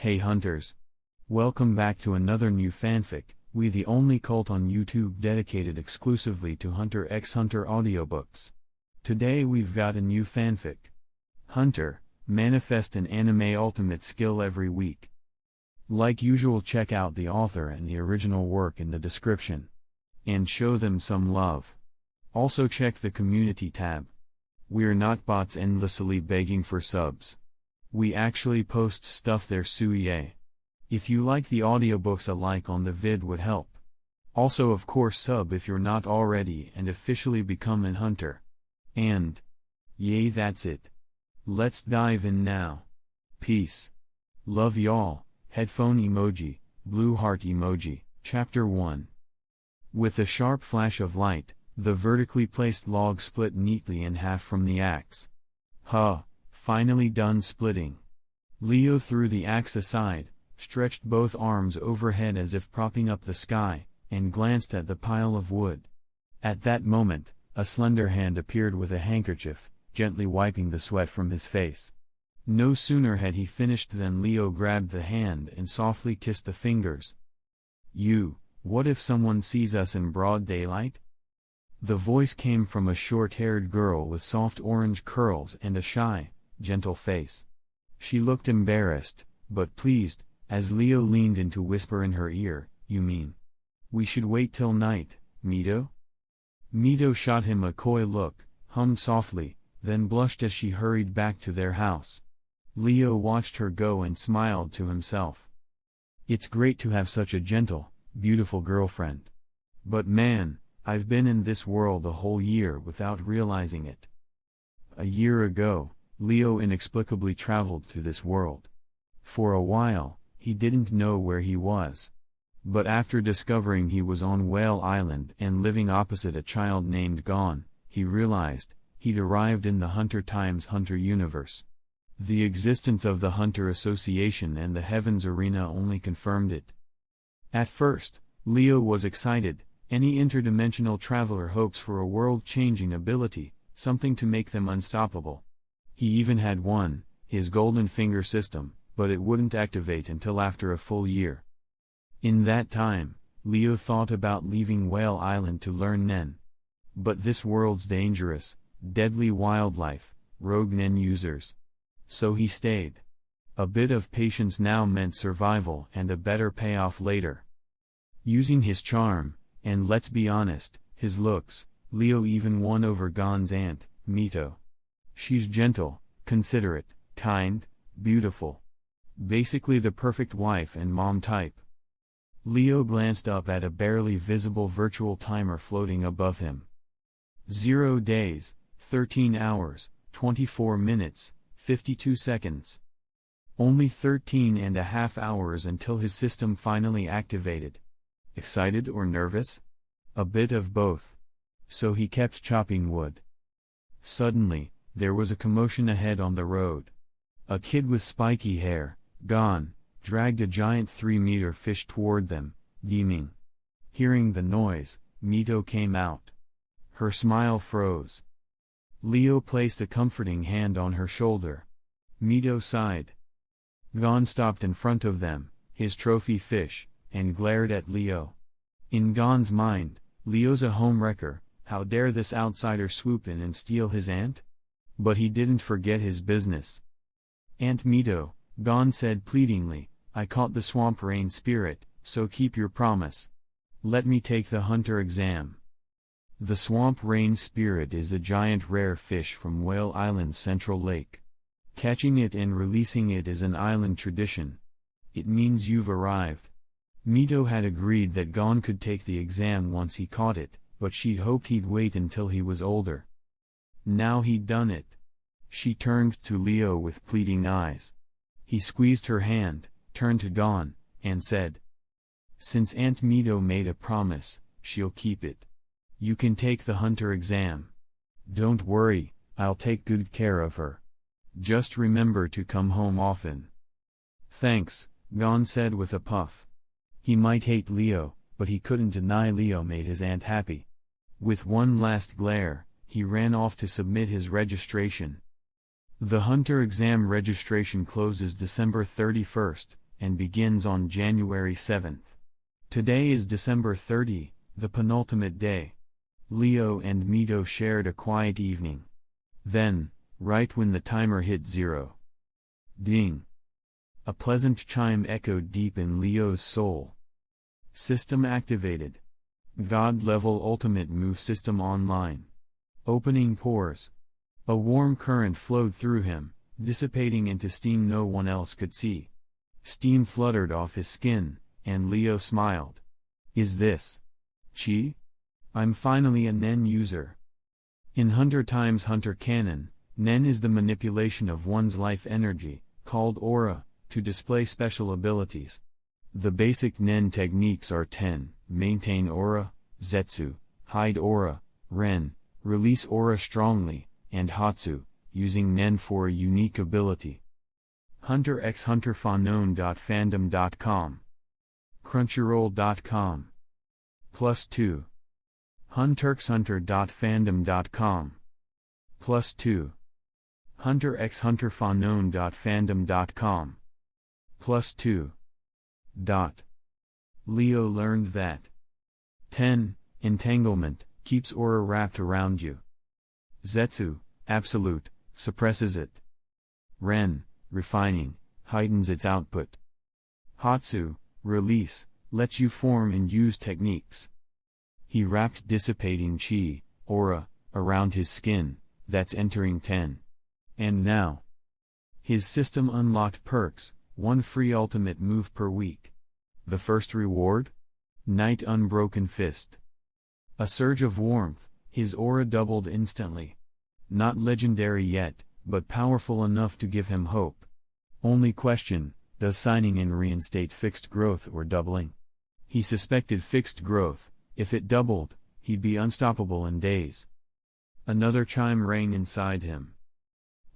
Hey hunters! Welcome back to another new fanfic, we the only cult on YouTube dedicated exclusively to Hunter x Hunter audiobooks. Today we've got a new fanfic. Hunter, manifest an anime ultimate skill every week. Like usual, check out the author and the original work in the description. And show them some love. Also check the community tab. We're not bots endlessly begging for subs. We actually post stuff there, so yay. If you like the audiobooks, a like on the vid would help. Also of course sub if you're not already and officially become an hunter. And yay, that's it. Let's dive in now. Peace. Love y'all. Headphone emoji, blue heart emoji. Chapter 1. With a sharp flash of light, the vertically placed log split neatly in half from the axe. Finally done splitting. Leo threw the axe aside, stretched both arms overhead as if propping up the sky, and glanced at the pile of wood. At that moment, a slender hand appeared with a handkerchief, gently wiping the sweat from his face. No sooner had he finished than Leo grabbed the hand and softly kissed the fingers. What if someone sees us in broad daylight? The voice came from a short-haired girl with soft orange curls and a shy, gentle face. She looked embarrassed, but pleased, as Leo leaned in to whisper in her ear, "You mean we should wait till night, Mito?" Mito shot him a coy look, hummed softly, then blushed as she hurried back to their house. Leo watched her go and smiled to himself. It's great to have such a gentle, beautiful girlfriend. But man, I've been in this world a whole year without realizing it. A year ago, Leo inexplicably traveled to this world. For a while, he didn't know where he was. But after discovering he was on Whale Island and living opposite a child named Gon, he realized he'd arrived in the Hunter x Hunter universe. The existence of the Hunter Association and the Heavens Arena only confirmed it. At first, Leo was excited. Any interdimensional traveler hopes for a world-changing ability, something to make them unstoppable. He even had one, his golden finger system, but it wouldn't activate until after a full year. In that time, Leo thought about leaving Whale Island to learn Nen. But this world's dangerous, deadly wildlife, rogue Nen users. So he stayed. A bit of patience now meant survival and a better payoff later. Using his charm, and let's be honest, his looks, Leo even won over Gon's aunt, Mito. She's gentle, considerate, kind, beautiful. Basically the perfect wife and mom type. Leo glanced up at a barely visible virtual timer floating above him. 0 days, 13 hours, 24 minutes, 52 seconds. Only 13.5 hours until his system finally activated. Excited or nervous? A bit of both. So he kept chopping wood. Suddenly, there was a commotion ahead on the road. A kid with spiky hair, Gon, dragged a giant 3-meter fish toward them, beaming. Hearing the noise, Mito came out. Her smile froze. Leo placed a comforting hand on her shoulder. Mito sighed. Gon stopped in front of them, his trophy fish, and glared at Leo. In Gon's mind, Leo's a homewrecker, how dare this outsider swoop in and steal his aunt? But he didn't forget his business. "Aunt Mito," Gon said pleadingly, "I caught the swamp rain spirit, so keep your promise. Let me take the hunter exam." The swamp rain spirit is a giant rare fish from Whale Island's Central Lake. Catching it and releasing it is an island tradition. It means you've arrived. Mito had agreed that Gon could take the exam once he caught it, but she'd hoped he'd wait until he was older. Now he'd done it. She turned to Leo with pleading eyes. He squeezed her hand, turned to Gon, and said, "Since Aunt Mito made a promise, she'll keep it. You can take the hunter exam. Don't worry, I'll take good care of her. Just remember to come home often." "Thanks," Gon said with a puff. He might hate Leo, but he couldn't deny Leo made his aunt happy. With one last glare, he ran off to submit his registration. The Hunter exam registration closes December 31st, and begins on January 7th. Today is December 30, the penultimate day. Leo and Mito shared a quiet evening. Then, right when the timer hit 0. Ding! A pleasant chime echoed deep in Leo's soul. System activated. God-level ultimate move system online. Opening pores. A warm current flowed through him, dissipating into steam no one else could see. Steam fluttered off his skin, and Leo smiled. Is this Qi? I'm finally a Nen user. In Hunter x Hunter canon, Nen is the manipulation of one's life energy, called aura, to display special abilities. The basic Nen techniques are Ten, maintain aura, Zetsu, hide aura, Ren, release aura strongly, and Hatsu, using Nen for a unique ability. Hunter x Hunter Fandom.com. Crunchyroll.com. +2. HunterxHunter.fandom.com. +2. Hunter x Hunter Fandom.fandom.com. +2. Leo learned that 10. Entanglement, keeps aura wrapped around you. Zetsu, absolute, suppresses it. Ren, refining, heightens its output. Hatsu, release, lets you form and use techniques. He wrapped dissipating Qi, aura, around his skin, that's entering 10. And now, his system unlocked perks, 1 free ultimate move per week. The first reward? Night Unbroken Fist. A surge of warmth, his aura doubled instantly. Not legendary yet, but powerful enough to give him hope. Only question, does signing in reinstate fixed growth or doubling? He suspected fixed growth. If it doubled, he'd be unstoppable in days. Another chime rang inside him.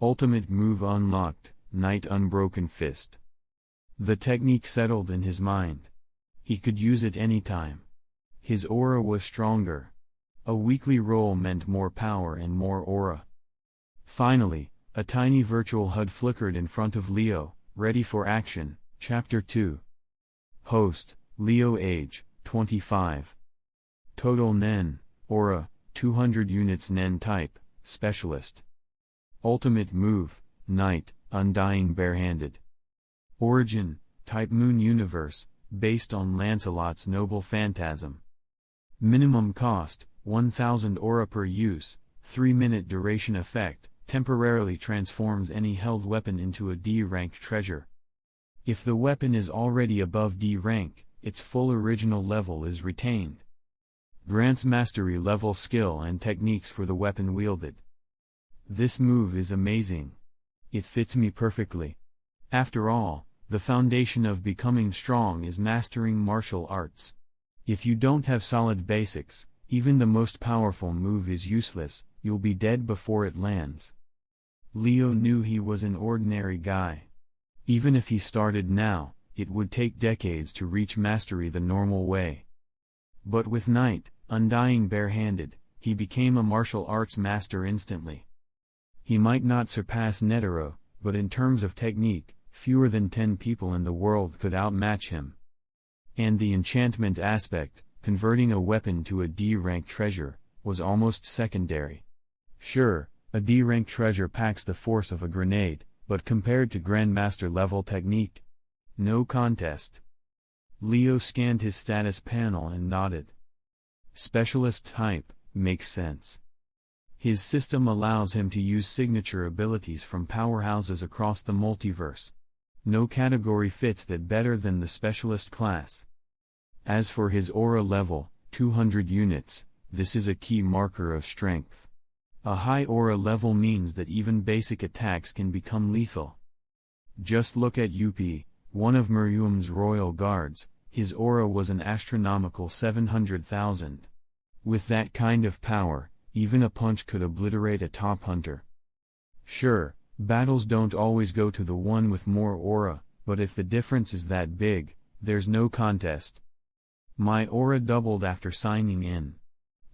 Ultimate move unlocked, Night Unbroken Fist. The technique settled in his mind. He could use it anytime. His aura was stronger. A weekly roll meant more power and more aura. Finally, a tiny virtual HUD flickered in front of Leo, ready for action. Chapter 2. Host, Leo age, 25. Total Nen, aura, 200 units Nen type, specialist. Ultimate move, Night, undying barehanded. Origin, type Moon Universe, based on Lancelot's noble phantasm. Minimum cost, 1000 aura per use, 3-minute duration effect, temporarily transforms any held weapon into a D-ranked treasure. If the weapon is already above D rank, its full original level is retained. Grants mastery level skill and techniques for the weapon wielded. This move is amazing. It fits me perfectly. After all, the foundation of becoming strong is mastering martial arts. If you don't have solid basics, even the most powerful move is useless, you'll be dead before it lands. Leo knew he was an ordinary guy. Even if he started now, it would take decades to reach mastery the normal way. But with Night, undying barehanded, he became a martial arts master instantly. He might not surpass Netero, but in terms of technique, fewer than 10 people in the world could outmatch him. And the enchantment aspect, converting a weapon to a D-rank treasure, was almost secondary. Sure, a D-rank treasure packs the force of a grenade, but compared to Grandmaster level technique, no contest. Leo scanned his status panel and nodded. Specialist type, makes sense. His system allows him to use signature abilities from powerhouses across the multiverse. No category fits that better than the specialist class. As for his aura level, 200 units, this is a key marker of strength. A high aura level means that even basic attacks can become lethal. Just look at Yuppie, one of Miriam's royal guards. His aura was an astronomical 700,000. With that kind of power, even a punch could obliterate a top hunter. Sure, battles don't always go to the one with more aura, but if the difference is that big, there's no contest. My aura doubled after signing in.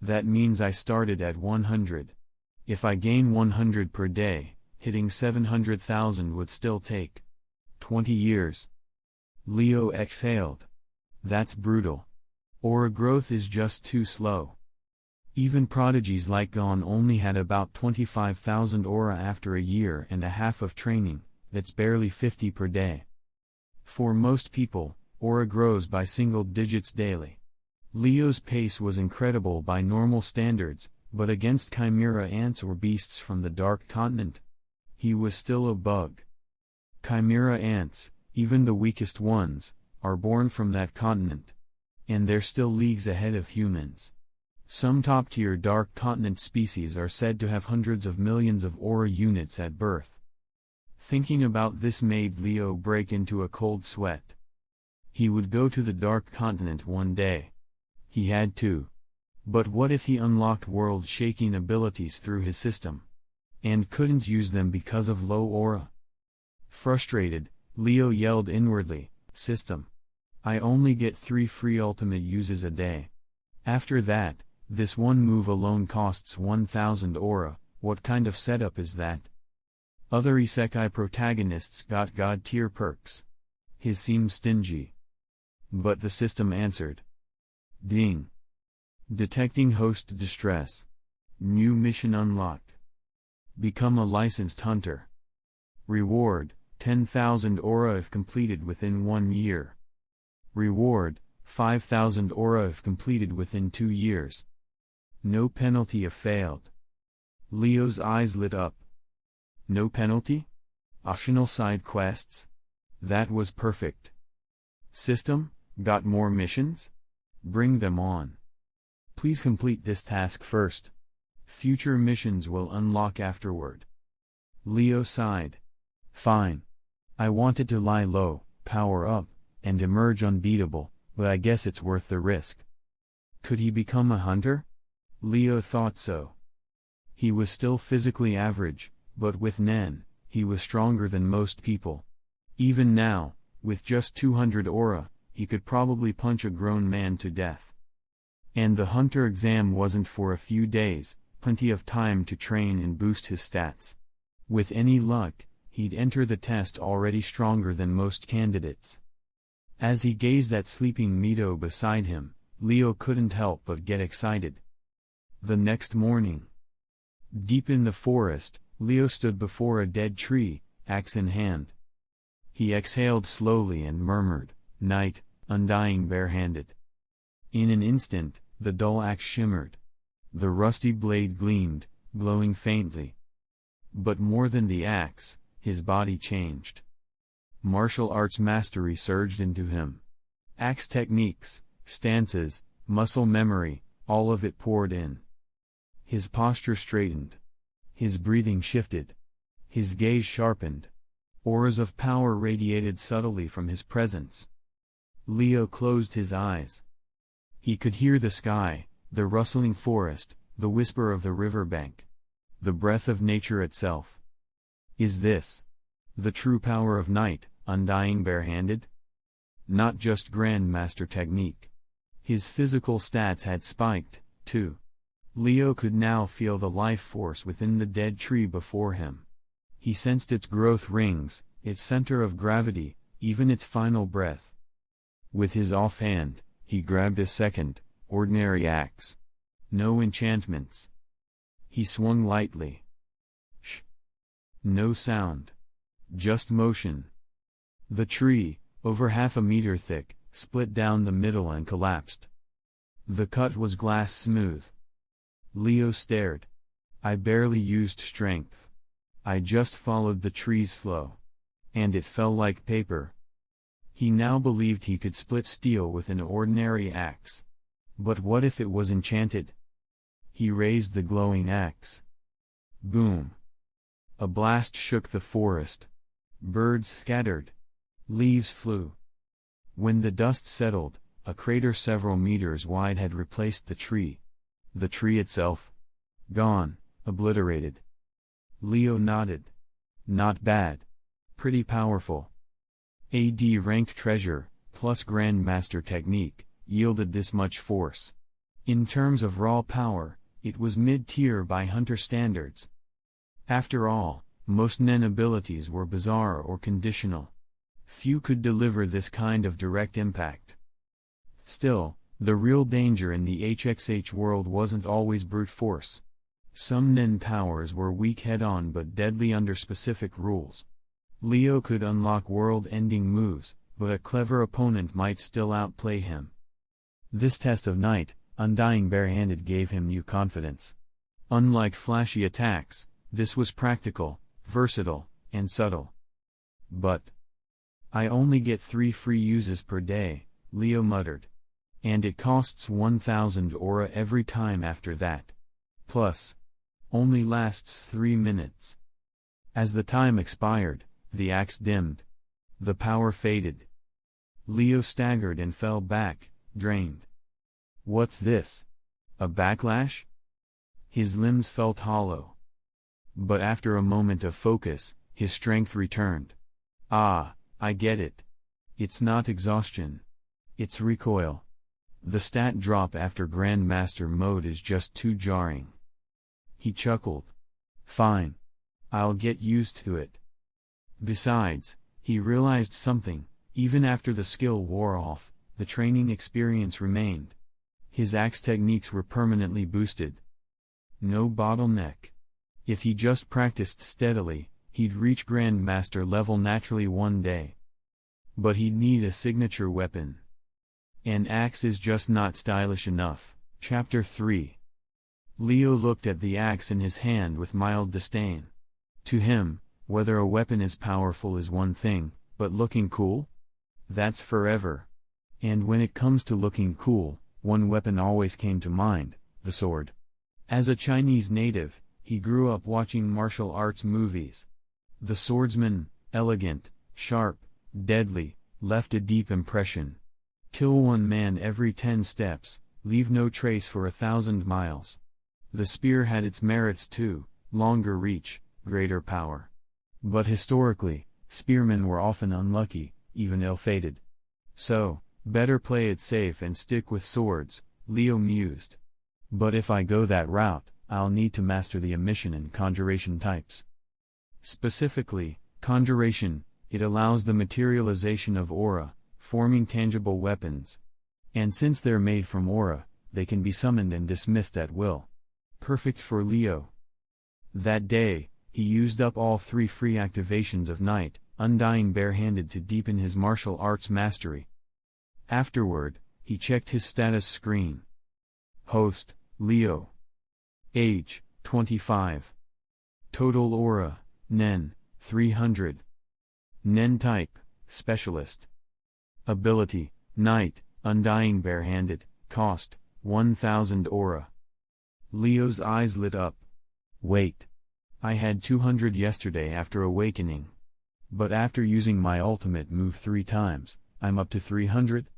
That means I started at 100. If I gain 100 per day, hitting 700,000 would still take 20 years. Leo exhaled. That's brutal. Aura growth is just too slow. Even prodigies like Jian only had about 25,000 aura after a year and a half of training, that's barely 50 per day. For most people, aura grows by single digits daily. Leo's pace was incredible by normal standards, but against chimera ants or beasts from the Dark Continent, he was still a bug. Chimera ants, even the weakest ones, are born from that continent. And they're still leagues ahead of humans. Some top-tier Dark Continent species are said to have hundreds of millions of aura units at birth. Thinking about this made Leo break into a cold sweat. He would go to the Dark Continent one day. He had to. But what if he unlocked world-shaking abilities through his system? And couldn't use them because of low aura? Frustrated, Leo yelled inwardly, "System. I only get 3 free ultimate uses a day. After that, this one move alone costs 1,000 aura, what kind of setup is that?" Other isekai protagonists got god-tier perks. His seemed stingy. But the system answered. Ding. Detecting host distress. New mission unlocked. Become a licensed hunter. Reward, 10,000 aura if completed within 1 year. Reward, 5,000 aura if completed within 2 years. No penalty if failed. Leo's eyes lit up. No penalty? Optional side quests? That was perfect. System, got more missions? Bring them on. Please complete this task first. Future missions will unlock afterward. Leo sighed. Fine. I wanted to lie low, power up, and emerge unbeatable, but I guess it's worth the risk. Could he become a hunter? Leo thought so. He was still physically average, but with Nen, he was stronger than most people. Even now, with just 200 aura, he could probably punch a grown man to death. And the hunter exam wasn't for a few days, plenty of time to train and boost his stats. With any luck, he'd enter the test already stronger than most candidates. As he gazed at sleeping Mito beside him, Leo couldn't help but get excited. The next morning, deep in the forest, Leo stood before a dead tree, axe in hand. He exhaled slowly and murmured, "Night, undying barehanded." In an instant, the dull axe shimmered. The rusty blade gleamed, glowing faintly. But more than the axe, his body changed. Martial arts mastery surged into him. Axe techniques, stances, muscle memory, all of it poured in. His posture straightened. His breathing shifted. His gaze sharpened. Auras of power radiated subtly from his presence. Leo closed his eyes. He could hear the sky, the rustling forest, the whisper of the riverbank. The breath of nature itself. Is this the true power of night, undying barehanded? Not just grandmaster technique. His physical stats had spiked, too. Leo could now feel the life force within the dead tree before him. He sensed its growth rings, its center of gravity, even its final breath. With his offhand, he grabbed a second, ordinary axe. No enchantments. He swung lightly. Shh. No sound. Just motion. The tree, over half a meter thick, split down the middle and collapsed. The cut was glass smooth. Leo stared. I barely used strength. I just followed the tree's flow. And it fell like paper. He now believed he could split steel with an ordinary axe. But what if it was enchanted? He raised the glowing axe. Boom. A blast shook the forest. Birds scattered. Leaves flew. When the dust settled, a crater several meters wide had replaced the tree. The tree itself? Gone, obliterated. Leo nodded. Not bad. Pretty powerful. AD ranked treasure, plus Grandmaster technique, yielded this much force. In terms of raw power, it was mid-tier by hunter standards. After all, most Nen abilities were bizarre or conditional. Few could deliver this kind of direct impact. Still, the real danger in the HXH world wasn't always brute force. Some nen powers were weak head-on but deadly under specific rules. Leo could unlock world-ending moves, but a clever opponent might still outplay him. This test of Night, Undying Barehanded, gave him new confidence. Unlike flashy attacks, this was practical, versatile, and subtle. But I only get 3 free uses per day, Leo muttered. And it costs 1000 aura every time after that. Plus, only lasts 3 minutes. As the time expired, the axe dimmed. The power faded. Leo staggered and fell back, drained. What's this? A backlash? His limbs felt hollow. But after a moment of focus, his strength returned. Ah, I get it. It's not exhaustion. It's recoil. The stat drop after Grandmaster mode is just too jarring. He chuckled. Fine. I'll get used to it. Besides, he realized something: even after the skill wore off, the training experience remained. His axe techniques were permanently boosted. No bottleneck. If he just practiced steadily, he'd reach Grandmaster level naturally one day. But he'd need a signature weapon. An axe is just not stylish enough. Chapter 3. Leo looked at the axe in his hand with mild disdain. To him, whether a weapon is powerful is one thing, but looking cool? That's forever. And when it comes to looking cool, one weapon always came to mind: the sword. As a Chinese native, he grew up watching martial arts movies. The swordsman, elegant, sharp, deadly, left a deep impression. Kill one man every 10 steps, leave no trace for 1,000 miles. The spear had its merits too: longer reach, greater power. But historically, spearmen were often unlucky, even ill-fated. So, better play it safe and stick with swords, Leo mused. But if I go that route, I'll need to master the emission and conjuration types. Specifically, conjuration, it allows the materialization of aura, forming tangible weapons. And since they're made from aura, they can be summoned and dismissed at will. Perfect for Leo. That day, he used up all 3 free activations of Night, Undying Barehanded, to deepen his martial arts mastery. Afterward, he checked his status screen. Host, Leo. Age, 25. Total aura, Nen, 300. Nen type, Specialist. Ability, Night, Undying Barehanded, cost, 1000 aura. Leo's eyes lit up. Wait. I had 200 yesterday after awakening. But after using my ultimate move 3 times, I'm up to 300?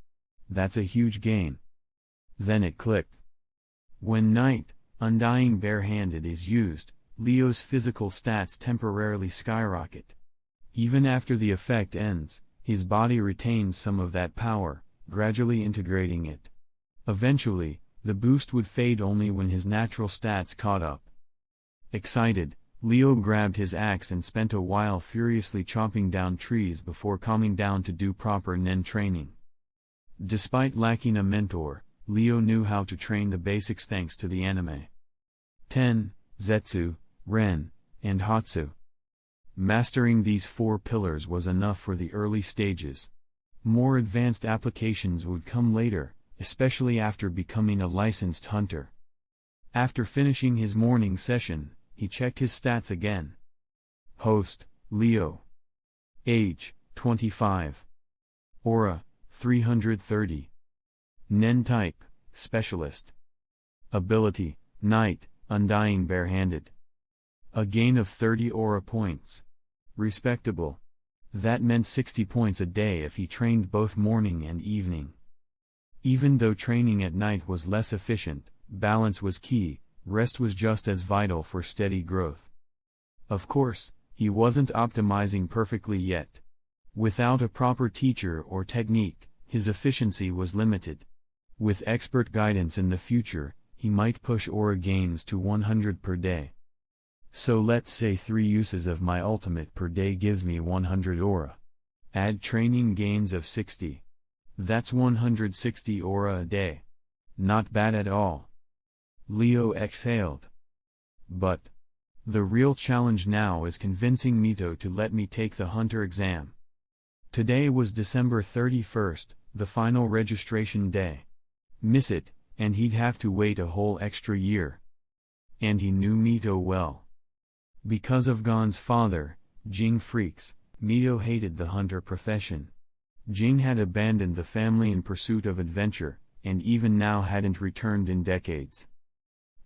That's a huge gain. Then it clicked. When Night, Undying Barehanded is used, Leo's physical stats temporarily skyrocket. Even after the effect ends, his body retains some of that power, gradually integrating it. Eventually, the boost would fade only when his natural stats caught up. Excited, Leo grabbed his axe and spent a while furiously chopping down trees before calming down to do proper nen training. Despite lacking a mentor, Leo knew how to train the basics thanks to the anime. Ten, Zetsu, Ren, and Hatsu. Mastering these 4 pillars was enough for the early stages. More advanced applications would come later, especially after becoming a licensed hunter. After finishing his morning session, he checked his stats again. Host, Leo. Age, 25. Aura, 330. Nen type, Specialist. Ability, Night, Undying Barehanded. A gain of 30 aura points. Respectable. That meant 60 points a day if he trained both morning and evening. Even though training at night was less efficient, balance was key. Rest was just as vital for steady growth. Of course, he wasn't optimizing perfectly yet. Without a proper teacher or technique, his efficiency was limited. With expert guidance in the future, he might push aura gains to 100 per day. So let's say 3 uses of my ultimate per day gives me 100 aura. Add training gains of 60. That's 160 aura a day. Not bad at all. Leo exhaled. But the real challenge now is convincing Mito to let me take the Hunter exam. Today was December 31st, the final registration day. Miss it, and he'd have to wait a whole extra year. And he knew Mito well. Because of Gon's father, Jing freaks, Mito hated the hunter profession. Jing had abandoned the family in pursuit of adventure, and even now hadn't returned in decades.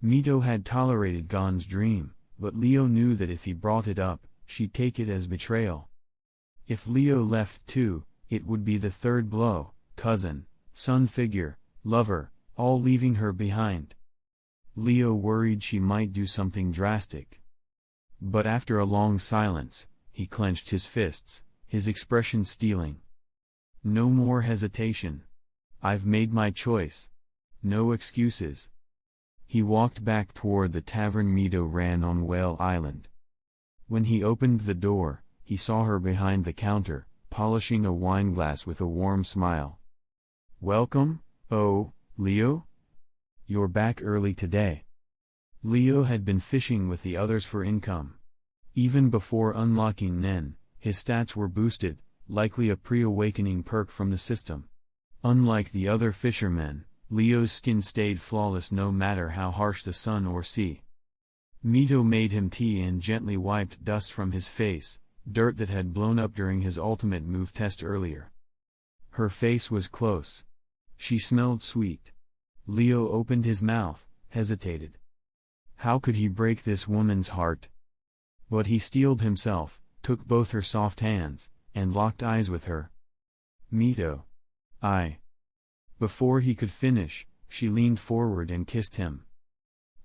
Mito had tolerated Gon's dream, but Leo knew that if he brought it up, she'd take it as betrayal. If Leo left too, it would be the third blow: cousin, son figure, lover, all leaving her behind. Leo worried she might do something drastic. But after a long silence, he clenched his fists, his expression stealing. No more hesitation. I've made my choice. No excuses. He walked back toward the tavern Mito ran on Whale Island. When he opened the door, he saw her behind the counter, polishing a wineglass with a warm smile. "Welcome, oh, Leo? You're back early today." Leo had been fishing with the others for income. Even before unlocking Nen, his stats were boosted, likely a pre-awakening perk from the system. Unlike the other fishermen, Leo's skin stayed flawless no matter how harsh the sun or sea. Mito made him tea and gently wiped dust from his face, dirt that had blown up during his ultimate move test earlier. Her face was close. She smelled sweet. Leo opened his mouth, hesitated. How could he break this woman's heart? But he steeled himself, took both her soft hands, and locked eyes with her. "Mito. Before he could finish, she leaned forward and kissed him.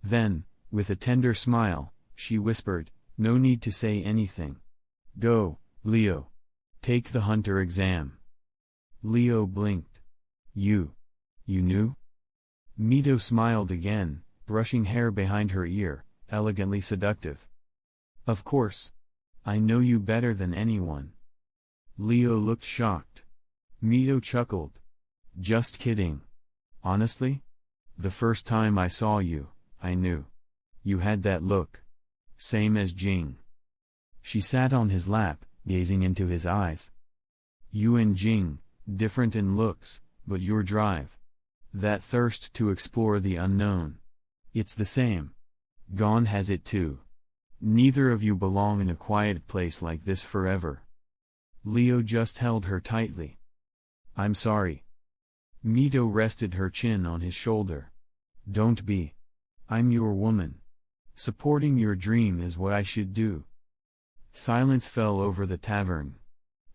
Then, with a tender smile, she whispered, "No need to say anything. Go, Leo. Take the hunter exam." Leo blinked. You knew?" Mito smiled again, brushing hair behind her ear, elegantly seductive. "Of course. I know you better than anyone." Leo looked shocked. Mito chuckled. "Just kidding. Honestly? The first time I saw you, I knew. You had that look. Same as Jing." She sat on his lap, gazing into his eyes. "You and Jing, different in looks, but your drive. That thirst to explore the unknown. It's the same. Gon has it too. Neither of you belong in a quiet place like this forever." Leo just held her tightly. "I'm sorry." Mito rested her chin on his shoulder. "Don't be. I'm your woman. Supporting your dream is what I should do." Silence fell over the tavern.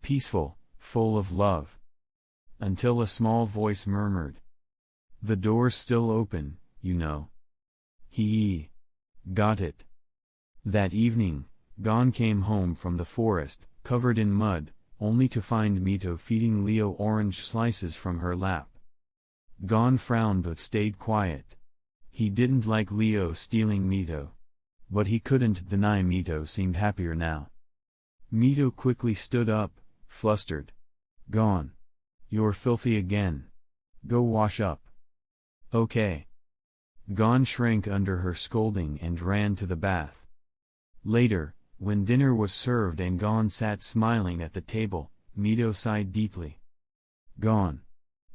Peaceful, full of love. Until a small voice murmured. "The door's still open, you know." He got it. That evening, Gon came home from the forest, covered in mud, only to find Mito feeding Leo orange slices from her lap. Gon frowned but stayed quiet. He didn't like Leo stealing Mito. But he couldn't deny Mito seemed happier now. Mito quickly stood up, flustered. "Gon. You're filthy again. Go wash up." "Okay." Gon shrank under her scolding and ran to the bath. Later, when dinner was served and Gon sat smiling at the table, Mito sighed deeply. "Gon.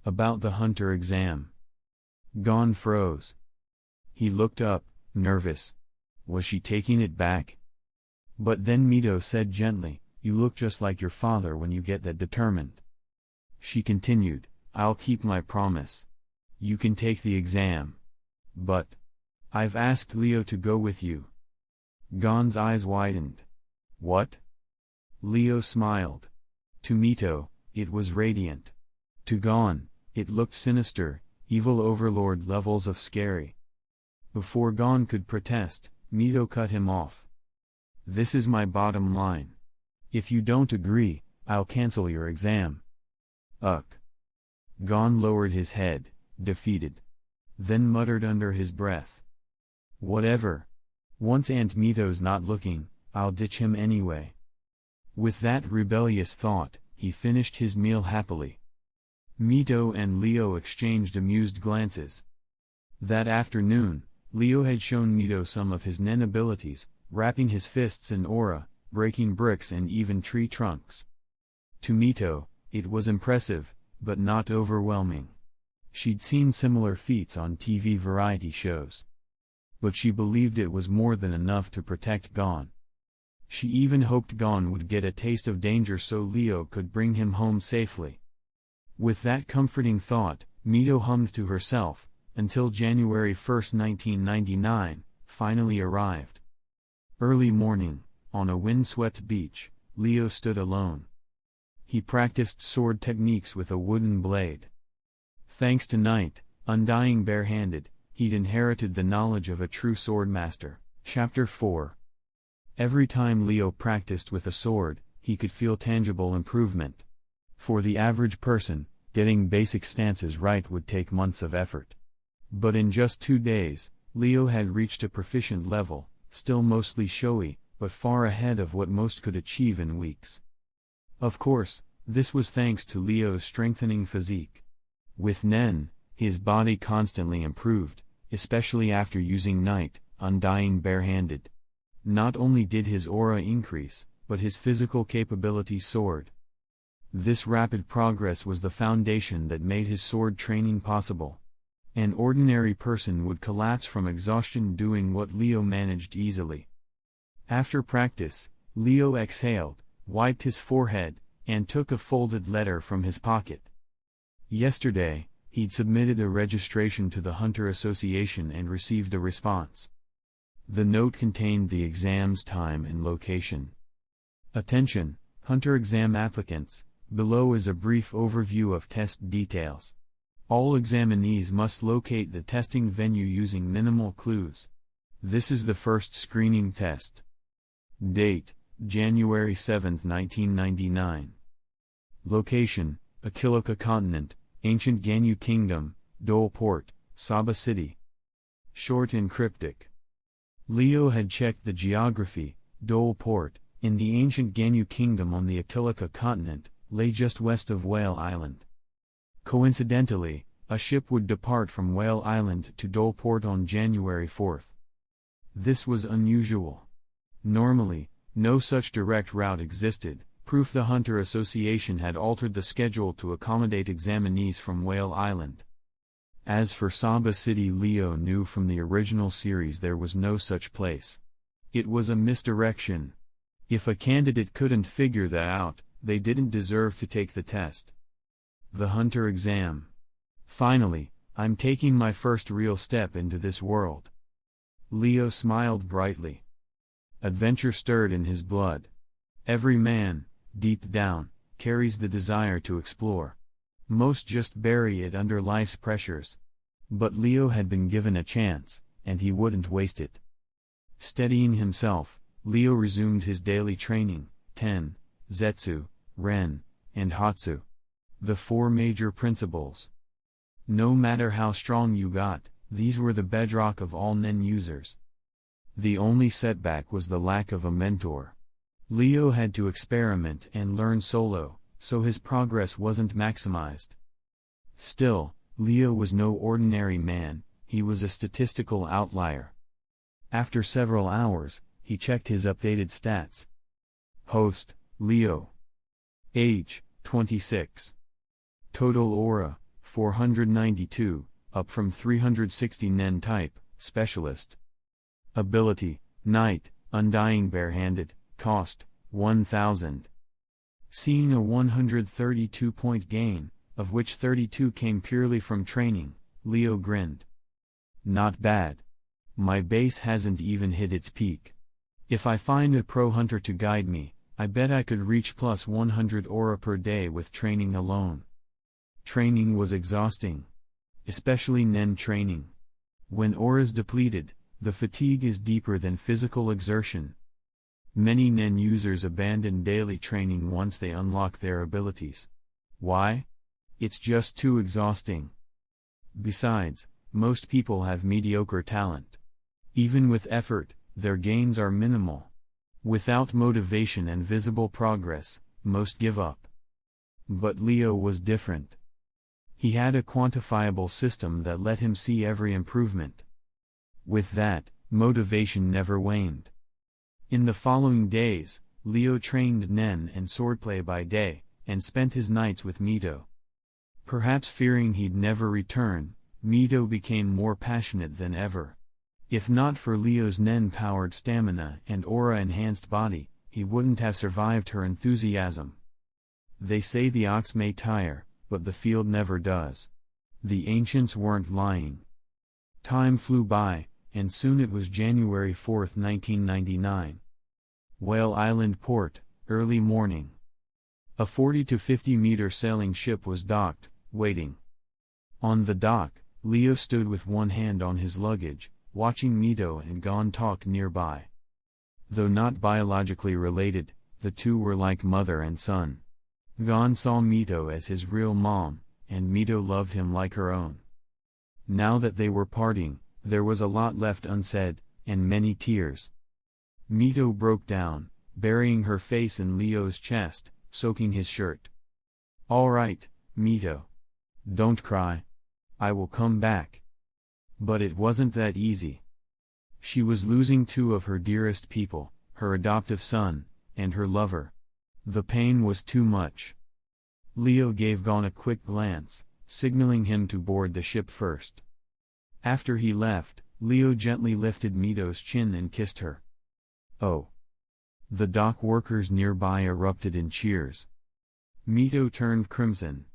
About the hunter exam." Gon froze. He looked up, nervous. Was she taking it back? But then Mito said gently, "You look just like your father when you get that determined." She continued, "I'll keep my promise. You can take the exam. But I've asked Leo to go with you." Gon's eyes widened. "What?" Leo smiled. To Mito, it was radiant. To Gon, it looked sinister, evil overlord levels of scary. Before Gon could protest, Mito cut him off. "This is my bottom line. If you don't agree, I'll cancel your exam." "Ugh." Gon lowered his head, defeated. Then muttered under his breath. "Whatever. Once Aunt Mito's not looking, I'll ditch him anyway." With that rebellious thought, he finished his meal happily. Mito and Leo exchanged amused glances. That afternoon, Leo had shown Mito some of his nen abilities, wrapping his fists in aura, breaking bricks and even tree trunks. To Mito, it was impressive, but not overwhelming. She'd seen similar feats on TV variety shows. But she believed it was more than enough to protect Gon. She even hoped Gon would get a taste of danger so Leo could bring him home safely. With that comforting thought, Mito hummed to herself, until January 1, 1999, finally arrived. Early morning, on a windswept beach, Leo stood alone. He practiced sword techniques with a wooden blade. Thanks to Night, undying barehanded, he'd inherited the knowledge of a true sword master. Chapter 4. Every time Leo practiced with a sword, he could feel tangible improvement. For the average person, getting basic stances right would take months of effort. But in just 2 days, Leo had reached a proficient level, still mostly showy, but far ahead of what most could achieve in weeks. Of course, this was thanks to Leo's strengthening physique. With Nen, his body constantly improved, especially after using Night, undying barehanded. Not only did his aura increase, but his physical capabilities soared. This rapid progress was the foundation that made his sword training possible. An ordinary person would collapse from exhaustion doing what Leo managed easily. After practice, Leo exhaled, wiped his forehead, and took a folded letter from his pocket. Yesterday, he'd submitted a registration to the Hunter Association and received a response. The note contained the exam's time and location. Attention, Hunter exam applicants, below is a brief overview of test details. All examinees must locate the testing venue using minimal clues. This is the first screening test. Date, January 7, 1999. Location, Akilaka Continent, Ancient Ganyu Kingdom, Dole Port, Saba City. Short and cryptic. Leo had checked the geography. Dole Port, in the ancient Ganyu Kingdom on the Akilaka Continent, lay just west of Whale Island. Coincidentally, a ship would depart from Whale Island to Dole Port on January 4. This was unusual. Normally, no such direct route existed, proof the Hunter Association had altered the schedule to accommodate examinees from Whale Island. As for Saba City, Leo knew from the original series there was no such place. It was a misdirection. If a candidate couldn't figure that out, they didn't deserve to take the test. The Hunter exam. Finally, I'm taking my first real step into this world. Leo smiled brightly. Adventure stirred in his blood. Every man, deep down, carries the desire to explore. Most just bury it under life's pressures. But Leo had been given a chance, and he wouldn't waste it. Steadying himself, Leo resumed his daily training, Ten, Zetsu, Ren, and Hatsu. The 4 major principles. No matter how strong you got, these were the bedrock of all Nen users. The only setback was the lack of a mentor. Leo had to experiment and learn solo, so his progress wasn't maximized. Still, Leo was no ordinary man, he was a statistical outlier. After several hours, he checked his updated stats. Host, Leo. Age, 26. Total aura, 492, up from 360. Nen type, Specialist. Ability, Night, Undying Barehanded, cost, 1000. Seeing a 132-point gain, of which 32 came purely from training, Leo grinned. Not bad. My base hasn't even hit its peak. If I find a pro hunter to guide me, I bet I could reach plus 100 aura per day with training alone. Training was exhausting. Especially Nen training. When aura's depleted, the fatigue is deeper than physical exertion. Many Nen users abandon daily training once they unlock their abilities. Why? It's just too exhausting. Besides, most people have mediocre talent. Even with effort, their gains are minimal. Without motivation and visible progress, most give up. But Leo was different. He had a quantifiable system that let him see every improvement. With that, motivation never waned. In the following days, Leo trained nen and swordplay by day, and spent his nights with Mito. Perhaps fearing he'd never return, Mito became more passionate than ever. If not for Leo's nen-powered stamina and aura-enhanced body, he wouldn't have survived her enthusiasm. They say the ox may tire, but the field never does. The ancients weren't lying. Time flew by, and soon it was January 4, 1999. Whale Island Port, early morning. A 40 to 50 meter sailing ship was docked, waiting. On the dock, Leo stood with one hand on his luggage, watching Mito and Gon talk nearby. Though not biologically related, the two were like mother and son. Gon saw Mito as his real mom, and Mito loved him like her own. Now that they were parting, there was a lot left unsaid, and many tears. Mito broke down, burying her face in Leo's chest, soaking his shirt. "All right, Mito. Don't cry. I will come back." But it wasn't that easy. She was losing two of her dearest people, her adoptive son, and her lover. The pain was too much. Leo gave Gon a quick glance, signaling him to board the ship first. After he left, Leo gently lifted Mito's chin and kissed her. "Oh." The dock workers nearby erupted in cheers. Mito turned crimson.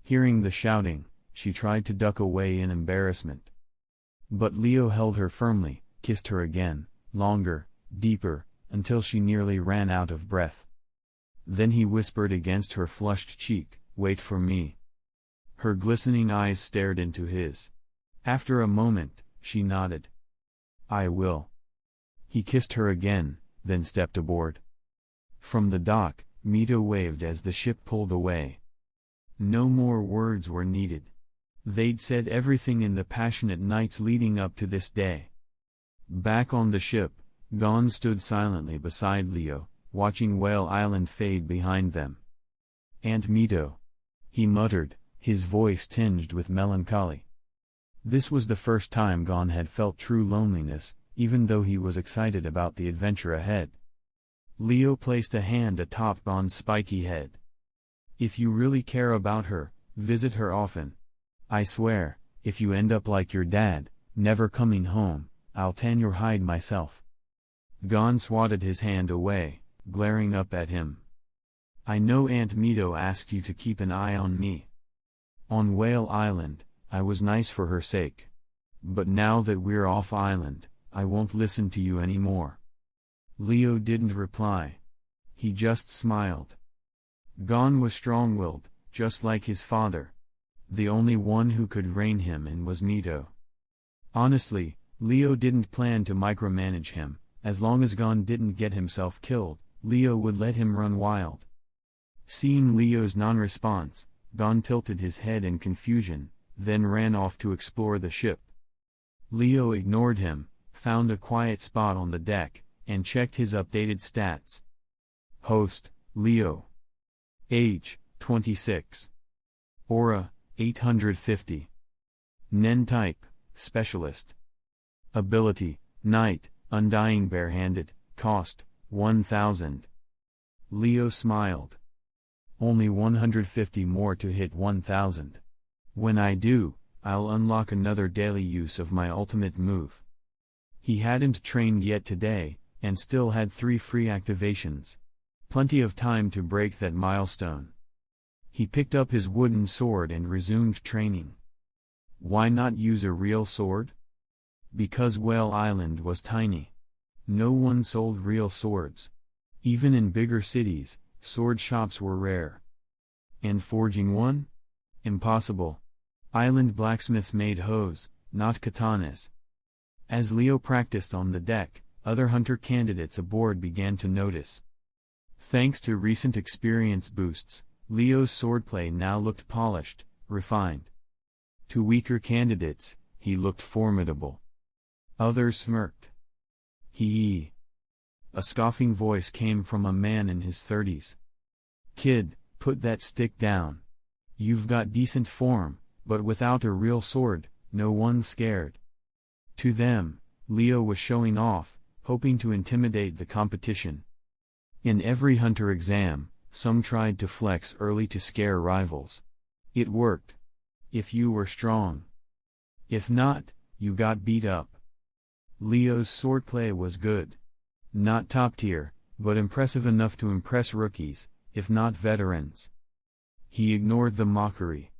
Hearing the shouting, she tried to duck away in embarrassment. But Leo held her firmly, kissed her again, longer, deeper, until she nearly ran out of breath. Then he whispered against her flushed cheek, "Wait for me." Her glistening eyes stared into his. After a moment, she nodded. "I will." He kissed her again, then stepped aboard. From the dock, Mito waved as the ship pulled away. No more words were needed. They'd said everything in the passionate nights leading up to this day. Back on the ship, Gon stood silently beside Leo, watching Whale Island fade behind them. "Aunt Mito," he muttered, his voice tinged with melancholy. This was the first time Gon had felt true loneliness, even though he was excited about the adventure ahead. Leo placed a hand atop Gon's spiky head. "If you really care about her, visit her often. I swear, if you end up like your dad, never coming home, I'll tan your hide myself." Gon swatted his hand away, glaring up at him. "I know Aunt Mito asked you to keep an eye on me. On Whale Island, I was nice for her sake. But now that we're off island, I won't listen to you anymore." Leo didn't reply. He just smiled. Gon was strong-willed, just like his father. The only one who could rein him in was Mito. Honestly, Leo didn't plan to micromanage him. As long as Gon didn't get himself killed, Leo would let him run wild. Seeing Leo's non-response, Gon tilted his head in confusion, then ran off to explore the ship. Leo ignored him, found a quiet spot on the deck, and checked his updated stats. Host, Leo. Age, 26. Aura, 850. Nen type, Specialist. Ability, Knight, Undying Barehanded, cost, 1,000. Leo smiled. Only 150 more to hit 1,000. When I do, I'll unlock another daily use of my ultimate move. He hadn't trained yet today, and still had 3 free activations. Plenty of time to break that milestone. He picked up his wooden sword and resumed training. Why not use a real sword? Because Whale Island was tiny. No one sold real swords. Even in bigger cities, sword shops were rare. And forging one? Impossible. Island blacksmiths made hoes, not katanas. As Leo practiced on the deck, other hunter candidates aboard began to notice. Thanks to recent experience boosts, Leo's swordplay now looked polished, refined. To weaker candidates, he looked formidable. Others smirked. A scoffing voice came from a man in his 30s. "Kid, Put that stick down. You've got decent form, but without a real sword, no one's scared. To them, Leo was showing off, hoping to intimidate the competition. In every hunter exam, some tried to flex early to scare rivals. It worked. If you were strong. If not, you got beat up. Leo's swordplay was good. Not top tier, but impressive enough to impress rookies, if not veterans. He ignored the mockery.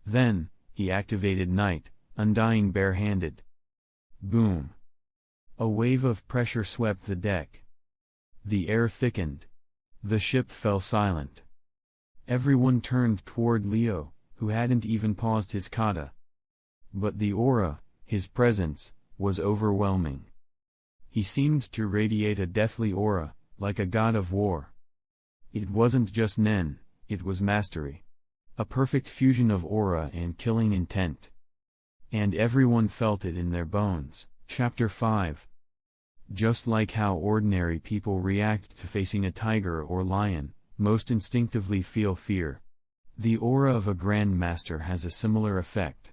Then, he activated Night, Undying barehanded. Boom. A wave of pressure swept the deck. The air thickened. The ship fell silent. Everyone turned toward Leo, who hadn't even paused his kata. But the aura, his presence, was overwhelming. He seemed to radiate a deathly aura, like a god of war. It wasn't just Nen, it was mastery. A perfect fusion of aura and killing intent. And everyone felt it in their bones. Chapter 5. Just like how ordinary people react to facing a tiger or lion, most instinctively feel fear. The aura of a grandmaster has a similar effect.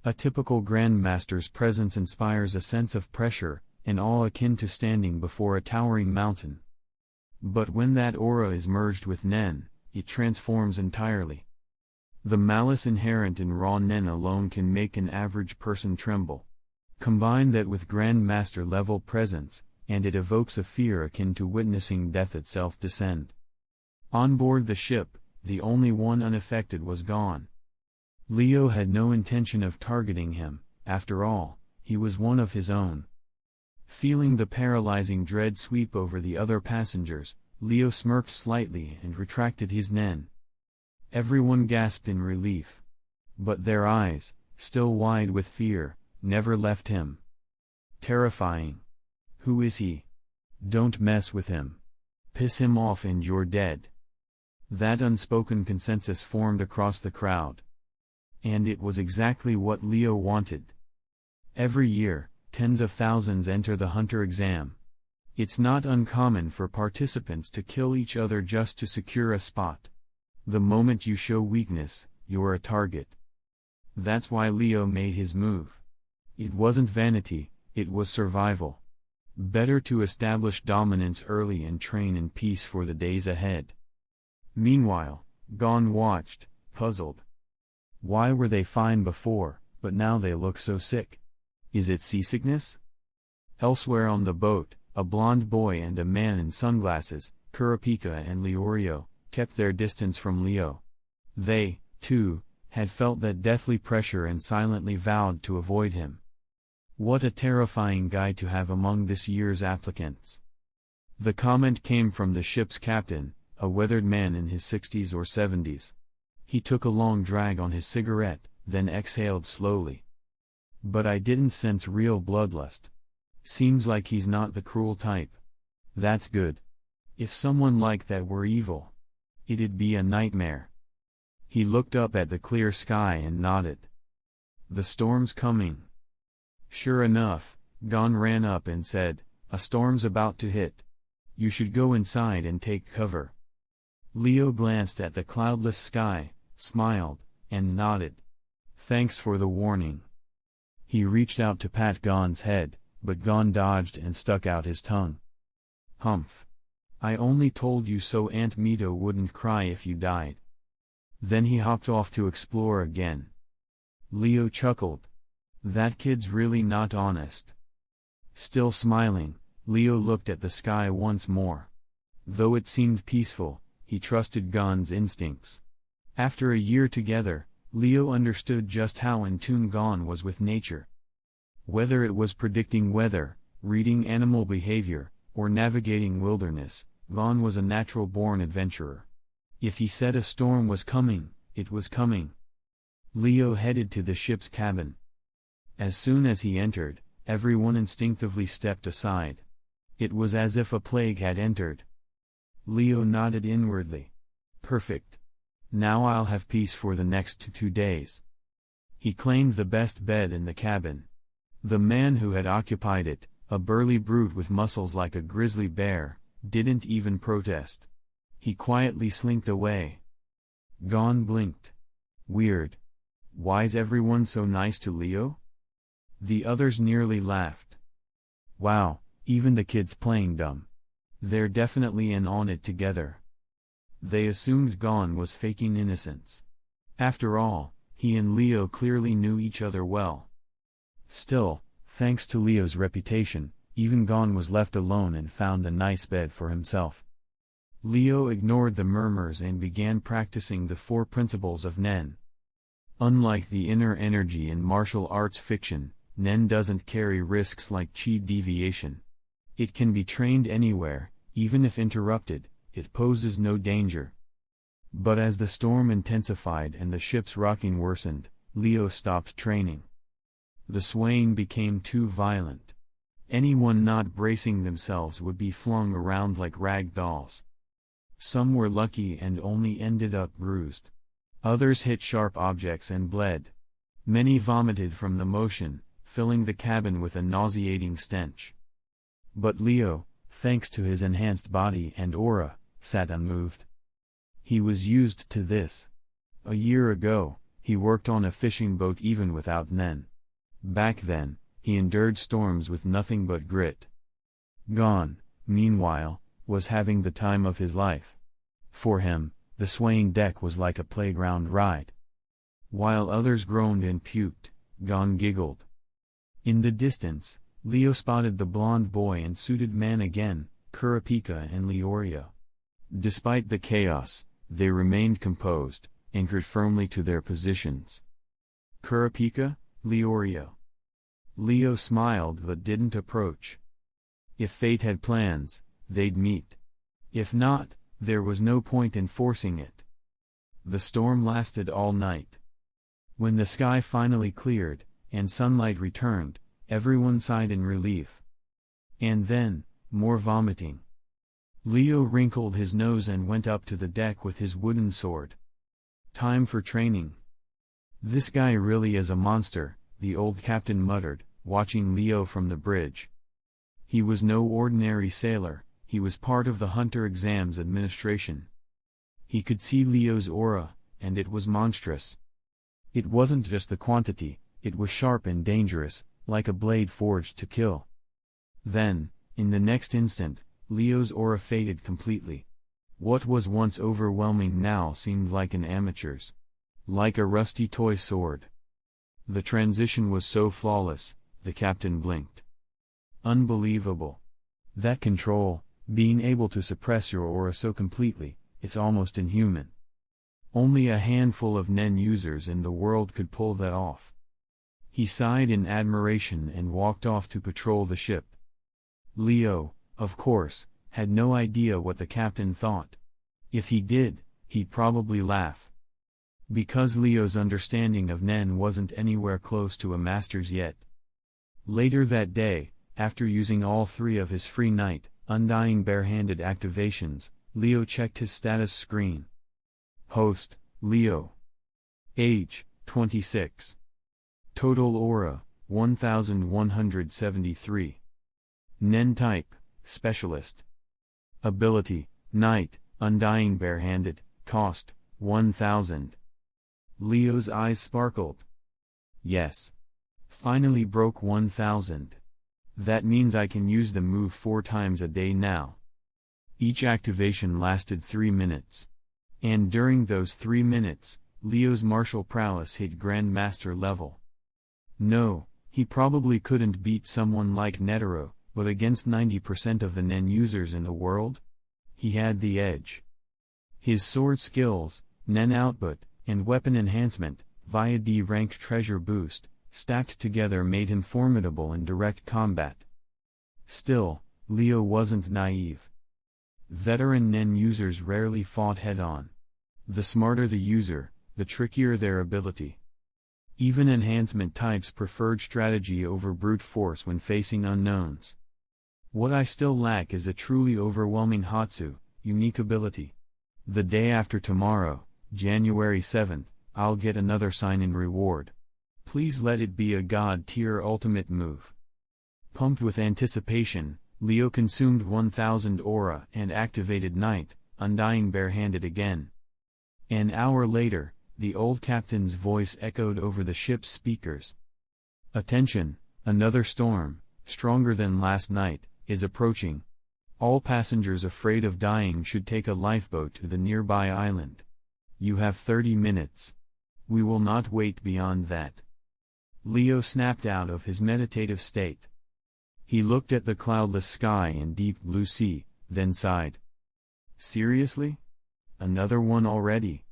A typical grandmaster's presence inspires a sense of pressure, and awe akin to standing before a towering mountain. But when that aura is merged with Nen, it transforms entirely. The malice inherent in raw Nen alone can make an average person tremble. Combine that with grandmaster level presence, and it evokes a fear akin to witnessing death itself descend. On board the ship, the only one unaffected was gone. Leo had no intention of targeting him, after all, he was one of his own. Feeling the paralyzing dread sweep over the other passengers, Leo smirked slightly and retracted his Nen. Everyone gasped in relief. But their eyes, still wide with fear, never left him. Terrifying. Who is he? Don't mess with him. Piss him off and you're dead. That unspoken consensus formed across the crowd. And it was exactly what Leo wanted. Every year, tens of thousands enter the hunter exam. It's not uncommon for participants to kill each other just to secure a spot. The moment you show weakness, you're a target. That's why Leo made his move. It wasn't vanity, it was survival. Better to establish dominance early and train in peace for the days ahead. Meanwhile, Gon watched, puzzled. Why were they fine before, but now they look so sick? Is it seasickness? Elsewhere on the boat, a blond boy and a man in sunglasses, Kurapika and Leorio, kept their distance from Leo. They, too, had felt that deathly pressure and silently vowed to avoid him. What a terrifying guy to have among this year's applicants. The comment came from the ship's captain, a weathered man in his 60s or 70s. He took a long drag on his cigarette, then exhaled slowly. But I didn't sense real bloodlust. Seems like he's not the cruel type. That's good. If someone like that were evil, it'd be a nightmare. He looked up at the clear sky and nodded. The storm's coming. Sure enough, Gon ran up and said, "A storm's about to hit. You should go inside and take cover." Leo glanced at the cloudless sky, smiled, and nodded. "Thanks for the warning." He reached out to pat Gon's head, but Gon dodged and stuck out his tongue. "Humph. I only told you so Aunt Mito wouldn't cry if you died." Then he hopped off to explore again. Leo chuckled. That kid's really not honest. Still smiling, Leo looked at the sky once more. Though it seemed peaceful, he trusted Gon's instincts. After a year together, Leo understood just how in tune Gon was with nature. Whether it was predicting weather, reading animal behavior, or navigating wilderness, Gon was a natural-born adventurer. If he said a storm was coming, it was coming. Leo headed to the ship's cabin. As soon as he entered, everyone instinctively stepped aside. It was as if a plague had entered. Leo nodded inwardly. Perfect. Now I'll have peace for the next 2 days. He claimed the best bed in the cabin. The man who had occupied it, a burly brute with muscles like a grizzly bear, didn't even protest. He quietly slinked away. Gon blinked. Weird. Why's everyone so nice to Leo? The others nearly laughed. Wow, even the kids playing dumb. They're definitely in on it together. They assumed Gon was faking innocence. After all, he and Leo clearly knew each other well. Still, thanks to Leo's reputation, even Gon was left alone and found a nice bed for himself. Leo ignored the murmurs and began practicing the 4 principles of Nen. Unlike the inner energy in martial arts fiction, Nen doesn't carry risks like chi deviation. It can be trained anywhere, even if interrupted, it poses no danger. But as the storm intensified and the ship's rocking worsened, Leo stopped training. The swaying became too violent. Anyone not bracing themselves would be flung around like rag dolls. Some were lucky and only ended up bruised. Others hit sharp objects and bled. Many vomited from the motion, filling the cabin with a nauseating stench. But Leo, thanks to his enhanced body and aura, sat unmoved. He was used to this. A year ago, he worked on a fishing boat even without Nen. Back then, he endured storms with nothing but grit. Gon, meanwhile, was having the time of his life. For him, the swaying deck was like a playground ride. While others groaned and puked, Gon giggled. In the distance, Leo spotted the blond boy and suited man again, Kurapika and Leorio. Despite the chaos, they remained composed, anchored firmly to their positions. Kurapika, Leorio. Leo smiled but didn't approach. If fate had plans, they'd meet. If not, there was no point in forcing it. The storm lasted all night. When the sky finally cleared, and sunlight returned, everyone sighed in relief. And then, more vomiting. Leo wrinkled his nose and went up to the deck with his wooden sword. Time for training. This guy really is a monster, the old captain muttered, watching Leo from the bridge. He was no ordinary sailor, he was part of the Hunter exams administration. He could see Leo's aura, and it was monstrous. It wasn't just the quantity, it was sharp and dangerous, like a blade forged to kill. Then, in the next instant, Leo's aura faded completely. What was once overwhelming now seemed like an amateur's. Like a rusty toy sword. The transition was so flawless, the captain blinked. Unbelievable. That control, being able to suppress your aura so completely, it's almost inhuman. Only a handful of Nen users in the world could pull that off. He sighed in admiration and walked off to patrol the ship. Leo, of course, had no idea what the captain thought. If he did, he'd probably laugh. Because Leo's understanding of Nen wasn't anywhere close to a master's yet. Later that day, after using all 3 of his free night, undying barehanded activations, Leo checked his status screen. Host, Leo. Age, 26. Total aura, 1173. Nen type, Specialist. Ability, Night, Undying Barehanded, cost, 1000. Leo's eyes sparkled. Yes. Finally broke 1000. That means I can use the move 4 times a day now. Each activation lasted 3 minutes. And during those 3 minutes, Leo's martial prowess hit Grandmaster level. No, he probably couldn't beat someone like Netero, but against 90% of the Nen users in the world? He had the edge. His sword skills, Nen output, and weapon enhancement, via D-rank treasure boost, stacked together made him formidable in direct combat. Still, Leo wasn't naive. Veteran Nen users rarely fought head-on. The smarter the user, the trickier their ability. Even enhancement types preferred strategy over brute force when facing unknowns. What I still lack is a truly overwhelming Hatsu, unique ability. The day after tomorrow, January 7th, I'll get another sign-in reward. Please let it be a God-tier ultimate move. Pumped with anticipation, Leo consumed 1000 aura and activated Night, Undying Barehanded again. An hour later, the old captain's voice echoed over the ship's speakers. "Attention, another storm, stronger than last night, is approaching. All passengers afraid of dying should take a lifeboat to the nearby island. You have 30 minutes. We will not wait beyond that." Leo snapped out of his meditative state. He looked at the cloudless sky and deep blue sea, then sighed. Seriously? Another one already?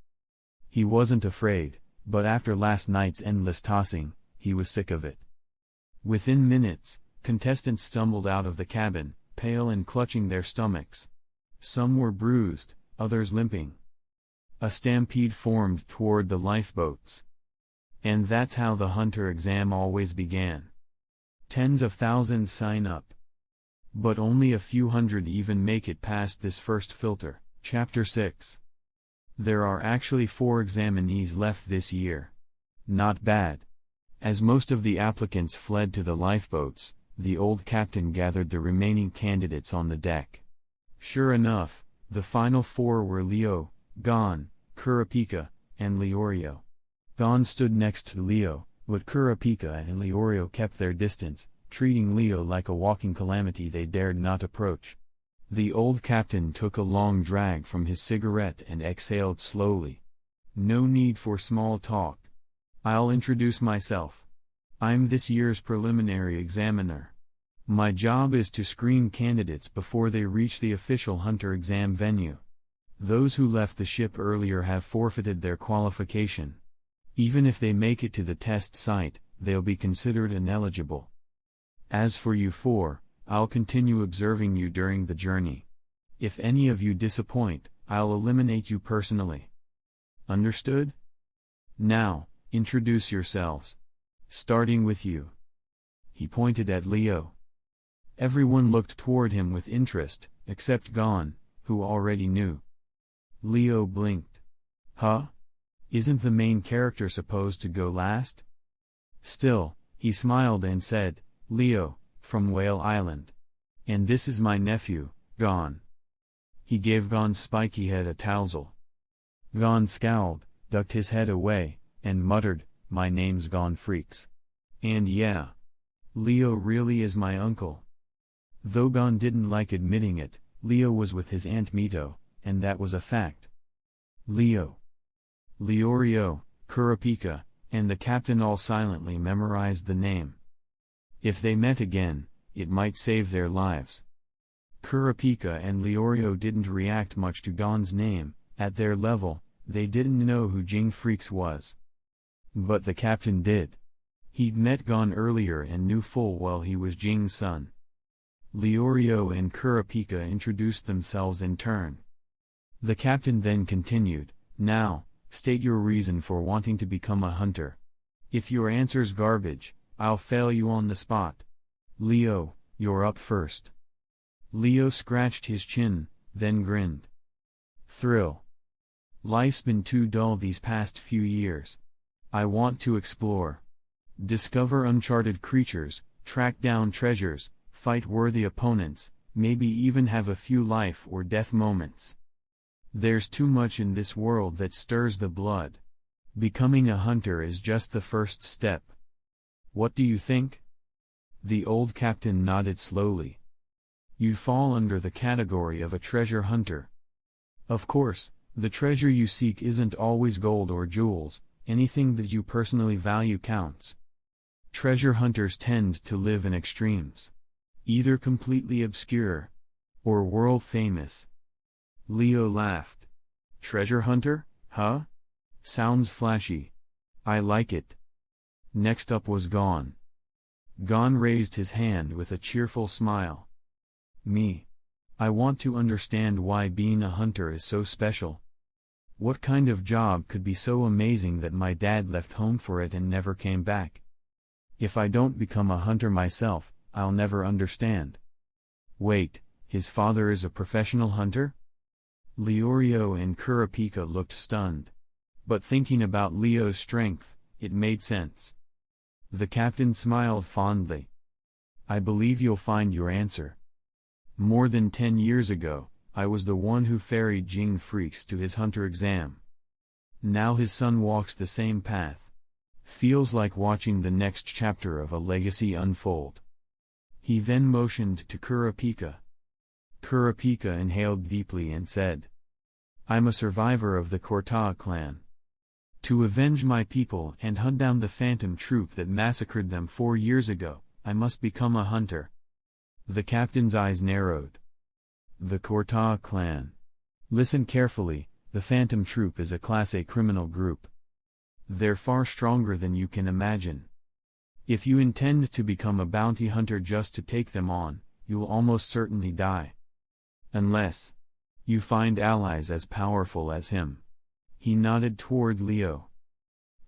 He wasn't afraid, but after last night's endless tossing, he was sick of it. Within minutes, contestants stumbled out of the cabin, pale and clutching their stomachs. Some were bruised, others limping. A stampede formed toward the lifeboats. And that's how the Hunter exam always began. Tens of thousands sign up. But only a few hundred even make it past this first filter. Chapter 6. There are actually 4 examinees left this year. Not bad. As most of the applicants fled to the lifeboats, the old captain gathered the remaining candidates on the deck. Sure enough, the final 4 were Leo, Gon, Kurapika, and Leorio. Gon stood next to Leo, but Kurapika and Leorio kept their distance, treating Leo like a walking calamity they dared not approach. The old captain took a long drag from his cigarette and exhaled slowly. "No need for small talk. I'll introduce myself. I'm this year's preliminary examiner. My job is to screen candidates before they reach the official Hunter exam venue. Those who left the ship earlier have forfeited their qualification. Even if they make it to the test site, they'll be considered ineligible. As for you 4, I'll continue observing you during the journey. If any of you disappoint, I'll eliminate you personally. Understood? Now, introduce yourselves. Starting with you." He pointed at Leo. Everyone looked toward him with interest, except Gon, who already knew. Leo blinked. Huh? Isn't the main character supposed to go last? Still, he smiled and said, "Leo, from Whale Island. And this is my nephew, Gon." He gave Gon's spiky head a tousle. Gon scowled, ducked his head away, and muttered, "My name's Gon Freaks. And yeah, Leo really is my uncle." Though Gon didn't like admitting it, Leo was with his Aunt Mito, and that was a fact. Leo, Leorio, Kurapika, and the captain all silently memorized the name. If they met again, it might save their lives. Kurapika and Leorio didn't react much to Gon's name. At their level, they didn't know who Jian Freaks was. But the captain did. He'd met Gon earlier and knew full well he was Jing's son. Leorio and Kurapika introduced themselves in turn. The captain then continued, "Now, state your reason for wanting to become a hunter. If your answer's garbage, I'll fail you on the spot. Leo, you're up first." Leo scratched his chin, then grinned. "Thrill. Life's been too dull these past few years. I want to explore. Discover uncharted creatures, track down treasures, fight worthy opponents, maybe even have a few life or death moments. There's too much in this world that stirs the blood. Becoming a hunter is just the first step. What do you think?" The old captain nodded slowly. "You fall under the category of a treasure hunter. Of course, the treasure you seek isn't always gold or jewels, anything that you personally value counts. Treasure hunters tend to live in extremes. Either completely obscure, or world famous." Leo laughed. "Treasure hunter, huh? Sounds flashy. I like it." Next up was Gon. Gon raised his hand with a cheerful smile. "Me. I want to understand why being a hunter is so special. What kind of job could be so amazing that my dad left home for it and never came back? If I don't become a hunter myself, I'll never understand." "Wait, his father is a professional hunter?" Leorio and Kurapika looked stunned. But thinking about Leo's strength, it made sense. The captain smiled fondly. "I believe you'll find your answer. More than 10 years ago, I was the one who ferried Jian Freaks to his hunter exam. Now his son walks the same path. Feels like watching the next chapter of a legacy unfold. He then motioned to Kurapika. Kurapika inhaled deeply and said, I'm a survivor of the Korta clan. To avenge my people and hunt down the phantom troop that massacred them 4 years ago, I must become a hunter. The captain's eyes narrowed. The Korta clan. Listen carefully, the phantom troop is a Class A criminal group. They're far stronger than you can imagine. If you intend to become a bounty hunter just to take them on, you'll almost certainly die. Unless you find allies as powerful as him. He nodded toward Leo.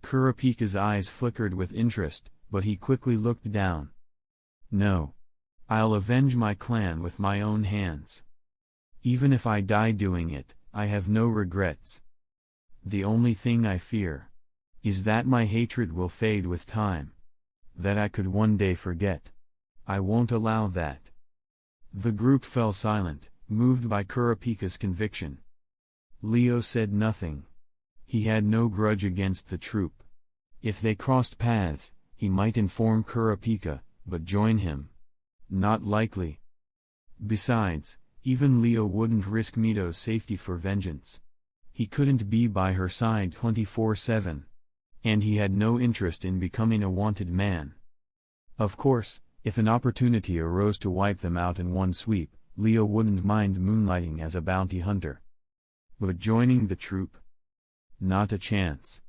Kurapika's eyes flickered with interest, but he quickly looked down. No. I'll avenge my clan with my own hands. Even if I die doing it, I have no regrets. The only thing I fear is that my hatred will fade with time. That I could one day forget. I won't allow that. The group fell silent, moved by Kurapika's conviction. Leo said nothing. He had no grudge against the troop. If they crossed paths, he might inform Kurapika, but join him? Not likely. Besides, even Leo wouldn't risk Mito's safety for vengeance. He couldn't be by her side 24/7. And he had no interest in becoming a wanted man. Of course, if an opportunity arose to wipe them out in one sweep, Leo wouldn't mind moonlighting as a bounty hunter. But joining the troop? Not a chance.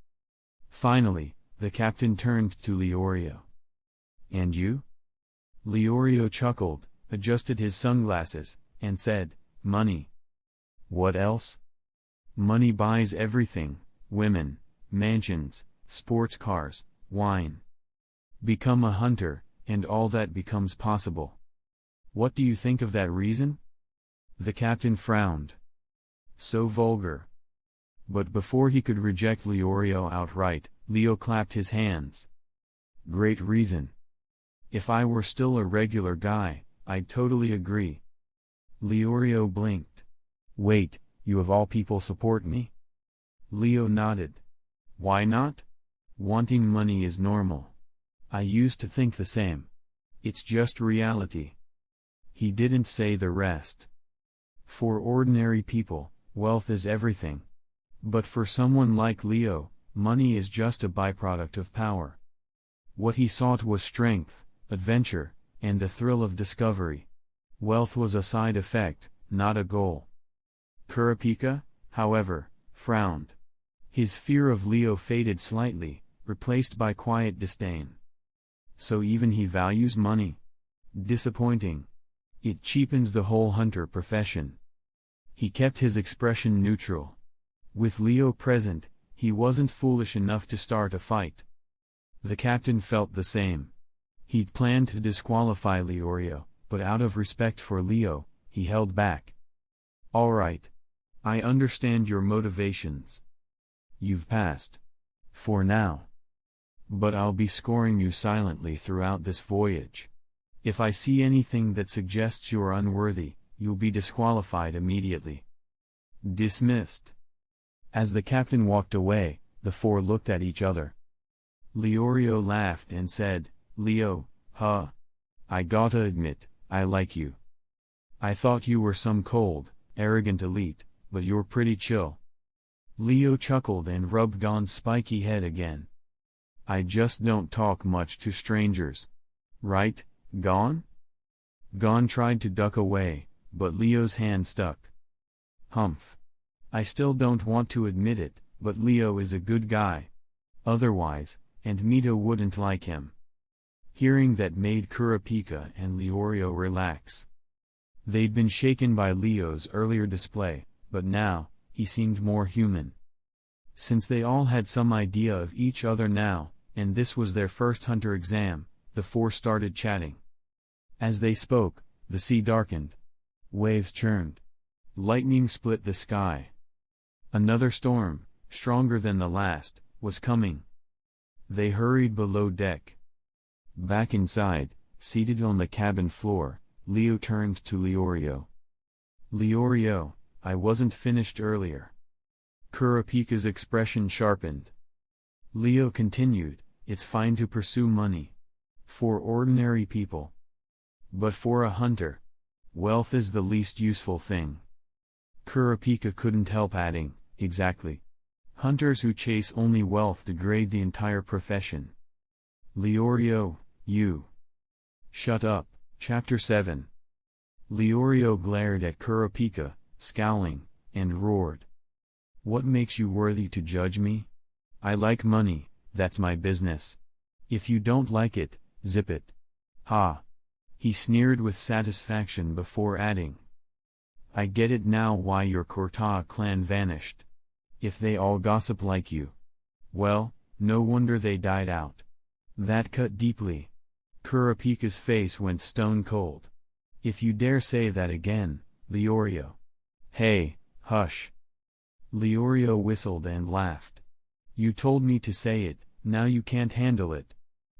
Finally, the captain turned to Leorio. And you? Leorio chuckled, adjusted his sunglasses, and said, money. What else? Money buys everything, women, mansions, sports cars, wine. Become a hunter, and all that becomes possible. What do you think of that reason? The captain frowned. So vulgar. But before he could reject Leorio outright, Leo clapped his hands. Great reason. If I were still a regular guy, I'd totally agree. Leorio blinked. Wait, you of all people support me? Leo nodded. Why not? Wanting money is normal. I used to think the same. It's just reality. He didn't say the rest. For ordinary people, wealth is everything. But for someone like Leo, money is just a byproduct of power. What he sought was strength, adventure, and the thrill of discovery. Wealth was a side effect, not a goal. Kurapika, however, frowned. His fear of Leo faded slightly, replaced by quiet disdain. So even he values money? Disappointing. It cheapens the whole hunter profession. He kept his expression neutral. With Leo present, he wasn't foolish enough to start a fight. The captain felt the same. He'd planned to disqualify Leorio, but out of respect for Leo, he held back. All right. I understand your motivations. You've passed. For now. But I'll be scoring you silently throughout this voyage. If I see anything that suggests you're unworthy, you'll be disqualified immediately. Dismissed. As the captain walked away, the four looked at each other. Leorio laughed and said, Leo, I gotta admit, I like you. I thought you were some cold, arrogant elite, but you're pretty chill. Leo chuckled and rubbed Gon's spiky head again. I just don't talk much to strangers. Right, Gon? Gon tried to duck away, but Leo's hand stuck. Humph. I still don't want to admit it, but Leo is a good guy. Otherwise, and Mito wouldn't like him. Hearing that made Kurapika and Leorio relax. They'd been shaken by Leo's earlier display, but now, he seemed more human. Since they all had some idea of each other now, and this was their first hunter exam, the four started chatting. As they spoke, the sea darkened. Waves churned. Lightning split the sky. Another storm, stronger than the last, was coming. They hurried below deck. Back inside, seated on the cabin floor, Leo turned to Leorio. Leorio, I wasn't finished earlier. Kurapika's expression sharpened. Leo continued, "It's fine to pursue money. For ordinary people. But for a hunter, wealth is the least useful thing." Kurapika couldn't help adding, "Exactly. Hunters who chase only wealth degrade the entire profession." Leorio, you. Shut up. Chapter 7. Leorio glared at Kurapika, scowling, and roared. "What makes you worthy to judge me? I like money, that's my business. If you don't like it, zip it." Ha! He sneered with satisfaction before adding, "I get it now why your Kurta clan vanished. If they all gossip like you, well, no wonder they died out." That cut deeply. Kurapika's face went stone cold. "If you dare say that again, Leorio." "Hey, hush." Leorio whistled and laughed. "You told me to say it, now you can't handle it."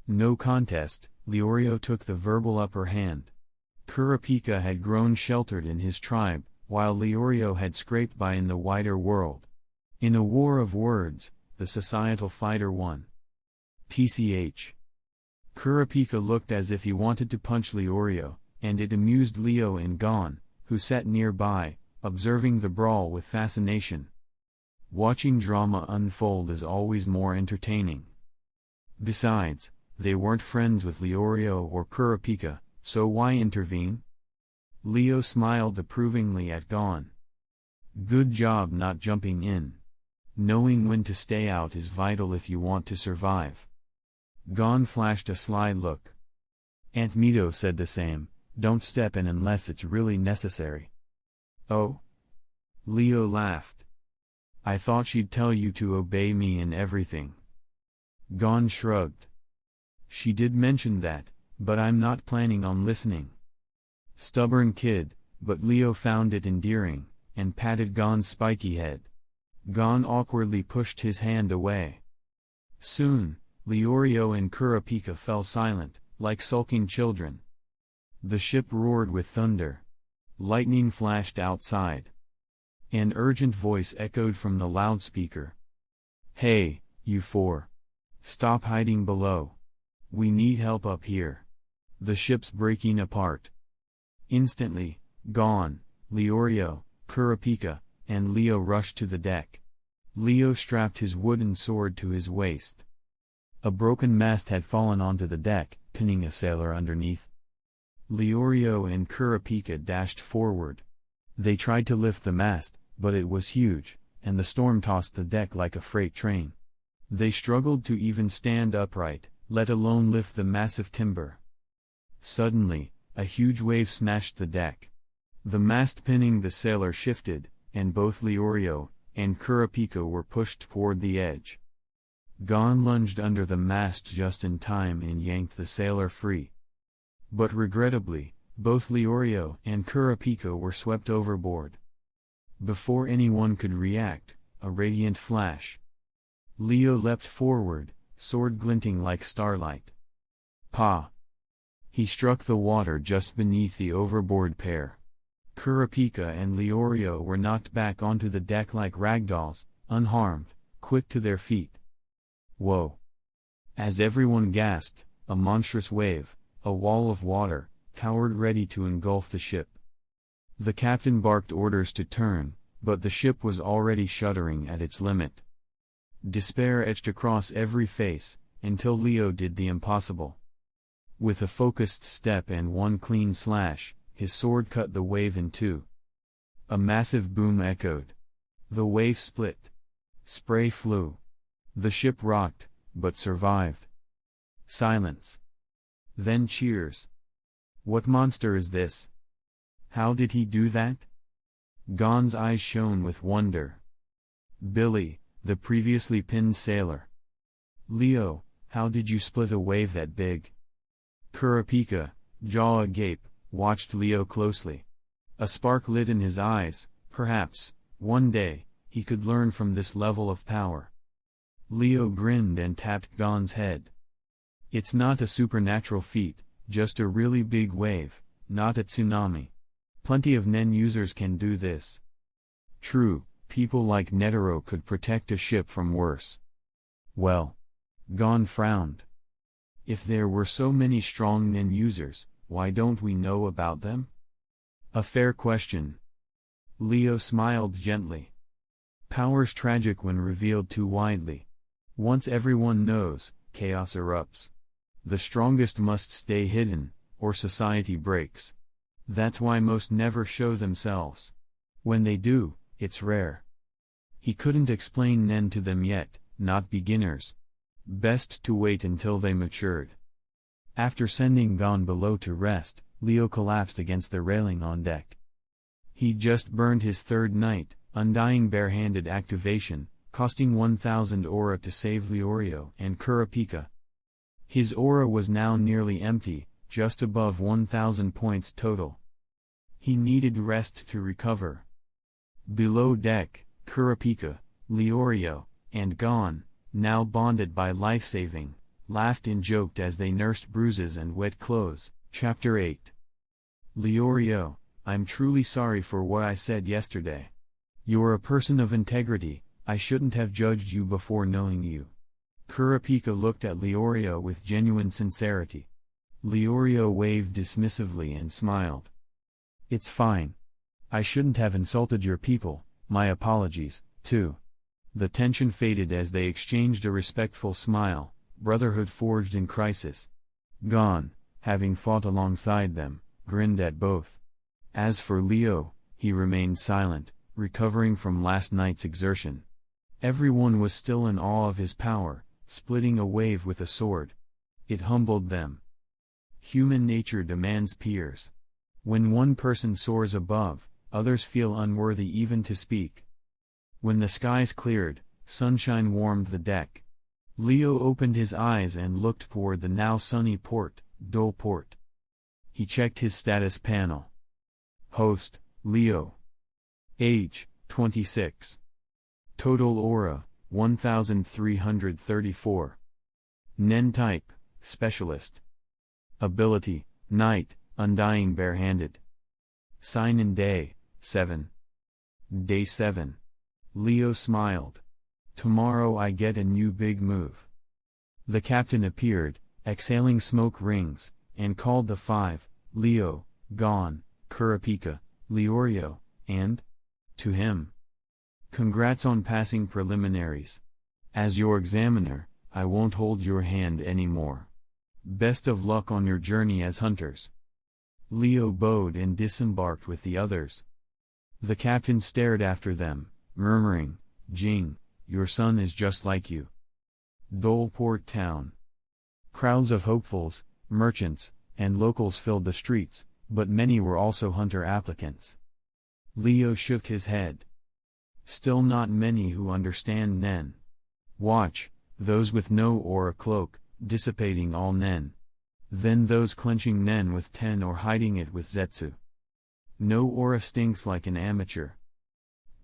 No contest, Leorio took the verbal upper hand. Kurapika had grown sheltered in his tribe, while Leorio had scraped by in the wider world. In a war of words, the societal fighter won. Tch. Kurapika looked as if he wanted to punch Leorio, and it amused Leo and Gon, who sat nearby, observing the brawl with fascination. Watching drama unfold is always more entertaining. Besides, they weren't friends with Leorio or Kurapika, so why intervene? Leo smiled approvingly at Gon. "Good job not jumping in. Knowing when to stay out is vital if you want to survive." Gon flashed a sly look. Aunt Mito said the same, "Don't step in unless it's really necessary." "Oh?" Leo laughed. "I thought she'd tell you to obey me in everything." Gon shrugged. "She did mention that, but I'm not planning on listening." Stubborn kid, but Leo found it endearing, and patted Gon's spiky head. Gon awkwardly pushed his hand away. Soon, Leorio and Kurapika fell silent, like sulking children. The ship roared with thunder. Lightning flashed outside. An urgent voice echoed from the loudspeaker. "Hey, you four! Stop hiding below. We need help up here. The ship's breaking apart." Instantly, Gon, Leorio, Kurapika, and Leo rushed to the deck. Leo strapped his wooden sword to his waist. A broken mast had fallen onto the deck, pinning a sailor underneath. Leorio and Kurapika dashed forward. They tried to lift the mast, but it was huge, and the storm tossed the deck like a freight train. They struggled to even stand upright, let alone lift the massive timber. Suddenly, a huge wave smashed the deck. The mast pinning the sailor shifted, and both Leorio and Kurapika were pushed toward the edge. Gon lunged under the mast just in time and yanked the sailor free. But regrettably, both Leorio and Kurapika were swept overboard. Before anyone could react, a radiant flash. Leo leapt forward, sword glinting like starlight. Pa! He struck the water just beneath the overboard pair. Kurapika and Leorio were knocked back onto the deck like ragdolls, unharmed, quick to their feet. Whoa! As everyone gasped, a monstrous wave, a wall of water, towered ready to engulf the ship. The captain barked orders to turn, but the ship was already shuddering at its limit. Despair etched across every face, until Leo did the impossible. With a focused step and one clean slash, his sword cut the wave in two. A massive boom echoed. The wave split. Spray flew. The ship rocked, but survived. Silence. Then cheers. What monster is this? How did he do that? Gon's eyes shone with wonder. Billy, the previously pinned sailor. Leo, how did you split a wave that big? Kurapika, jaw agape, watched Leo closely. A spark lit in his eyes. Perhaps, one day, he could learn from this level of power. Leo grinned and tapped Gon's head. It's not a supernatural feat, just a really big wave, not a tsunami. Plenty of Nen users can do this. True, People like Netero could protect a ship from worse. Well. Gon frowned. If there were so many strong Nen users, why don't we know about them? A fair question. Leo smiled gently. Power's tragic when revealed too widely. Once everyone knows, chaos erupts. The strongest must stay hidden, or society breaks. That's why most never show themselves. When they do, it's rare. He couldn't explain Nen to them yet, not beginners. Best to wait until they matured. After sending Gon below to rest, Leo collapsed against the railing on deck. He'd just burned his third night, Undying Barehanded activation, costing 1,000 aura to save Leorio and Kurapika. His aura was now nearly empty, just above 1,000 points total. He needed rest to recover. Below deck, Kurapika, Leorio, and Gon, now bonded by life-saving, laughed and joked as they nursed bruises and wet clothes. Chapter 8. Leorio, I'm truly sorry for what I said yesterday. You're a person of integrity, I shouldn't have judged you before knowing you. Kurapika looked at Leorio with genuine sincerity. Leorio waved dismissively and smiled. It's fine. I shouldn't have insulted your people, my apologies, too. The tension faded as they exchanged a respectful smile, brotherhood forged in crisis. Gon, having fought alongside them, grinned at both. As for Leo, he remained silent, recovering from last night's exertion. Everyone was still in awe of his power, splitting a wave with a sword. It humbled them. Human nature demands peers. When one person soars above, others feel unworthy even to speak. When the skies cleared, sunshine warmed the deck. Leo opened his eyes and looked toward the now sunny port, Dole Port. He checked his status panel. Host, Leo. Age, 26. Total aura, 1,334. Nen type, Specialist. Ability, Night, Undying Barehanded. Sign and day, 7. Day 7. Leo smiled. Tomorrow I get a new big move. The captain appeared, exhaling smoke rings, and called the 5, Leo, Gon, Kurapika, Leorio, and, to him. Congrats on passing preliminaries. As your examiner, I won't hold your hand anymore. Best of luck on your journey as hunters. Leo bowed and disembarked with the others. The captain stared after them, murmuring, Jing, your son is just like you. Dole Port Town. Crowds of hopefuls, merchants, and locals filled the streets, but many were also hunter applicants. Leo shook his head. Still not many who understand Nen. Watch, those with no aura cloak, dissipating all Nen. Then those clenching Nen with 10 or hiding it with Zetsu. No aura stinks like an amateur.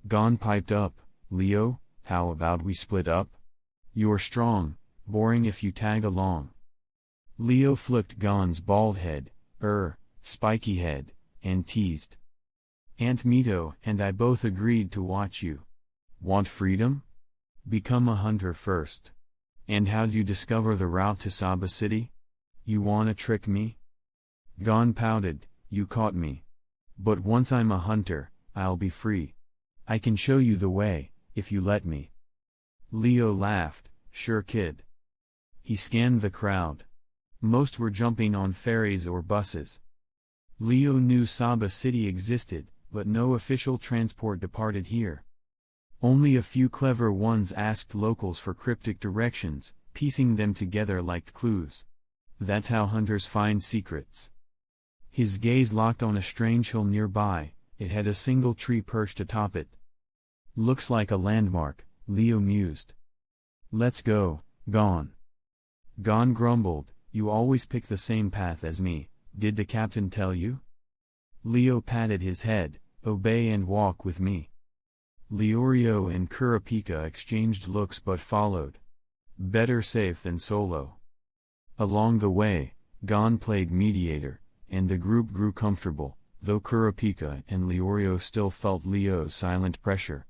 Gon piped up, Leo, how about we split up? You're strong, boring if you tag along. Leo flicked Gon's bald head, spiky head, and teased. Aunt Mito and I both agreed to watch you. Want freedom? Become a hunter first. And how'd you discover the route to Saba City? You wanna trick me? Gon pouted, you caught me. But once I'm a hunter, I'll be free. I can show you the way, if you let me. Leo laughed, sure kid. He scanned the crowd. Most were jumping on ferries or buses. Leo knew Saba City existed, but no official transport departed here. Only a few clever ones asked locals for cryptic directions, piecing them together like clues. That's how hunters find secrets. His gaze locked on a strange hill nearby. It had a single tree perched atop it. Looks like a landmark, Leo mused. Let's go, Gon. Gon grumbled, you always pick the same path as me, did the captain tell you? Leo patted his head, obey and walk with me. Leorio and Kurapika exchanged looks but followed. Better safe than solo. Along the way, Gon played mediator, and the group grew comfortable, though Kurapika and Leorio still felt Leo's silent pressure.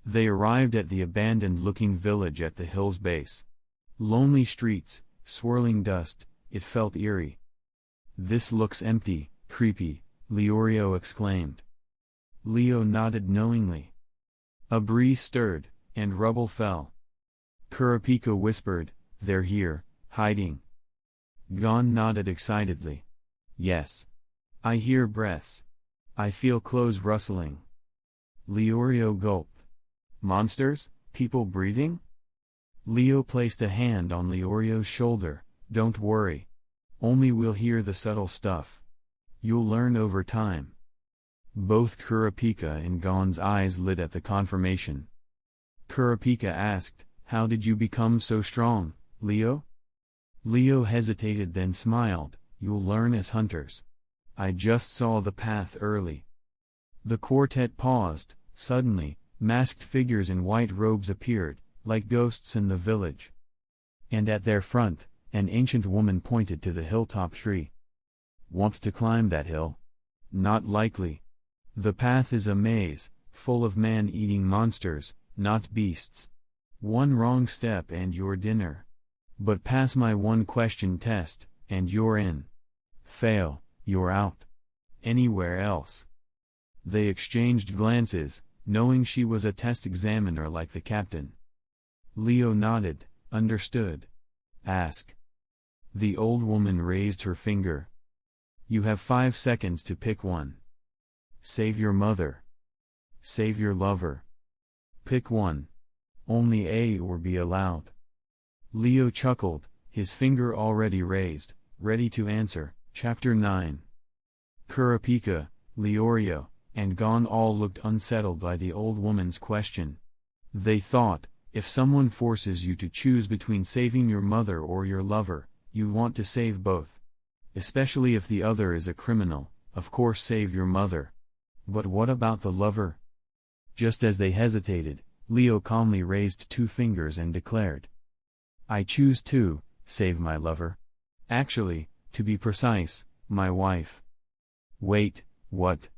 They arrived at the abandoned-looking village at the hill's base. Lonely streets, swirling dust, it felt eerie. "This looks empty, creepy," Leorio exclaimed. Leo nodded knowingly. A breeze stirred, and rubble fell. Kurapika whispered, "They're here, hiding." Gon nodded excitedly. "Yes. I hear breaths. I feel clothes rustling." Leorio gulped. "Monsters? People breathing?" Leo placed a hand on Leorio's shoulder. "Don't worry. Only we'll hear the subtle stuff. You'll learn over time." Both Kurapika and Gon's eyes lit at the confirmation. Kurapika asked, "How did you become so strong, Leo?" Leo hesitated then smiled, "You'll learn as hunters. I just saw the path early." The quartet paused. Suddenly, masked figures in white robes appeared, like ghosts in the village. And at their front, an ancient woman pointed to the hilltop tree. "Want to climb that hill?" "Not likely. The path is a maze, full of man-eating monsters, not beasts. One wrong step and you're dinner. But pass my one-question test, and you're in. Fail, you're out. Anywhere else." They exchanged glances, knowing she was a test examiner like the captain. Leo nodded, "Understood. Ask." The old woman raised her finger. "You have 5 seconds to pick one. Save your mother. Save your lover. Pick one. Only A or B allowed." Leo chuckled, his finger already raised, ready to answer. Chapter 9. Kurapika, Leorio, and Gon all looked unsettled by the old woman's question. They thought, if someone forces you to choose between saving your mother or your lover, you want to save both. Especially if the other is a criminal, of course save your mother. But what about the lover? Just as they hesitated, Leo calmly raised 2 fingers and declared, "I choose to save my lover. Actually, to be precise, my wife." "Wait, what?"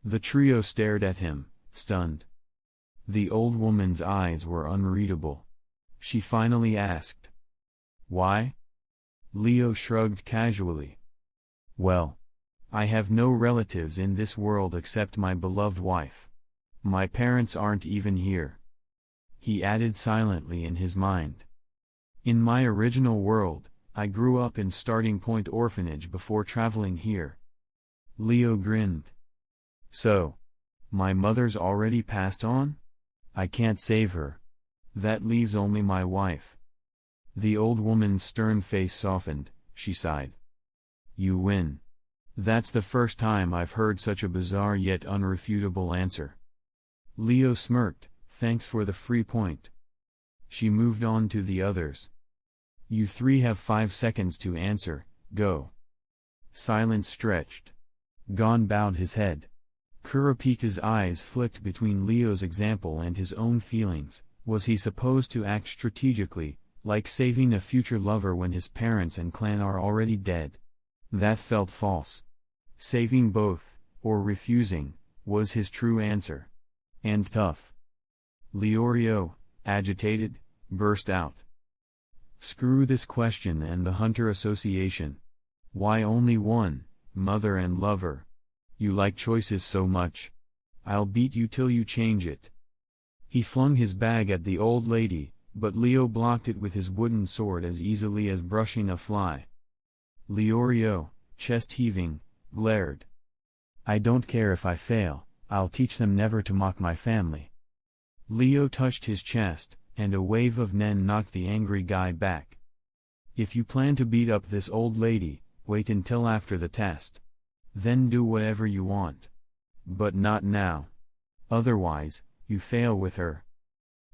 The trio stared at him, stunned. The old woman's eyes were unreadable. She finally asked, "Why?" Leo shrugged casually. "Well, I have no relatives in this world except my beloved wife. My parents aren't even here." He added silently in his mind. "In my original world, I grew up in Starting Point Orphanage before traveling here." Leo grinned. "So, my mother's already passed on? I can't save her. That leaves only my wife." The old woman's stern face softened, she sighed. "You win. That's the first time I've heard such a bizarre yet unrefutable answer." Leo smirked, "Thanks for the free point." She moved on to the others. "You 3 have 5 seconds to answer, go." Silence stretched. Gon bowed his head. Kurapika's eyes flicked between Leo's example and his own feelings. Was he supposed to act strategically, like saving a future lover when his parents and clan are already dead? That felt false. Saving both, or refusing, was his true answer. And tough. Leorio, agitated, burst out. "Screw this question and the Hunter Association. Why only one, mother and lover? You like choices so much. I'll beat you till you change it." He flung his bag at the old lady, but Leo blocked it with his wooden sword as easily as brushing a fly. Leorio, chest heaving, glared. "I don't care if I fail, I'll teach them never to mock my family." Leo touched his chest, and a wave of nen knocked the angry guy back. "If you plan to beat up this old lady, wait until after the test. Then do whatever you want. But not now. Otherwise, you fail with her."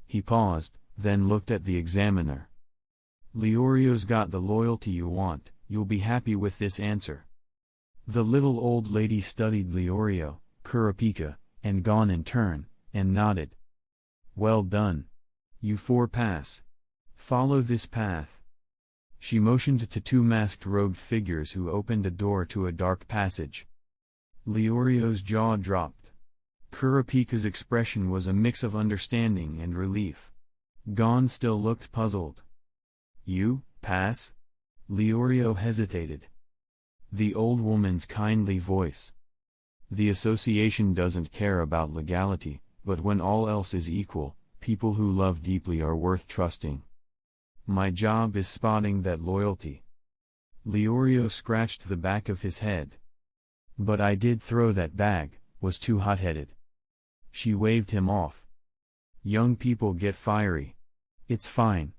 He paused, then looked at the examiner. "Leorio's got the loyalty you want, you'll be happy with this answer." The little old lady studied Leorio, Kurapika, and Gon in turn, and nodded. "Well done. You 4 pass. Follow this path." She motioned to 2 masked-robed figures who opened a door to a dark passage. Leorio's jaw dropped. Kurapika's expression was a mix of understanding and relief. Gon still looked puzzled. You, pass? Leorio hesitated. The old woman's kindly voice. The association doesn't care about legality, but when all else is equal, people who love deeply are worth trusting. My job is spotting that loyalty. Leorio scratched the back of his head. But I did throw that bag, was too hot-headed. She waved him off. Young people get fiery. It's fine.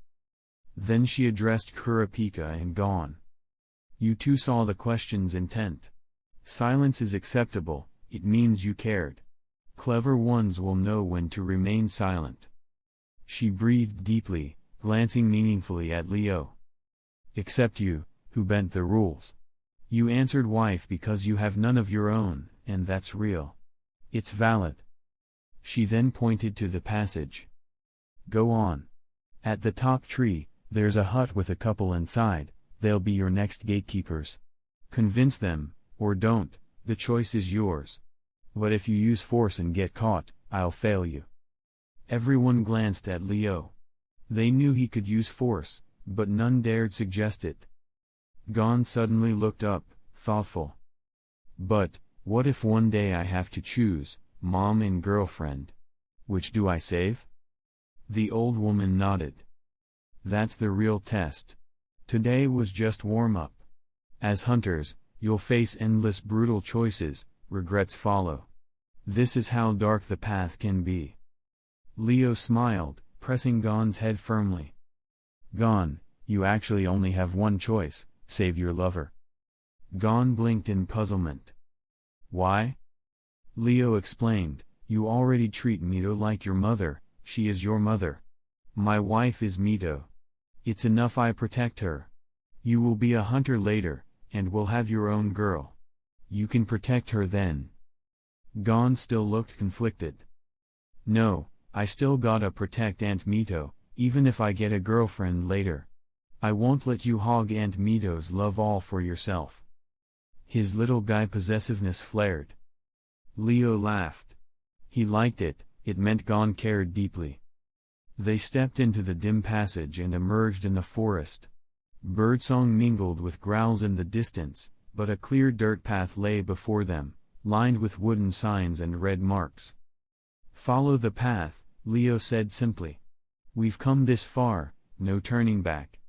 Then she addressed Kurapika and Gon. You two saw the question's intent. Silence is acceptable, it means you cared. Clever ones will know when to remain silent. She breathed deeply, glancing meaningfully at Leo. Except you, who bent the rules. You answered wife because you have none of your own, and that's real. It's valid. She then pointed to the passage. Go on. At the top tree, there's a hut with a couple inside, they'll be your next gatekeepers. Convince them, or don't, the choice is yours. But if you use force and get caught, I'll fail you. Everyone glanced at Leo. They knew he could use force, but none dared suggest it. Gon suddenly looked up, thoughtful. But, what if one day I have to choose, mom and girlfriend? Which do I save? The old woman nodded. That's the real test. Today was just warm-up. As hunters, you'll face endless brutal choices, regrets follow. This is how dark the path can be. Leo smiled, pressing Gon's head firmly. Gon, you actually only have one choice, save your lover. Gon blinked in puzzlement. Why? Leo explained, you already treat Mito like your mother, she is your mother. My wife is Mito. It's enough I protect her. You will be a hunter later, and will have your own girl. You can protect her then. Gon still looked conflicted. No, I still gotta protect Aunt Mito, even if I get a girlfriend later. I won't let you hog Aunt Mito's love all for yourself. His little guy possessiveness flared. Leo laughed. He liked it, it meant Gon cared deeply. They stepped into the dim passage and emerged in the forest. Birdsong mingled with growls in the distance, but a clear dirt path lay before them, lined with wooden signs and red marks. Follow the path, Leo said simply. We've come this far, no turning back.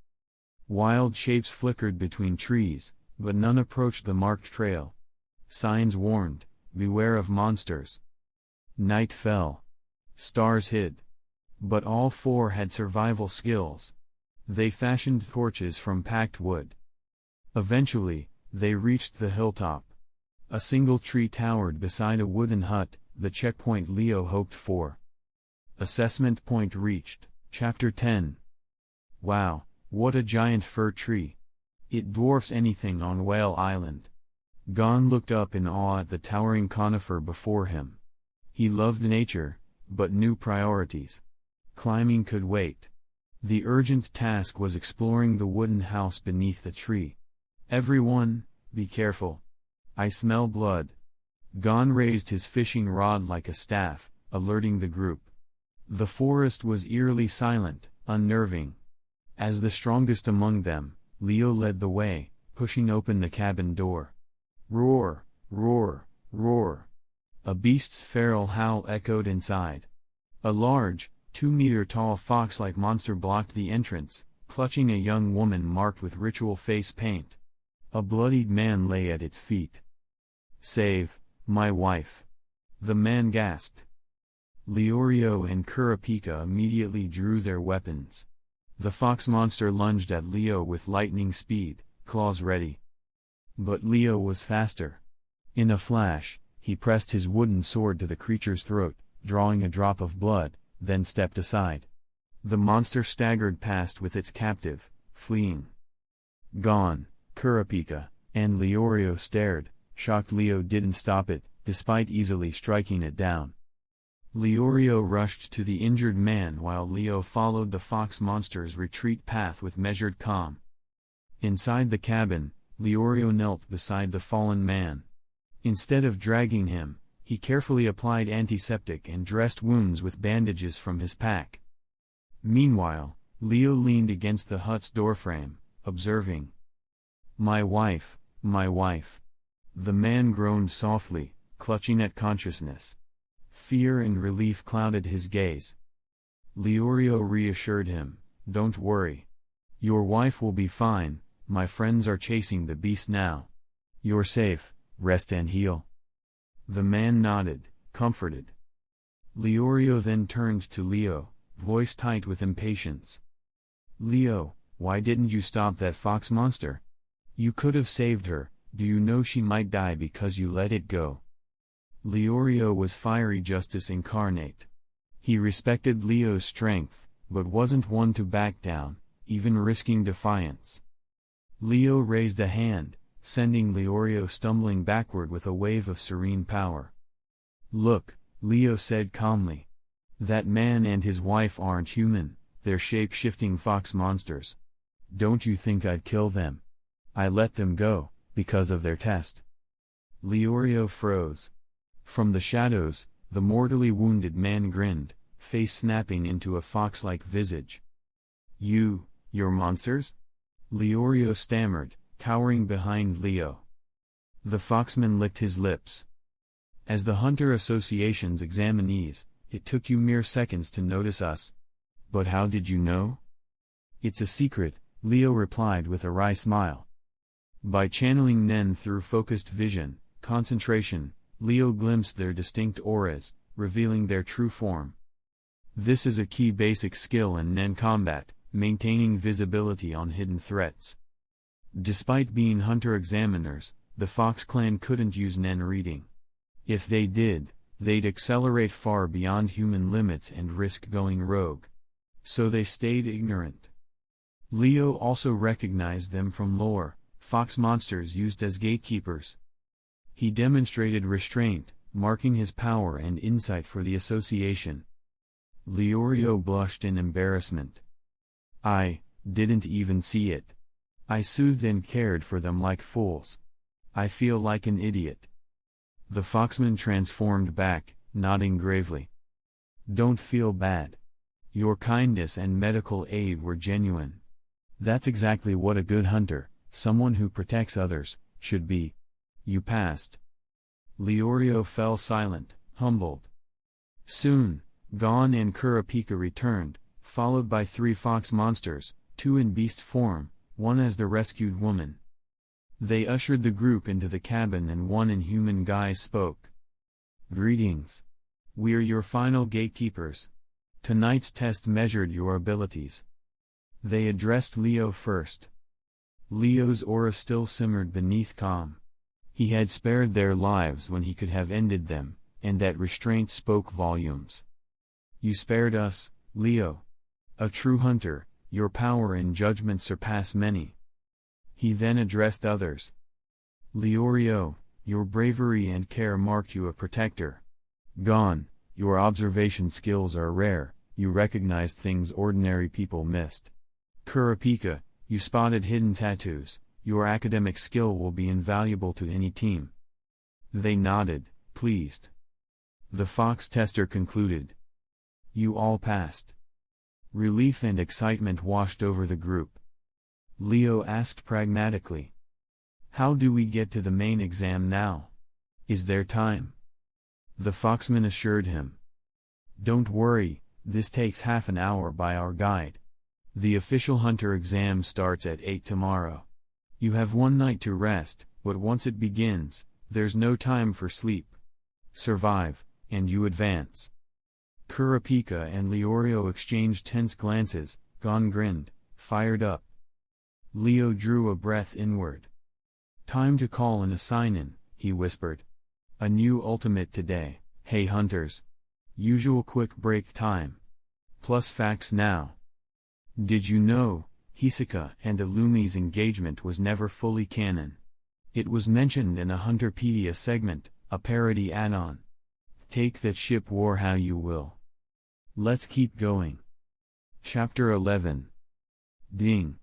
Wild shapes flickered between trees, but none approached the marked trail. Signs warned, beware of monsters. Night fell. Stars hid. But all four had survival skills. They fashioned torches from packed wood. Eventually, they reached the hilltop. A single tree towered beside a wooden hut, the checkpoint Leo hoped for. Assessment point reached, Chapter 10. Wow, what a giant fir tree. It dwarfs anything on Whale Island. Gon looked up in awe at the towering conifer before him. He loved nature, but knew priorities. Climbing could wait. The urgent task was exploring the wooden house beneath the tree. Everyone, be careful. I smell blood. Gon raised his fishing rod like a staff, alerting the group. The forest was eerily silent, unnerving. As the strongest among them, Leo led the way, pushing open the cabin door. Roar, roar, roar. A beast's feral howl echoed inside. A large, 2-meter-tall fox-like monster blocked the entrance, clutching a young woman marked with ritual face paint. A bloodied man lay at its feet. Save, my wife. The man gasped. Leorio and Kurapika immediately drew their weapons. The fox monster lunged at Leo with lightning speed, claws ready. But Leo was faster. In a flash, he pressed his wooden sword to the creature's throat, drawing a drop of blood, then stepped aside. The monster staggered past with its captive, fleeing. Gon, Kurapika, and Leorio stared, shocked Leo didn't stop it, despite easily striking it down. Leorio rushed to the injured man while Leo followed the fox monster's retreat path with measured calm. Inside the cabin, Leorio knelt beside the fallen man. Instead of dragging him, He carefully applied antiseptic and dressed wounds with bandages from his pack. Meanwhile, Leo leaned against the hut's doorframe, observing. My wife, my wife. The man groaned softly, clutching at consciousness. Fear and relief clouded his gaze. Leorio reassured him, don't worry. Your wife will be fine, my friends are chasing the beast now. You're safe, rest and heal. The man nodded, comforted. Leorio then turned to Leo, voice tight with impatience. Leo, why didn't you stop that fox monster? You could have saved her, do you know she might die because you let it go? Leorio was fiery justice incarnate. He respected Leo's strength, but wasn't one to back down, even risking defiance. Leo raised a hand, sending Leorio stumbling backward with a wave of serene power. Look, Leo said calmly. That man and his wife aren't human, they're shape-shifting fox monsters. Don't you think I'd kill them? I let them go, because of their test. Leorio froze. From the shadows, the mortally wounded man grinned, face snapping into a fox-like visage. You're monsters? Leorio stammered, cowering behind Leo. The foxman licked his lips. As the Hunter Association's examinees, it took you mere seconds to notice us. But how did you know? It's a secret, Leo replied with a wry smile. By channeling Nen through focused vision, concentration, Leo glimpsed their distinct auras, revealing their true form. This is a key basic skill in Nen combat, maintaining visibility on hidden threats. Despite being hunter examiners, the Fox clan couldn't use Nen reading. If they did, they'd accelerate far beyond human limits and risk going rogue. So they stayed ignorant. Leo also recognized them from lore, fox monsters used as gatekeepers. He demonstrated restraint, marking his power and insight for the association. Leorio blushed in embarrassment. I didn't even see it. I soothed and cared for them like fools. I feel like an idiot. The foxman transformed back, nodding gravely. Don't feel bad. Your kindness and medical aid were genuine. That's exactly what a good hunter, someone who protects others, should be. You passed. Leorio fell silent, humbled. Soon, Gon and Kurapika returned, followed by 3 fox monsters, 2 in beast form, 1 as the rescued woman. They ushered the group into the cabin and one in human guise spoke. Greetings. We're your final gatekeepers. Tonight's test measured your abilities. They addressed Leo first. Leo's aura still simmered beneath calm. He had spared their lives when he could have ended them, and that restraint spoke volumes. You spared us, Leo. A true hunter, your power and judgment surpass many. He then addressed others. Leorio, your bravery and care marked you a protector. Gon, your observation skills are rare, you recognized things ordinary people missed. Kurapika, you spotted hidden tattoos, your academic skill will be invaluable to any team. They nodded, pleased. The fox tester concluded. You all passed. Relief and excitement washed over the group. Leo asked pragmatically. How do we get to the main exam now? Is there time? The foxman assured him. Don't worry, this takes half an hour by our guide. The official hunter exam starts at 8 tomorrow. You have 1 night to rest, but once it begins, there's no time for sleep. Survive, and you advance. Kurapika and Leorio exchanged tense glances. Gon grinned, fired up. Leo drew a breath inward. Time to call in a sign-in, he whispered. A new ultimate today, hey hunters. Usual quick break time. Plus facts now. Did you know, Hisoka and Illumi's engagement was never fully canon? It was mentioned in a Hunterpedia segment, a parody add-on. Take that ship war how you will. Let's keep going. Chapter 11. Ding.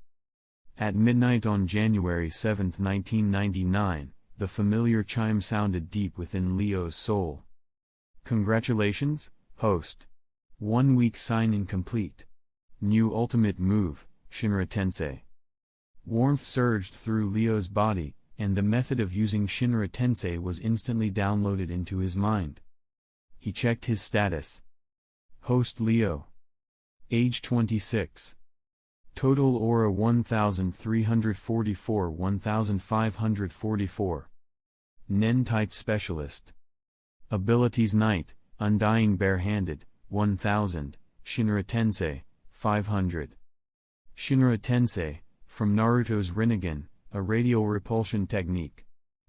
At midnight on January 7, 1999, the familiar chime sounded deep within Leo's soul. Congratulations, host. 1 week sign-in complete. New ultimate move, Shinra Tensei. Warmth surged through Leo's body, and the method of using Shinra Tensei was instantly downloaded into his mind. He checked his status. Host Leo. Age 26. Total aura 1344 1544. Nen type specialist. Abilities Knight, Undying Barehanded, 1000, Shinra Tensei, 500. Shinra Tensei, from Naruto's Rinnegan, a radial repulsion technique.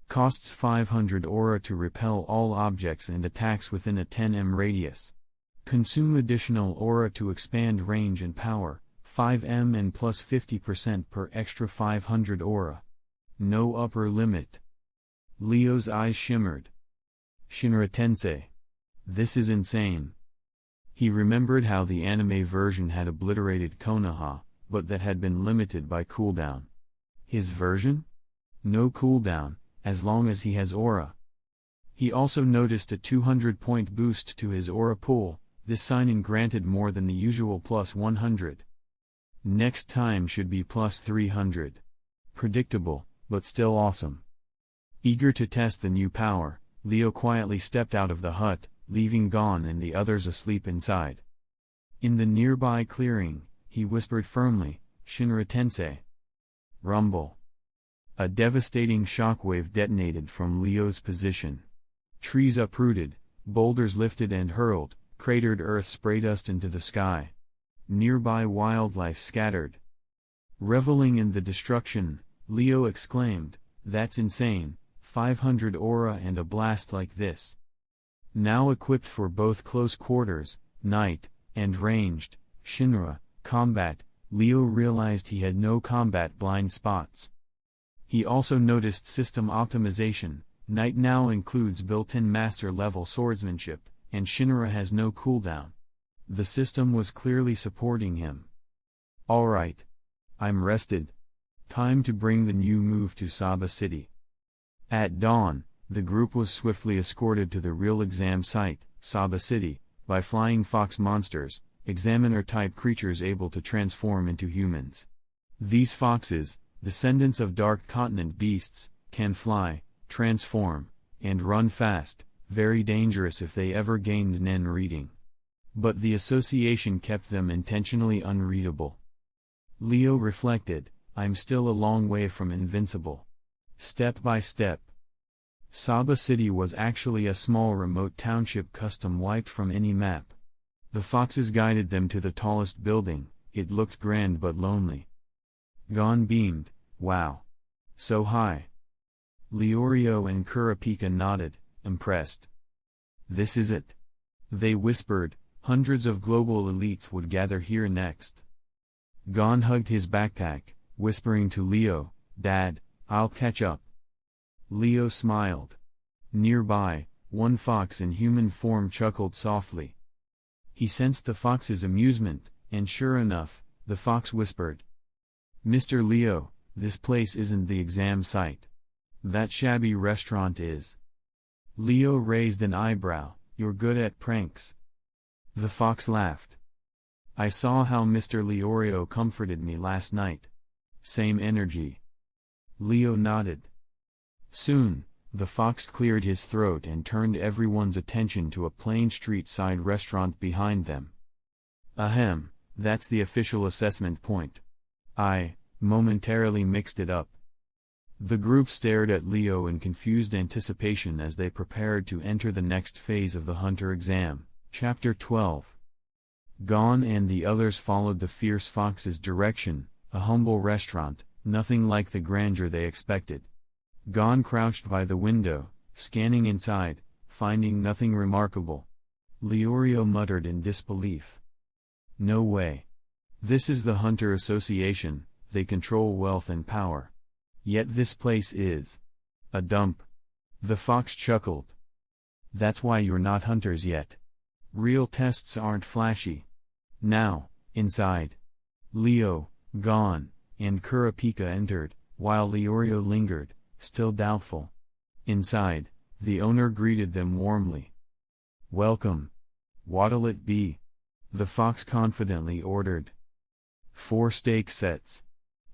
Costs 500 aura to repel all objects and attacks within a 10 radius. Consume additional aura to expand range and power, 5 and plus 50% per extra 500 aura. No upper limit. Leo's eyes shimmered. Shinra Tensei. This is insane. He remembered how the anime version had obliterated Konoha, but that had been limited by cooldown. His version? No cooldown, as long as he has aura. He also noticed a 200-point boost to his aura pool. This sign-in granted more than the usual plus 100. Next time should be plus 300. Predictable, but still awesome. Eager to test the new power, Leo quietly stepped out of the hut, leaving Gon and the others asleep inside. In the nearby clearing, he whispered firmly, Shinra Tensei. Rumble. A devastating shockwave detonated from Leo's position. Trees uprooted, boulders lifted and hurled, cratered earth spray dust into the sky. Nearby wildlife scattered. Reveling in the destruction, Leo exclaimed, "That's insane, 500 aura and a blast like this." Now equipped for both close quarters, night, and ranged, Shinra, combat, Leo realized he had no combat blind spots. He also noticed system optimization. Night now includes built-in master-level swordsmanship, and Shinra has no cooldown. The system was clearly supporting him. Alright. I'm rested. Time to bring the new move to Saba City. At dawn, the group was swiftly escorted to the real exam site, Saba City, by flying fox monsters, examiner-type creatures able to transform into humans. These foxes, descendants of Dark Continent beasts, can fly, transform, and run fast, very dangerous if they ever gained Nen reading. But the association kept them intentionally unreadable. Leo reflected, I'm still a long way from invincible. Step by step. Saba City was actually a small remote township custom wiped from any map. The foxes guided them to the tallest building. It looked grand but lonely. Gon beamed, wow. So high. Leorio and Kurapika nodded, impressed. This is it. They whispered, hundreds of global elites would gather here next. Gon hugged his backpack, whispering to Leo, Dad, I'll catch up. Leo smiled. Nearby, one fox in human form chuckled softly. He sensed the fox's amusement, and sure enough, the fox whispered. Mr. Leo, this place isn't the exam site. That shabby restaurant is. Leo raised an eyebrow, you're good at pranks. The fox laughed. I saw how Mr. Leorio comforted me last night. Same energy. Leo nodded. Soon, the fox cleared his throat and turned everyone's attention to a plain street-side restaurant behind them. Ahem, that's the official assessment point. I momentarily mixed it up. The group stared at Leo in confused anticipation as they prepared to enter the next phase of the Hunter exam. Chapter 12. Gon and the others followed the fierce fox's direction, a humble restaurant, nothing like the grandeur they expected. Gon crouched by the window, scanning inside, finding nothing remarkable. Leorio muttered in disbelief. No way. This is the Hunter Association, they control wealth and power. Yet this place is a dump. The fox chuckled. That's why you're not hunters yet. Real tests aren't flashy. Now, inside. Leo, Gon, and Kurapika entered, while Leorio lingered, still doubtful. Inside, the owner greeted them warmly. Welcome. What'll it be? The fox confidently ordered. 4 steak sets.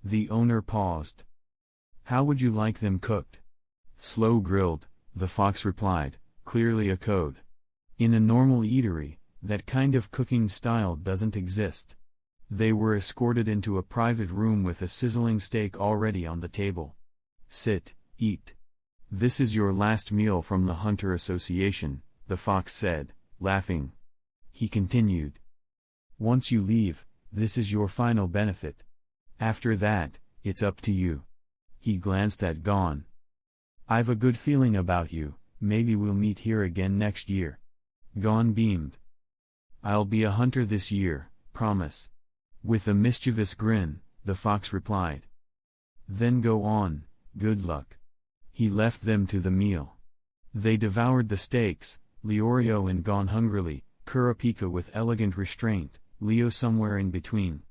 The owner paused. How would you like them cooked? Slow grilled, the fox replied, clearly a code. In a normal eatery, that kind of cooking style doesn't exist. They were escorted into a private room with a sizzling steak already on the table. Sit, eat. This is your last meal from the Hunter Association, the fox said, laughing. He continued. Once you leave, this is your final benefit. After that, it's up to you. He glanced at Jian. I've a good feeling about you, maybe we'll meet here again next year. Jian beamed. I'll be a hunter this year, promise. With a mischievous grin, the fox replied. Then go on, good luck. He left them to the meal. They devoured the steaks, Leorio and Jian hungrily, Kurapika with elegant restraint, Leo somewhere in between.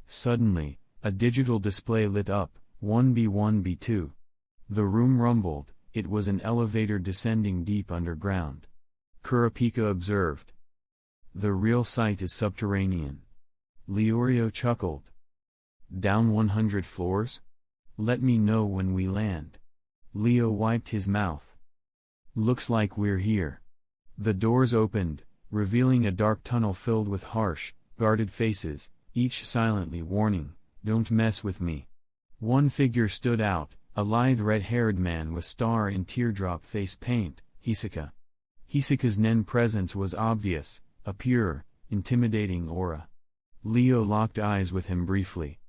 Suddenly, a digital display lit up, 1B1B2. The room rumbled, it was an elevator descending deep underground. Kurapika observed. The real site is subterranean. Leorio chuckled. Down 100 floors? Let me know when we land. Leo wiped his mouth. Looks like we're here. The doors opened, revealing a dark tunnel filled with harsh, guarded faces, each silently warning, don't mess with me. One figure stood out, a lithe red-haired man with star and teardrop face paint, Hisaka. Hisaka's Nen presence was obvious, a pure, intimidating aura. Leo locked eyes with him briefly.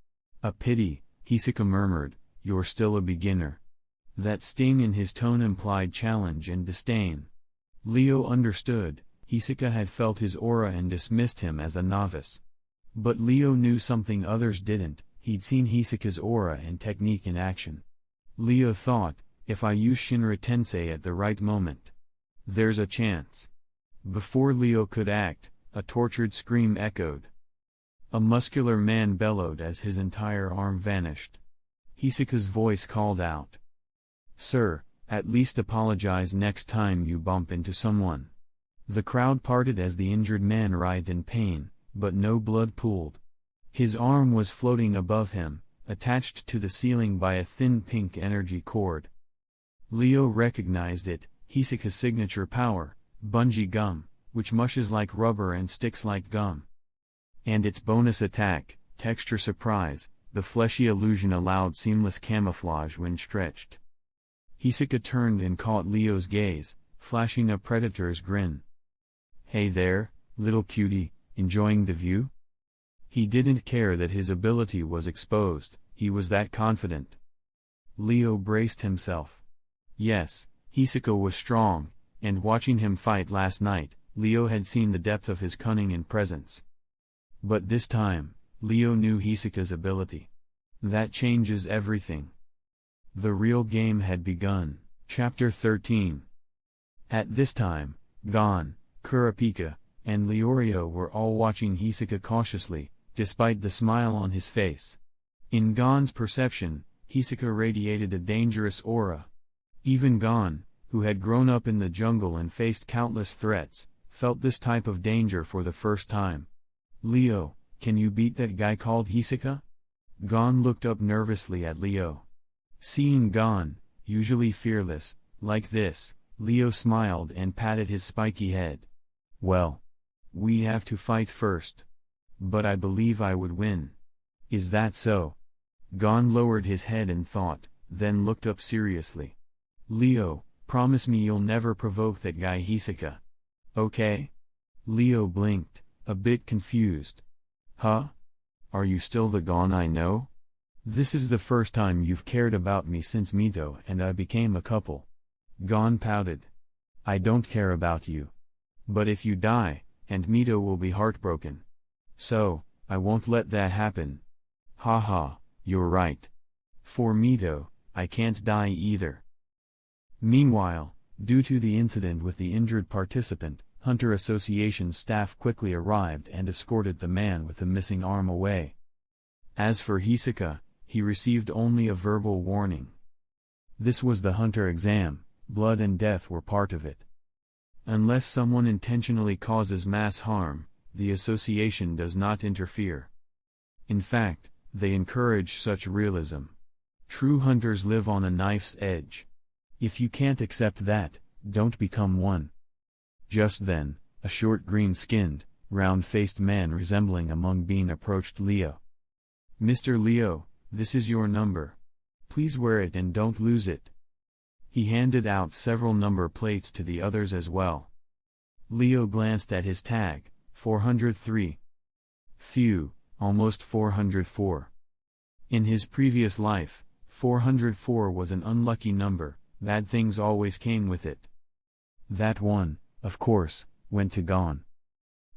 A pity, Hisaka murmured, you're still a beginner. That sting in his tone implied challenge and disdain. Leo understood, Hisaka had felt his aura and dismissed him as a novice. But Leo knew something others didn't, he'd seen Hisaka's aura and technique in action. Leo thought, if I use Shinra Tensei at the right moment, there's a chance. Before Leo could act, a tortured scream echoed. A muscular man bellowed as his entire arm vanished. Hisaka's voice called out. Sir, at least apologize next time you bump into someone. The crowd parted as the injured man writhed in pain, but no blood pooled. His arm was floating above him, attached to the ceiling by a thin pink energy cord. Leo recognized it, Hisaka's signature power, bungee gum, which mushes like rubber and sticks like gum. And its bonus attack, texture surprise, the fleshy illusion allowed seamless camouflage when stretched. Hisaka turned and caught Leo's gaze, flashing a predator's grin. Hey there, little cutie, enjoying the view? He didn't care that his ability was exposed, he was that confident. Leo braced himself. Yes, Hisaka was strong, and watching him fight last night, Leo had seen the depth of his cunning and presence. But this time, Leo knew Hisaka's ability. That changes everything. The real game had begun. Chapter 13. At this time, Jian, Kurapika, and Leorio were all watching Hisaka cautiously, despite the smile on his face. In Jian's perception, Hisaka radiated a dangerous aura. Even Jian, who had grown up in the jungle and faced countless threats, felt this type of danger for the first time. Leo, can you beat that guy called Hisaka? Jian looked up nervously at Leo. Seeing Jian, usually fearless, like this, Leo smiled and patted his spiky head. Well, we have to fight first. But I believe I would win. Is that so? Jian lowered his head in thought, then looked up seriously. Leo, promise me you'll never provoke that guy Hisaka. Okay? Leo blinked, a bit confused. Huh? Are you still the Jian I know? This is the first time you've cared about me since Mito and I became a couple. Jian pouted. I don't care about you. But if you die, and Mito will be heartbroken. So, I won't let that happen. Haha, you're right. For Mito, I can't die either. Meanwhile, due to the incident with the injured participant, Hunter Association staff quickly arrived and escorted the man with the missing arm away. As for Hisaka, he received only a verbal warning. This was the Hunter exam, blood and death were part of it. Unless someone intentionally causes mass harm, the association does not interfere. In fact, they encourage such realism. True hunters live on a knife's edge. If you can't accept that, don't become one. Just then, a short green-skinned, round-faced man resembling a mung bean approached Leo. "Mr. Leo, this is your number. Please wear it and don't lose it." He handed out several number plates to the others as well. Leo glanced at his tag, 403. Phew, almost 404. In his previous life, 404 was an unlucky number, bad things always came with it. That one, of course, went to Jian.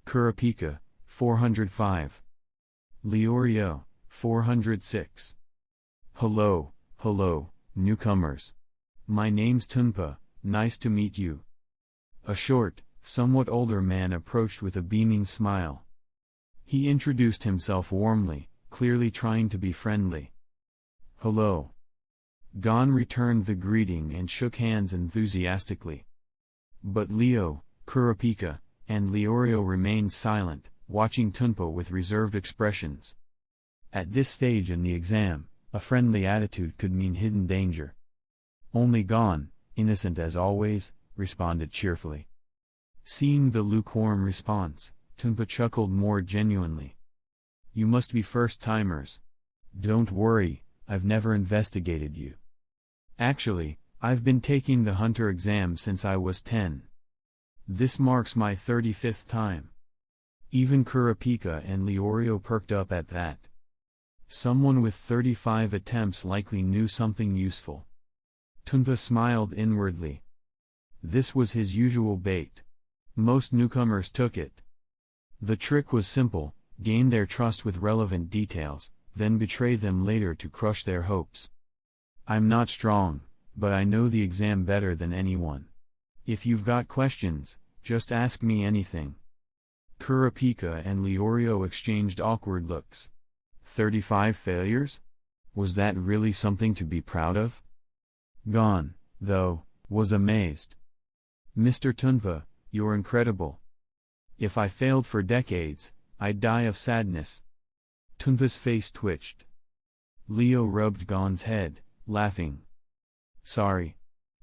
Kurapika, 405. Leorio, 406. Hello, newcomers. My name's Tunpa, nice to meet you. A short, somewhat older man approached with a beaming smile. He introduced himself warmly, clearly trying to be friendly. Hello. Jian returned the greeting and shook hands enthusiastically. But Leo, Kurapika, and Leorio remained silent, watching Tunpa with reserved expressions. At this stage in the exam, a friendly attitude could mean hidden danger. Only Jian, innocent as always, responded cheerfully. Seeing the lukewarm response, Tunpa chuckled more genuinely. You must be first-timers. Don't worry, I've never investigated you. Actually, I've been taking the hunter exam since I was 10. This marks my 35th time. Even Kurapika and Leorio perked up at that. Someone with 35 attempts likely knew something useful. Tunpa smiled inwardly. This was his usual bait. Most newcomers took it. The trick was simple: gain their trust with relevant details, then betray them later to crush their hopes. I'm not strong, but I know the exam better than anyone. If you've got questions, just ask me anything. Kurapika and Leorio exchanged awkward looks. 35 failures? Was that really something to be proud of? Jian, though, was amazed. Mr. Tunpa, you're incredible. If I failed for decades, I'd die of sadness. Tunpa's face twitched. Leo rubbed Jian's head, laughing. Sorry.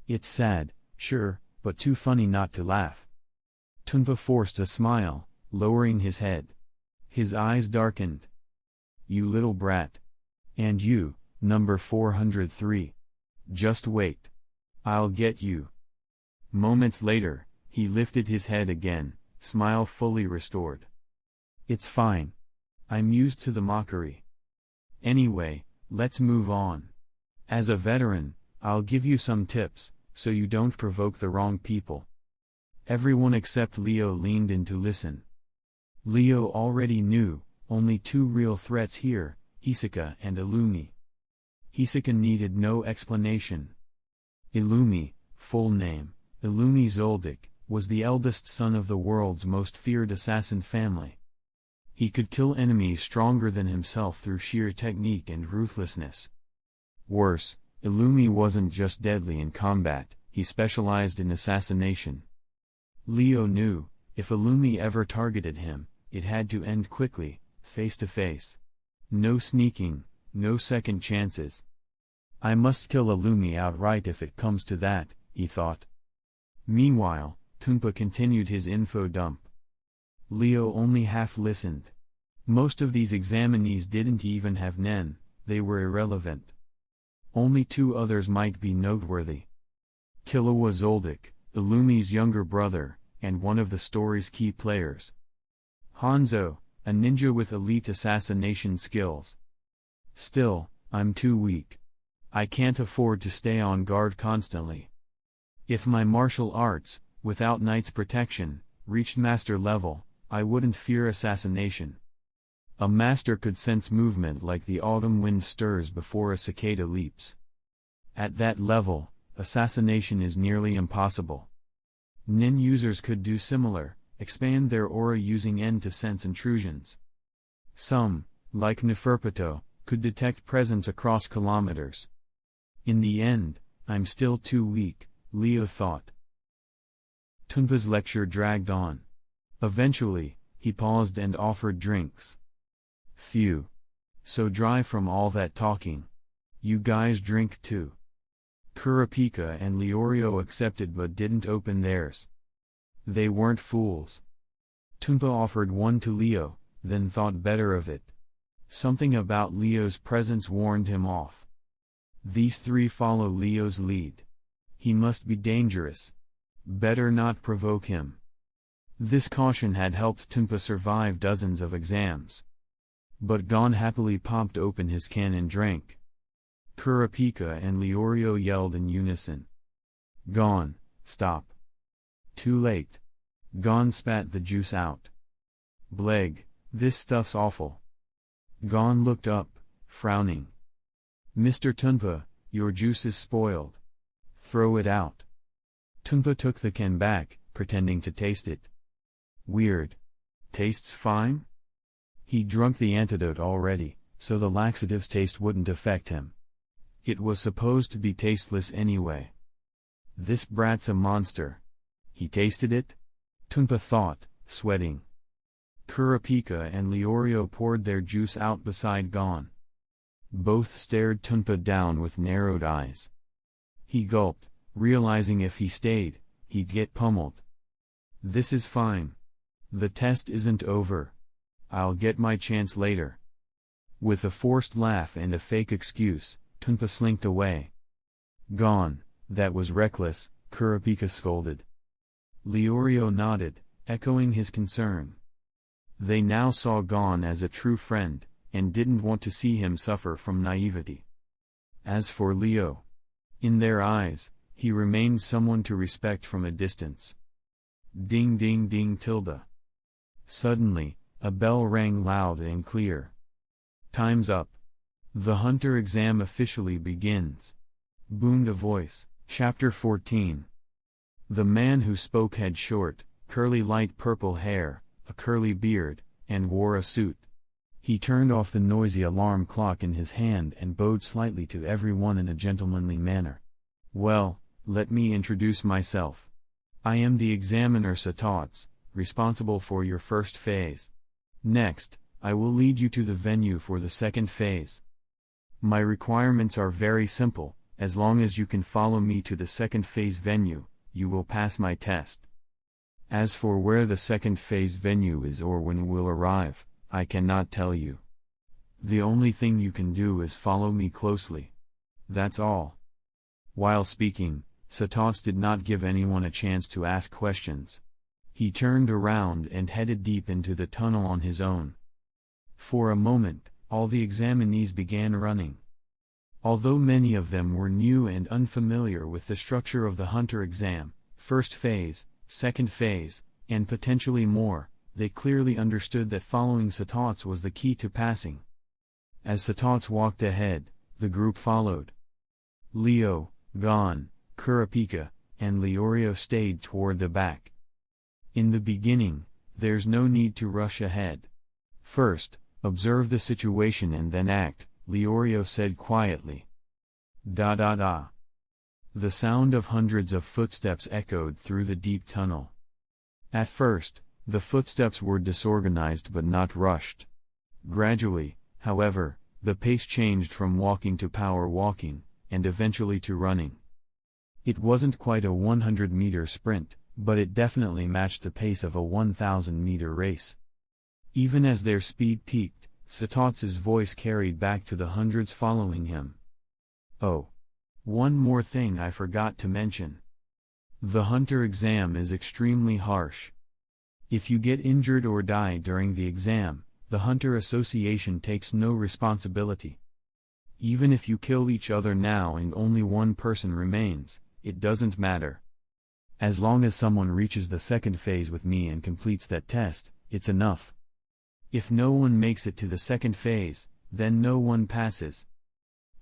It's sad, sure, but too funny not to laugh. Tunpa forced a smile, lowering his head. His eyes darkened. You little brat. And you, number 403. Just wait. I'll get you. Moments later, he lifted his head again, smile fully restored. It's fine. I'm used to the mockery. Anyway, let's move on. As a veteran, I'll give you some tips, so you don't provoke the wrong people. Everyone except Leo leaned in to listen. Leo already knew, only two real threats here, Hisaka and Illumi. Hisaka needed no explanation. Illumi, full name, Illumi Zoldyck, was the eldest son of the world's most feared assassin family. He could kill enemies stronger than himself through sheer technique and ruthlessness. Worse, Illumi wasn't just deadly in combat, he specialized in assassination. Leo knew, if Illumi ever targeted him, it had to end quickly, face to face. No sneaking, no second chances. I must kill Illumi outright if it comes to that, he thought. Meanwhile, Tunpa continued his info dump. Leo only half listened. Most of these examinees didn't even have nen, they were irrelevant. Only two others might be noteworthy. Killua Zoldyck, Illumi's younger brother, and one of the story's key players. Hanzo, a ninja with elite assassination skills. Still, I'm too weak. I can't afford to stay on guard constantly. If my martial arts, without knight's protection, reached master level, I wouldn't fear assassination. A master could sense movement like the autumn wind stirs before a cicada leaps. At that level, assassination is nearly impossible. Nin users could do similar, expand their aura using N to sense intrusions. Some, like Neferpito, could detect presence across kilometers. In the end, I'm still too weak, Leo thought. Tunpa's lecture dragged on. Eventually, he paused and offered drinks. Phew. So dry from all that talking. You guys drink too. Kurapika and Leorio accepted but didn't open theirs. They weren't fools. Tunpa offered one to Leo, then thought better of it. Something about Leo's presence warned him off. These three follow Leo's lead. He must be dangerous. Better not provoke him. This caution had helped Tunpa survive dozens of exams. But Gon happily popped open his can and drank. Kurapika and Leorio yelled in unison. Gon, stop. Too late. Gon spat the juice out. Bleg, this stuff's awful. Gon looked up, frowning. Mr. Tunpa, your juice is spoiled. Throw it out. Tunpa took the can back, pretending to taste it. Weird. Tastes fine? He drunk the antidote already, so the laxative's taste wouldn't affect him. It was supposed to be tasteless anyway. This brat's a monster. He tasted it? Tunpa thought, sweating. Kurapika and Leorio poured their juice out beside Gon. Both stared Tunpa down with narrowed eyes. He gulped, realizing if he stayed, he'd get pummeled. This is fine. The test isn't over. I'll get my chance later. With a forced laugh and a fake excuse, Tunpa slinked away. Gon, that was reckless, Kurapika scolded. Leorio nodded, echoing his concern. They now saw Gon as a true friend, and didn't want to see him suffer from naivety. As for Leo, in their eyes, he remained someone to respect from a distance. Ding ding ding tilde. Suddenly, a bell rang loud and clear. Time's up. The Hunter exam officially begins. Boomed a voice. Chapter 14. The man who spoke had short, curly light purple hair, a curly beard, and wore a suit. He turned off the noisy alarm clock in his hand and bowed slightly to everyone in a gentlemanly manner. Well, let me introduce myself. I am the examiner Satots, responsible for your first phase. Next, I will lead you to the venue for the second phase. My requirements are very simple. As long as you can follow me to the second phase venue, you will pass my test. As for where the second phase venue is or when it will arrive, I cannot tell you. The only thing you can do is follow me closely. That's all. While speaking, Satots did not give anyone a chance to ask questions. He turned around and headed deep into the tunnel on his own. For a moment, all the examinees began running. Although many of them were new and unfamiliar with the structure of the Hunter exam, first phase, second phase, and potentially more, they clearly understood that following Satots was the key to passing. As Satots walked ahead, the group followed. Leo, Gon, Kurapika, and Leorio stayed toward the back. In the beginning, there's no need to rush ahead. First, observe the situation and then act, Leorio said quietly. Da. The sound of hundreds of footsteps echoed through the deep tunnel. At first, the footsteps were disorganized but not rushed. Gradually, however, the pace changed from walking to power walking, and eventually to running. It wasn't quite a 100-meter sprint, but it definitely matched the pace of a 1,000-meter race. Even as their speed peaked, Satots' voice carried back to the hundreds following him. Oh. One more thing I forgot to mention. The Hunter exam is extremely harsh. If you get injured or die during the exam, the Hunter Association takes no responsibility. Even if you kill each other now and only one person remains, it doesn't matter. As long as someone reaches the second phase with me and completes that test, it's enough. If no one makes it to the second phase, then no one passes.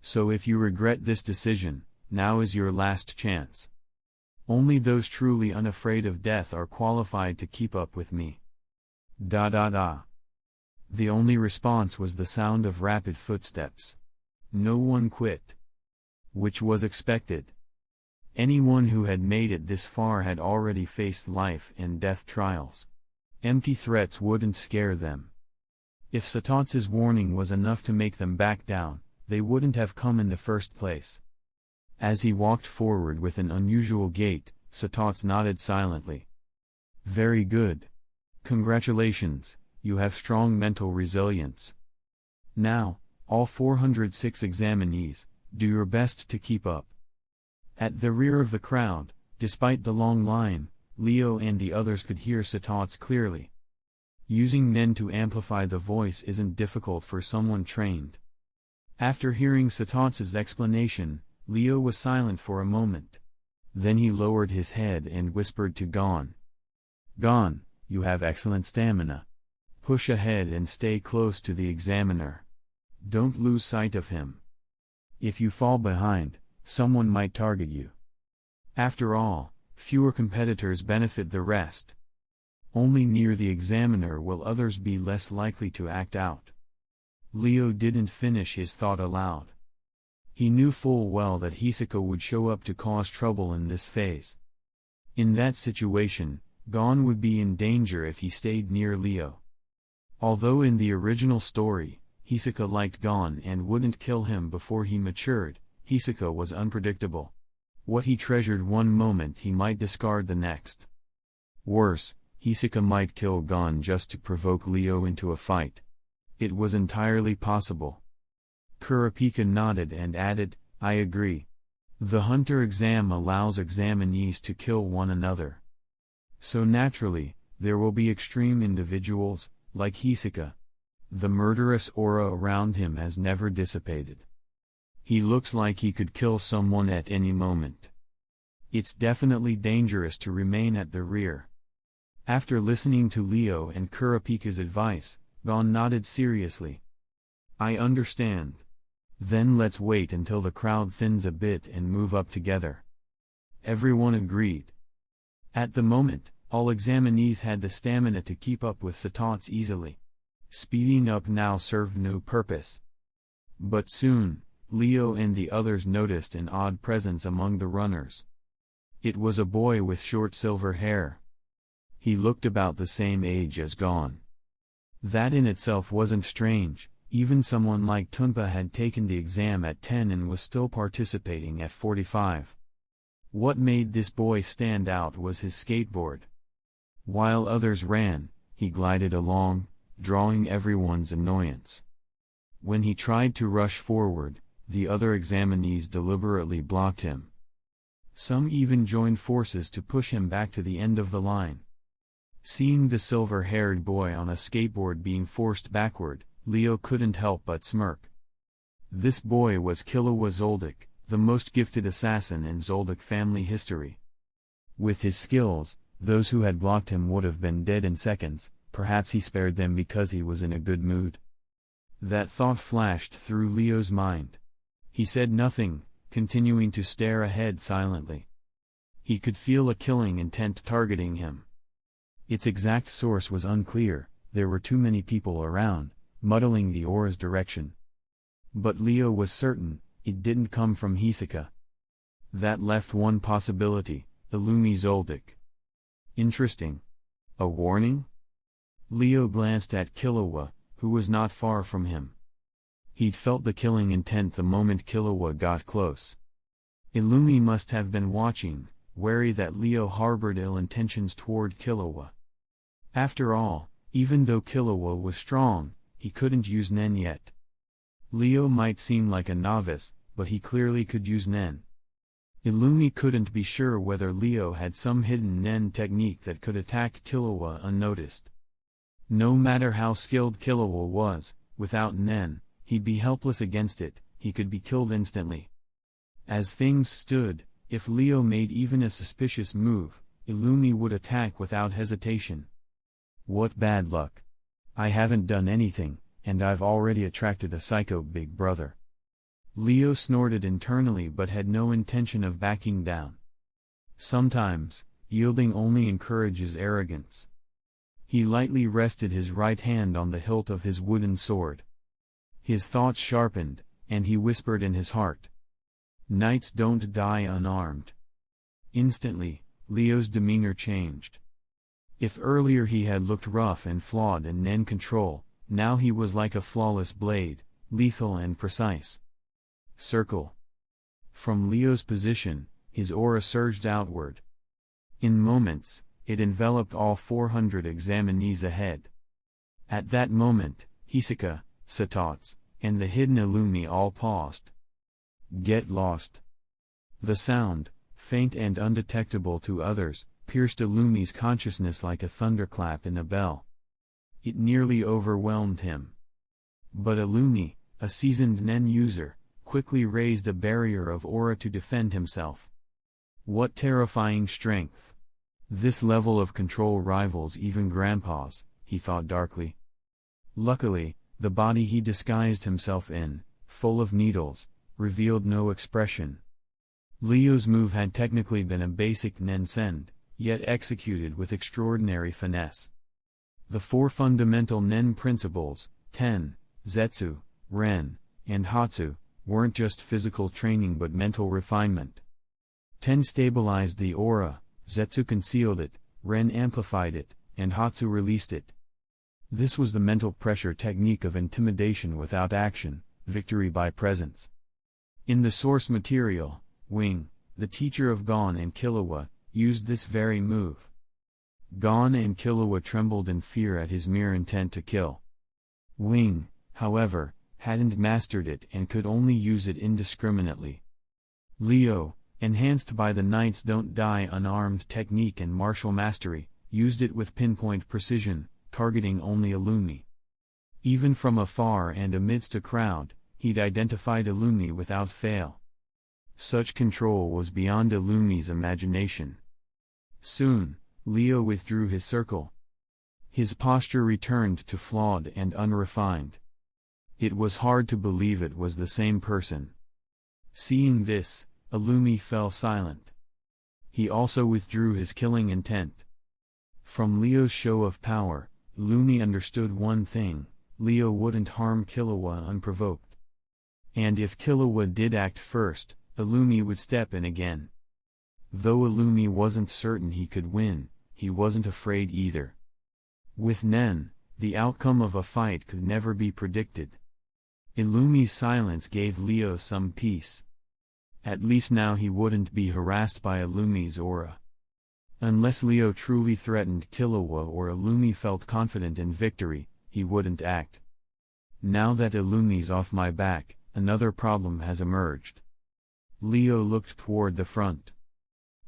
So if you regret this decision, now is your last chance. Only those truly unafraid of death are qualified to keep up with me. Da. The only response was the sound of rapid footsteps. No one quit. Which was expected. Anyone who had made it this far had already faced life and death trials. Empty threats wouldn't scare them. If Satots's warning was enough to make them back down, they wouldn't have come in the first place. As he walked forward with an unusual gait, Satots nodded silently. Very good. Congratulations, you have strong mental resilience. Now, all 406 examinees, do your best to keep up. At the rear of the crowd, despite the long line, Leo and the others could hear Satots clearly. Using Nen to amplify the voice isn't difficult for someone trained. After hearing Satots's explanation, Leo was silent for a moment. Then he lowered his head and whispered to Gon. Gon, you have excellent stamina. Push ahead and stay close to the examiner. Don't lose sight of him. If you fall behind, someone might target you. After all, fewer competitors benefit the rest. Only near the examiner will others be less likely to act out. Leo didn't finish his thought aloud. He knew full well that Hisako would show up to cause trouble in this phase. In that situation, Gon would be in danger if he stayed near Leo. Although in the original story, Hisako liked Gon and wouldn't kill him before he matured, Hisako was unpredictable. What he treasured one moment he might discard the next. Worse, Hisako might kill Gon just to provoke Leo into a fight. It was entirely possible. Kurapika nodded and added, I agree. The Hunter exam allows examinees to kill one another. So naturally, there will be extreme individuals, like Hisako. The murderous aura around him has never dissipated. He looks like he could kill someone at any moment. It's definitely dangerous to remain at the rear. After listening to Leo and Kurapika's advice, Gon nodded seriously. I understand. Then let's wait until the crowd thins a bit and move up together. Everyone agreed. At the moment, all examinees had the stamina to keep up with Satots easily. Speeding up now served no purpose. But soon, Leo and the others noticed an odd presence among the runners. It was a boy with short silver hair. He looked about the same age as Gon. That in itself wasn't strange. Even someone like Tunpa had taken the exam at 10 and was still participating at 45. What made this boy stand out was his skateboard. While others ran, he glided along, drawing everyone's annoyance. When he tried to rush forward, the other examinees deliberately blocked him. Some even joined forces to push him back to the end of the line. Seeing the silver-haired boy on a skateboard being forced backward, Leo couldn't help but smirk. This boy was Killua Zoldyck, the most gifted assassin in Zoldyck family history. With his skills, those who had blocked him would have been dead in seconds. Perhaps he spared them because he was in a good mood. That thought flashed through Leo's mind. He said nothing, continuing to stare ahead silently. He could feel a killing intent targeting him. Its exact source was unclear, there were too many people around, muddling the aura's direction. But Leo was certain, it didn't come from Hisako. That left one possibility, Illumi Zoldyck. Interesting. A warning? Leo glanced at Killua, who was not far from him. He'd felt the killing intent the moment Killua got close. Illumi must have been watching, wary that Leo harbored ill intentions toward Killua. After all, even though Killua was strong, he couldn't use Nen yet. Leo might seem like a novice, but he clearly could use Nen. Illumi couldn't be sure whether Leo had some hidden Nen technique that could attack Killua unnoticed. No matter how skilled Killua was, without Nen, he'd be helpless against it, he could be killed instantly. As things stood, if Leo made even a suspicious move, Illumi would attack without hesitation. What bad luck. I haven't done anything, and I've already attracted a psycho big brother. Leo snorted internally but had no intention of backing down. Sometimes, yielding only encourages arrogance. He lightly rested his right hand on the hilt of his wooden sword. His thoughts sharpened, and he whispered in his heart. Knights don't die unarmed. Instantly, Leo's demeanor changed. If earlier he had looked rough and flawed and Nen control, now he was like a flawless blade, lethal and precise. Circle. From Leo's position, his aura surged outward. In moments, it enveloped all 400 examinees ahead. At that moment, Hisaka, Satots, and the hidden Illumi all paused. Get lost. The sound, faint and undetectable to others, pierced Illumi's consciousness like a thunderclap in a bell. It nearly overwhelmed him. But Illumi, a seasoned Nen user, quickly raised a barrier of aura to defend himself. What terrifying strength! This level of control rivals even Grandpa's, he thought darkly. Luckily, the body he disguised himself in, full of needles, revealed no expression. Leo's move had technically been a basic Nen send, yet executed with extraordinary finesse. The four fundamental Nen principles, Ten, Zetsu, Ren, and Hatsu, weren't just physical training but mental refinement. Ten stabilized the aura, Zetsu concealed it, Ren amplified it, and Hatsu released it. This was the mental pressure technique of intimidation without action, victory by presence. In the source material, Wing, the teacher of Gon and Killua, used this very move. Gon and Killua trembled in fear at his mere intent to kill. Wing, however, hadn't mastered it and could only use it indiscriminately. Leo, enhanced by the Knights Don't Die Unarmed technique and martial mastery, used it with pinpoint precision, targeting only Illumi. Even from afar and amidst a crowd, he'd identified Illumi without fail. Such control was beyond Illumi's imagination. Soon, Leo withdrew his circle. His posture returned to flawed and unrefined. It was hard to believe it was the same person. Seeing this, Illumi fell silent. He also withdrew his killing intent. From Leo's show of power, Illumi understood one thing: Leo wouldn't harm Killua unprovoked. And if Killua did act first, Illumi would step in again. Though Illumi wasn't certain he could win, he wasn't afraid either. With Nen, the outcome of a fight could never be predicted. Illumi's silence gave Leo some peace. At least now he wouldn't be harassed by Illumi's aura. Unless Leo truly threatened Killua or Illumi felt confident in victory, he wouldn't act. Now that Illumi's off my back, another problem has emerged. Leo looked toward the front.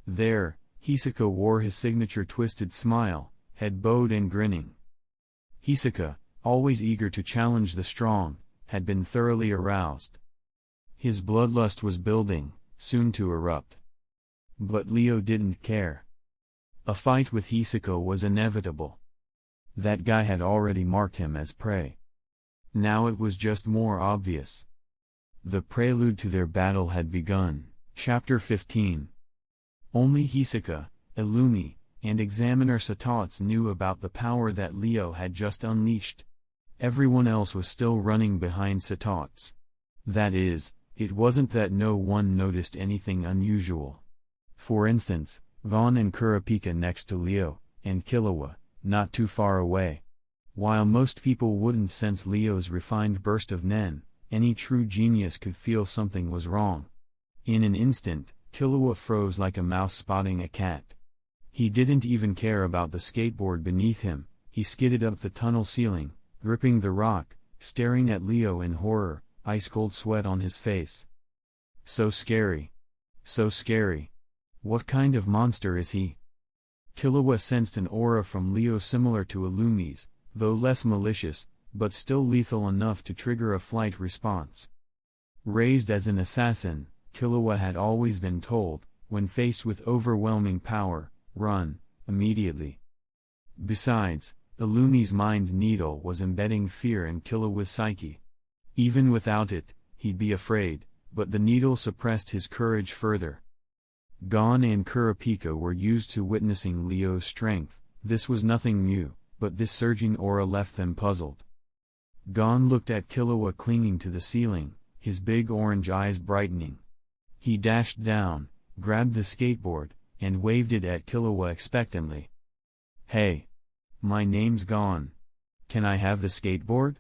There, Hisaka wore his signature twisted smile, head bowed and grinning. Hisaka, always eager to challenge the strong, had been thoroughly aroused. His bloodlust was building, soon to erupt. But Leo didn't care. A fight with Hisaka was inevitable. That guy had already marked him as prey. Now it was just more obvious. The prelude to their battle had begun. Chapter 15. Only Hisaka, Illumi, and Examiner Satots knew about the power that Leo had just unleashed. Everyone else was still running behind Satots. That is, it wasn't that no one noticed anything unusual. For instance, Vaughn and Kurapika next to Leo, and Killua, not too far away. While most people wouldn't sense Leo's refined burst of Nen, any true genius could feel something was wrong. In an instant, Killua froze like a mouse spotting a cat. He didn't even care about the skateboard beneath him. He skidded up the tunnel ceiling, gripping the rock, staring at Leo in horror, ice-cold sweat on his face. So scary. So scary. What kind of monster is he? Killua sensed an aura from Leo similar to Illumi's, though less malicious, but still lethal enough to trigger a flight response. Raised as an assassin, Killua had always been told, when faced with overwhelming power, run, immediately. Besides, Illumi's mind needle was embedding fear in Killua's psyche. Even without it, he'd be afraid, but the needle suppressed his courage further. Gon and Kurapika were used to witnessing Leo's strength. This was nothing new, but this surging aura left them puzzled. Gon looked at Killua clinging to the ceiling, his big orange eyes brightening. He dashed down, grabbed the skateboard, and waved it at Killua expectantly. "Hey! My name's Gon. Can I have the skateboard?"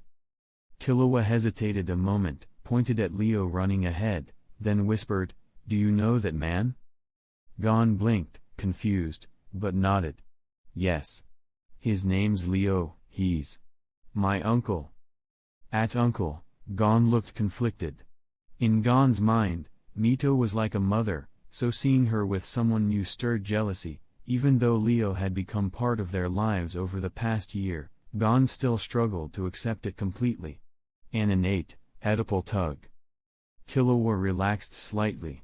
Killua hesitated a moment, pointed at Leo running ahead, then whispered, "Do you know that man?" Gon blinked, confused, but nodded. "Yes. His name's Leo, he's my uncle." At uncle, Gon looked conflicted. In Gon's mind, Mito was like a mother, so seeing her with someone new stirred jealousy. Even though Leo had become part of their lives over the past year, Gon still struggled to accept it completely. An innate, Oedipal tug. Killua relaxed slightly.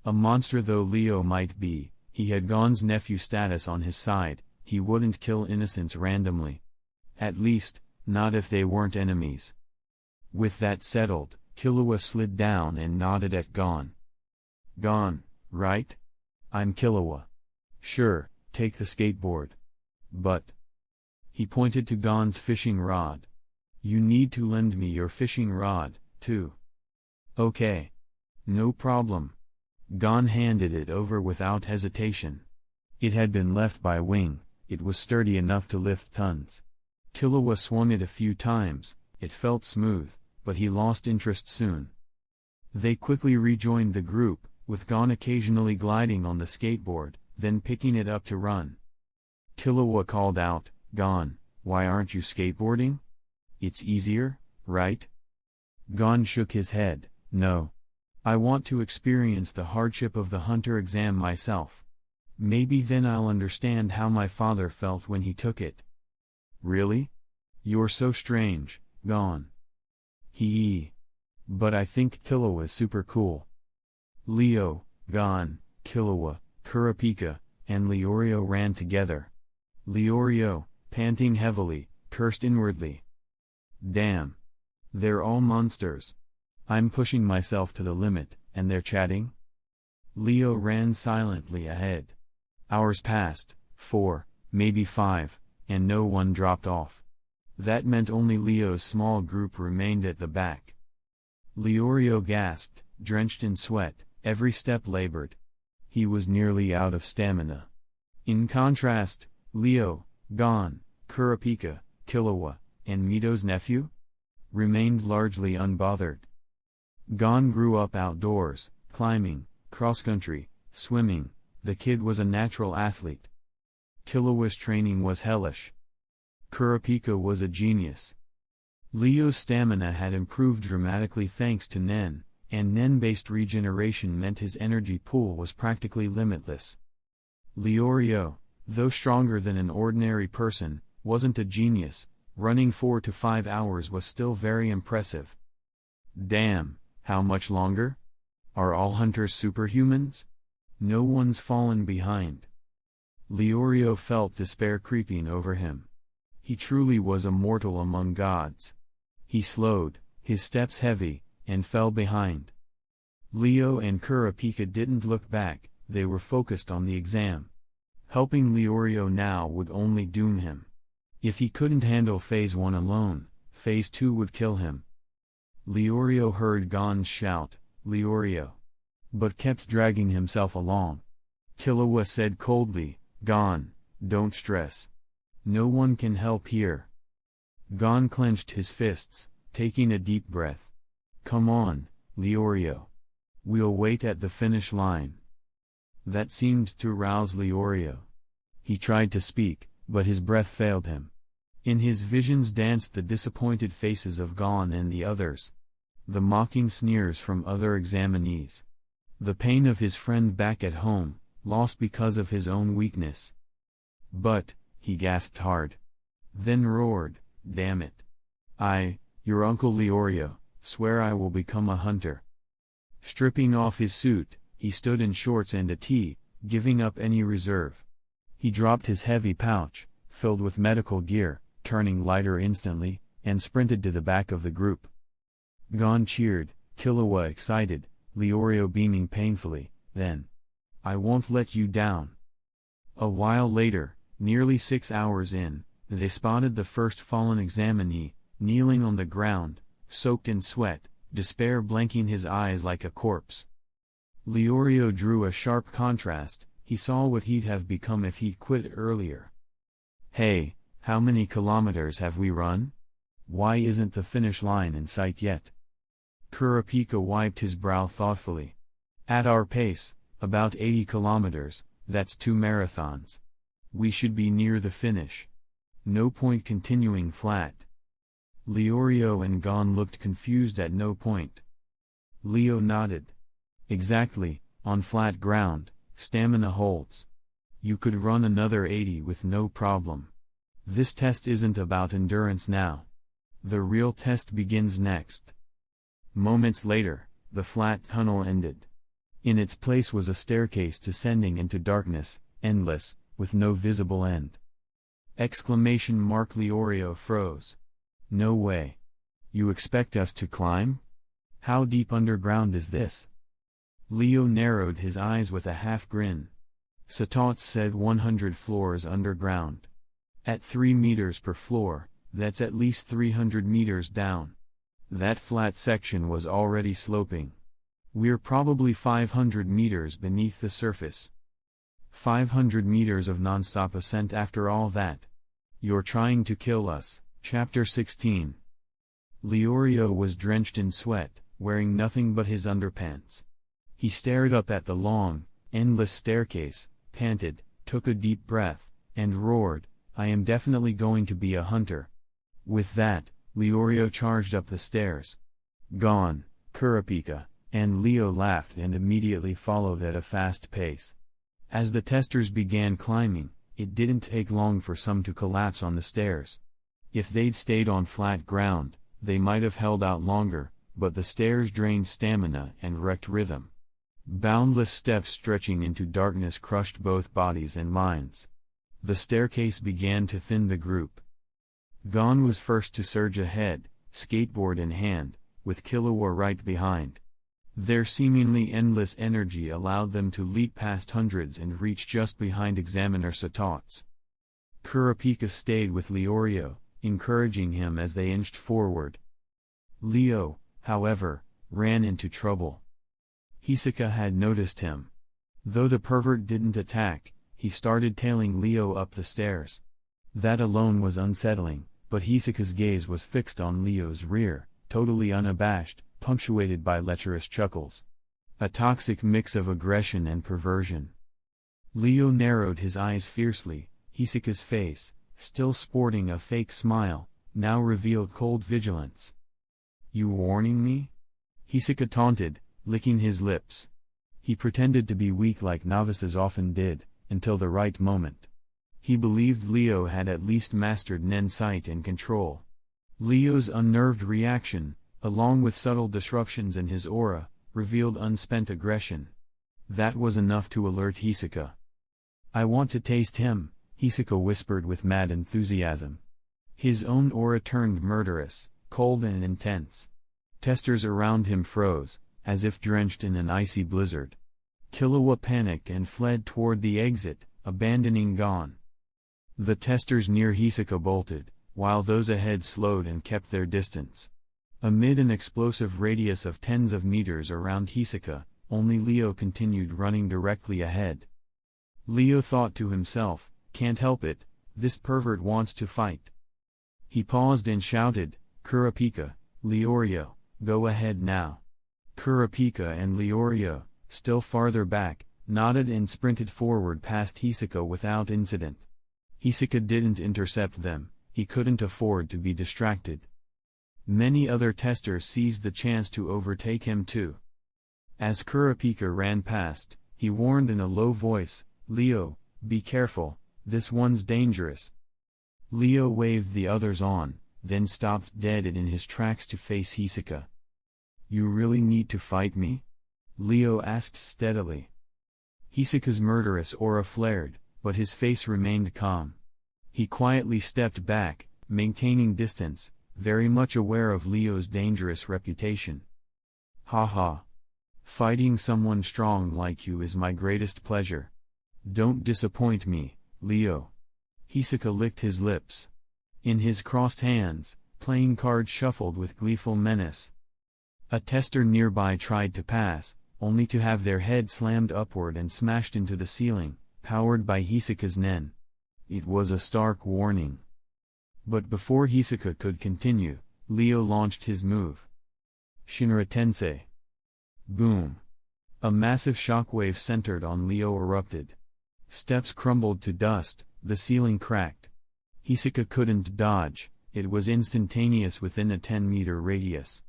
A monster though Leo might be, he had Gon's nephew status on his side. He wouldn't kill innocents randomly. At least, not if they weren't enemies. With that settled, Killua slid down and nodded at Gon. "Gon, right? I'm Killua. Sure, take the skateboard. But..." He pointed to Gon's fishing rod. "You need to lend me your fishing rod, too." "Okay. No problem." Gon handed it over without hesitation. It had been left by Wing. It was sturdy enough to lift tons. Killua swung it a few times. It felt smooth, but he lost interest soon. They quickly rejoined the group, with Gon occasionally gliding on the skateboard, then picking it up to run. Killua called out, "Gon, why aren't you skateboarding? It's easier, right?" Gon shook his head, "No. I want to experience the hardship of the Hunter exam myself. Maybe then I'll understand how my father felt when he took it." "Really? You're so strange, Gon." But I think Killua's super cool." Leo, Gon, Killua, Kurapika, and Leorio ran together. Leorio, panting heavily, cursed inwardly. "Damn. They're all monsters. I'm pushing myself to the limit, and they're chatting?" Leo ran silently ahead. Hours passed, 4, maybe 5, and no one dropped off. That meant only Leo's small group remained at the back. Leorio gasped, drenched in sweat, every step labored. He was nearly out of stamina. In contrast, Leo, Gon, Kurapika, Killua, and Mito's nephew remained largely unbothered. Gon grew up outdoors, climbing, cross-country, swimming. The kid was a natural athlete. Killua's training was hellish. Kurapika was a genius. Leo's stamina had improved dramatically thanks to Nen, and Nen-based regeneration meant his energy pool was practically limitless. Leorio, though stronger than an ordinary person, wasn't a genius. Running 4 to 5 hours was still very impressive. Damn, how much longer? Are all hunters superhumans? No one's fallen behind. Leorio felt despair creeping over him. He truly was a mortal among gods. He slowed, his steps heavy, and fell behind. Leo and Kurapika didn't look back, they were focused on the exam. Helping Leorio now would only doom him. If he couldn't handle Phase 1 alone, Phase 2 would kill him. Leorio heard Gon's shout, "Leorio!" but kept dragging himself along. Killua said coldly, "Gon, don't stress. No one can help here." Gon clenched his fists, taking a deep breath. "Come on, Leorio. We'll wait at the finish line." That seemed to rouse Leorio. He tried to speak, but his breath failed him. In his visions danced the disappointed faces of Gon and the others. The mocking sneers from other examinees. The pain of his friend back at home, lost because of his own weakness. "But," he gasped hard. Then roared, "Damn it. Your Uncle Leorio, swear I will become a hunter." Stripping off his suit, he stood in shorts and a tee, giving up any reserve. He dropped his heavy pouch, filled with medical gear, turning lighter instantly, and sprinted to the back of the group. Gon cheered, Killua excited, Leorio beaming painfully, then, "I won't let you down." A while later, nearly 6 hours in, they spotted the first fallen examinee, kneeling on the ground, soaked in sweat, despair blanking his eyes like a corpse. Leorio drew a sharp contrast, he saw what he'd have become if he'd quit earlier. "Hey, how many kilometers have we run? Why isn't the finish line in sight yet?" Kurapika wiped his brow thoughtfully. "At our pace, about 80 kilometers, that's 2 marathons. We should be near the finish. No point continuing flat." Leorio and Gon looked confused at no point. Leo nodded. "Exactly, on flat ground, stamina holds. You could run another 80 with no problem. This test isn't about endurance now. The real test begins next." Moments later, the flat tunnel ended. In its place was a staircase descending into darkness, endless, with no visible end. Leorio froze. "No way. You expect us to climb? How deep underground is this?" Leo narrowed his eyes with a half grin. Satots said 100 floors underground. At 3 meters per floor, that's at least 300 meters down. That flat section was already sloping. We're probably 500 meters beneath the surface. 500 meters of non-stop ascent after all that. You're trying to kill us. Chapter 16. Leorio was drenched in sweat, wearing nothing but his underpants. He stared up at the long, endless staircase, panted, took a deep breath, and roared, "I am definitely going to be a hunter." With that, Leorio charged up the stairs. Gon, Kurapika, and Leo laughed and immediately followed at a fast pace. As the testers began climbing, it didn't take long for some to collapse on the stairs. If they'd stayed on flat ground, they might have held out longer, but the stairs drained stamina and wrecked rhythm. Boundless steps stretching into darkness crushed both bodies and minds. The staircase began to thin the group. Gon was first to surge ahead, skateboard in hand, with Killua right behind. Their seemingly endless energy allowed them to leap past hundreds and reach just behind Examiner Satots. Kurapika stayed with Leorio, encouraging him as they inched forward. Leo, however, ran into trouble. Hisoka had noticed him. Though the pervert didn't attack, he started tailing Leo up the stairs. That alone was unsettling, but Hisoka's gaze was fixed on Leo's rear, totally unabashed, punctuated by lecherous chuckles. A toxic mix of aggression and perversion. Leo narrowed his eyes fiercely. Hisoka's face, still sporting a fake smile, now revealed cold vigilance. "You warning me?" Hisoka taunted, licking his lips. He pretended to be weak like novices often did, until the right moment. He believed Leo had at least mastered Nen sight and control. Leo's unnerved reaction, along with subtle disruptions in his aura, revealed unspent aggression. That was enough to alert Hisoka. "I want to taste him," Hisoka whispered with mad enthusiasm. His own aura turned murderous, cold and intense. Testers around him froze, as if drenched in an icy blizzard. Killua panicked and fled toward the exit, abandoning Gon. The testers near Hisoka bolted, while those ahead slowed and kept their distance. Amid an explosive radius of tens of meters around Hisoka, only Leo continued running directly ahead. Leo thought to himself, "Can't help it, this pervert wants to fight." He paused and shouted, "Kurapika, Leorio, go ahead now." Kurapika and Leorio, still farther back, nodded and sprinted forward past Hisoka without incident. Hisoka didn't intercept them, he couldn't afford to be distracted. Many other testers seized the chance to overtake him too. As Kurapika ran past, he warned in a low voice, "Leo, be careful, this one's dangerous." Leo waved the others on, then stopped dead in his tracks to face Hisoka. "You really need to fight me?" Leo asked steadily. Hisoka's murderous aura flared, but his face remained calm. He quietly stepped back, maintaining distance, very much aware of Leo's dangerous reputation. "Haha. Fighting someone strong like you is my greatest pleasure. Don't disappoint me, Leo." Hisoka licked his lips. In his crossed hands, playing cards shuffled with gleeful menace. A tester nearby tried to pass, only to have their head slammed upward and smashed into the ceiling, powered by Hisoka's nen. It was a stark warning. But before Hisoka could continue, Leo launched his move. Shinra Tensei. Boom. A massive shockwave centered on Leo erupted. Steps crumbled to dust, the ceiling cracked. Hisoka couldn't dodge, it was instantaneous within a 10-meter radius.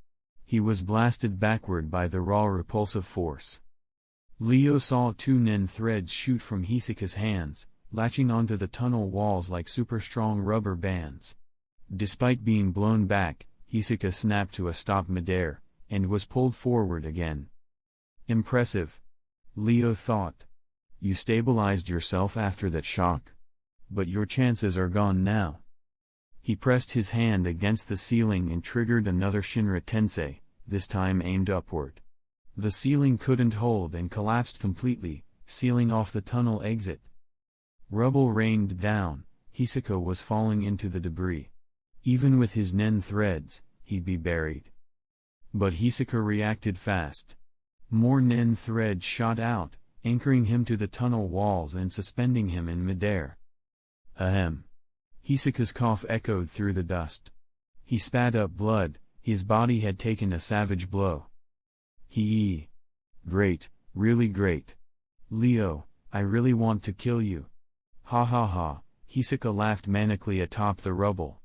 He was blasted backward by the raw repulsive force. Leo saw 2 nen threads shoot from Hisoka's hands, latching onto the tunnel walls like super-strong rubber bands. Despite being blown back, Hisoka snapped to a stop midair, and was pulled forward again. Impressive. Leo thought. You stabilized yourself after that shock. But your chances are gone now. He pressed his hand against the ceiling and triggered another Shinra Tensei, this time aimed upward. The ceiling couldn't hold and collapsed completely, sealing off the tunnel exit. Rubble rained down, Hisoka was falling into the debris. Even with his nen threads, he'd be buried. But Hisoka reacted fast. More nen threads shot out, anchoring him to the tunnel walls and suspending him in midair. Ahem. Hisoka's cough echoed through the dust. He spat up blood, his body had taken a savage blow. Hee. Great, really great. Leo, I really want to kill you. Ha ha ha, Hisoka laughed manically atop the rubble.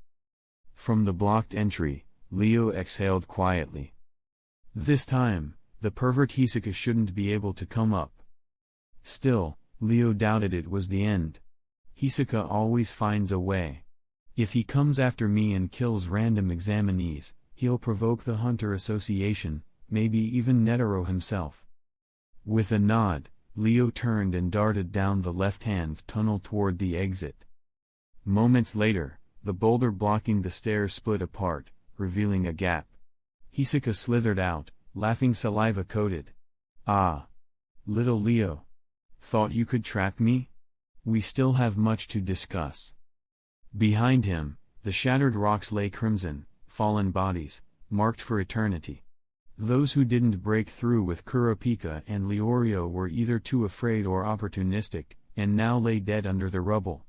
From the blocked entry, Leo exhaled quietly. This time, the pervert Hisoka shouldn't be able to come up. Still, Leo doubted it was the end. Hisoka always finds a way. If he comes after me and kills random examinees, he'll provoke the Hunter Association, maybe even Netero himself. With a nod, Leo turned and darted down the left-hand tunnel toward the exit. Moments later, the boulder blocking the stairs split apart, revealing a gap. Hisoka slithered out, laughing saliva-coated. Ah! Little Leo. Thought you could trap me? We still have much to discuss. Behind him, the shattered rocks lay crimson, fallen bodies, marked for eternity. Those who didn't break through with Kurapika and Leorio were either too afraid or opportunistic, and now lay dead under the rubble.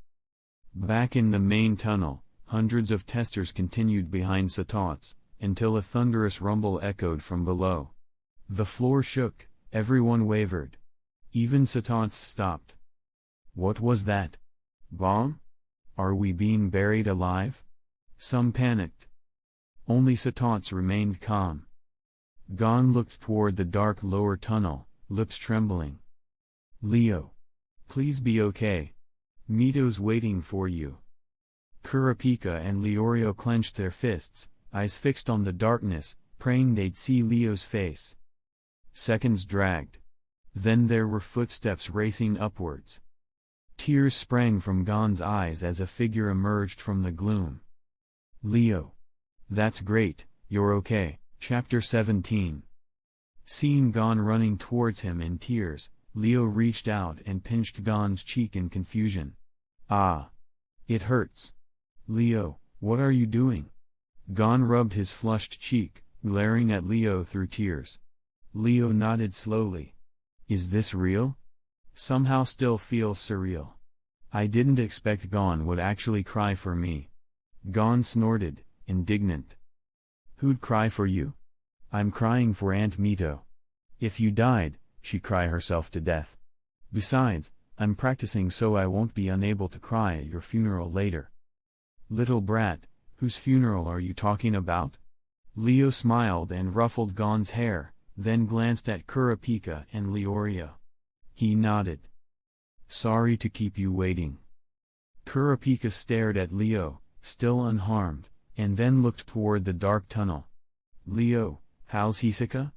Back in the main tunnel, hundreds of testers continued behind Satots, until a thunderous rumble echoed from below. The floor shook, everyone wavered. Even Satots stopped. What was that? Bomb? Are we being buried alive? Some panicked. Only Satots remained calm. Gon looked toward the dark lower tunnel, lips trembling. Leo. Please be okay. Mito's waiting for you. Kurapika and Leorio clenched their fists, eyes fixed on the darkness, praying they'd see Leo's face. Seconds dragged. Then there were footsteps racing upwards. Tears sprang from Gon's eyes as a figure emerged from the gloom. Leo. That's great, you're okay. Chapter 17. Seeing Gon running towards him in tears, Leo reached out and pinched Gon's cheek in confusion. Ah. It hurts. Leo, what are you doing? Gon rubbed his flushed cheek, glaring at Leo through tears. Leo nodded slowly. Is this real? Somehow still feels surreal. I didn't expect Gon would actually cry for me. Gon snorted, indignant. Who'd cry for you? I'm crying for Aunt Mito. If you died, she'd cry herself to death. Besides, I'm practicing so I won't be unable to cry at your funeral later. Little brat, whose funeral are you talking about? Leo smiled and ruffled Gon's hair, then glanced at Kurapika and Leorio. He nodded. Sorry to keep you waiting. Kurapika stared at Leo, still unharmed, and then looked toward the dark tunnel. Leo, how's Hisoka?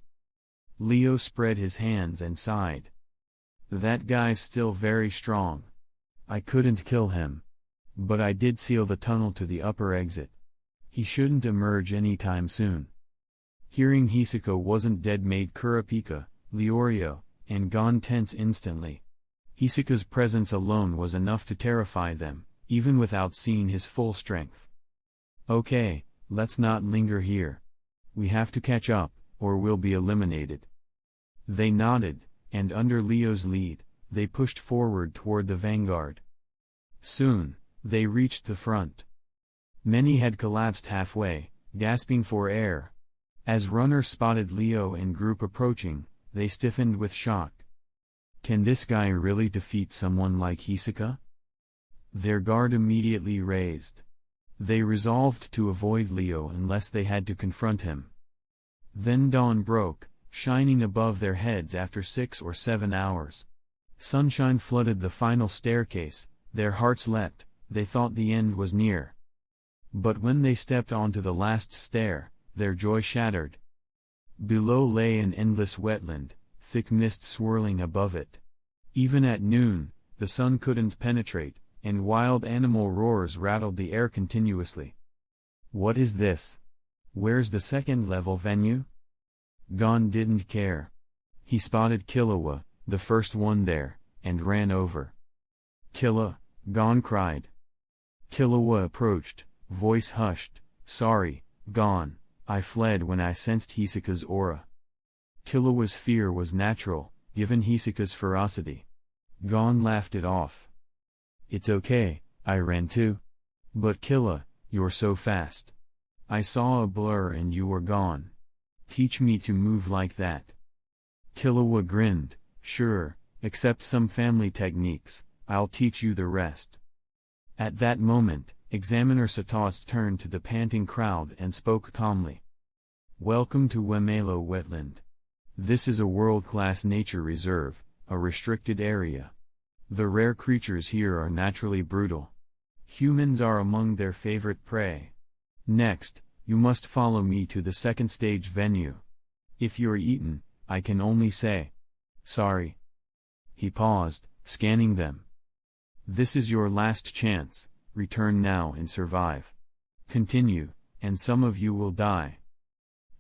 Leo spread his hands and sighed. That guy's still very strong. I couldn't kill him. But I did seal the tunnel to the upper exit. He shouldn't emerge anytime soon. Hearing Hisoka wasn't dead made Kurapika, Leorio, and Gon tense instantly. Hisoka's presence alone was enough to terrify them, even without seeing his full strength. Okay, let's not linger here. We have to catch up, or we'll be eliminated. They nodded, and under Leo's lead, they pushed forward toward the vanguard. Soon, they reached the front. Many had collapsed halfway, gasping for air. As runners spotted Leo and group approaching, they stiffened with shock. Can this guy really defeat someone like Hisoka? Their guard immediately raised. They resolved to avoid Leo unless they had to confront him. Then dawn broke, shining above their heads after 6 or 7 hours. Sunshine flooded the final staircase, their hearts leapt, they thought the end was near. But when they stepped onto the last stair, their joy shattered. Below lay an endless wetland, thick mist swirling above it. Even at noon, the sun couldn't penetrate, and wild animal roars rattled the air continuously. What is this? Where's the second-level venue? Gon didn't care. He spotted Killua, the first one there, and ran over. Killa, Gon cried. Killua approached, voice hushed. Sorry, Gon, I fled when I sensed Hisoka's aura. Killua's fear was natural, given Hisoka's ferocity. Gon laughed it off. It's okay, I ran too. But Killa, you're so fast. I saw a blur and you were gone. Teach me to move like that. Killua grinned, sure, except some family techniques, I'll teach you the rest. At that moment, Examiner Satos turned to the panting crowd and spoke calmly. Welcome to Wemelo Wetland. This is a world-class nature reserve, a restricted area. The rare creatures here are naturally brutal. Humans are among their favorite prey. Next, you must follow me to the second stage venue. If you're eaten, I can only say, sorry. He paused, scanning them. This is your last chance, return now and survive. Continue, and some of you will die.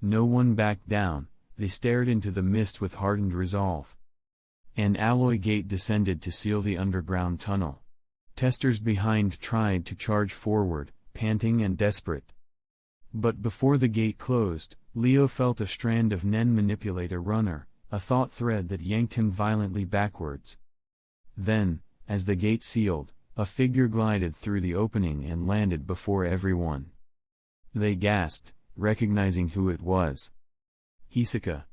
No one backed down, they stared into the mist with hardened resolve. An alloy gate descended to seal the underground tunnel. Testers behind tried to charge forward, panting and desperate. But before the gate closed, Leo felt a strand of Nen manipulate a runner, a thought thread that yanked him violently backwards. Then, as the gate sealed, a figure glided through the opening and landed before everyone. They gasped, recognizing who it was. Hisoka.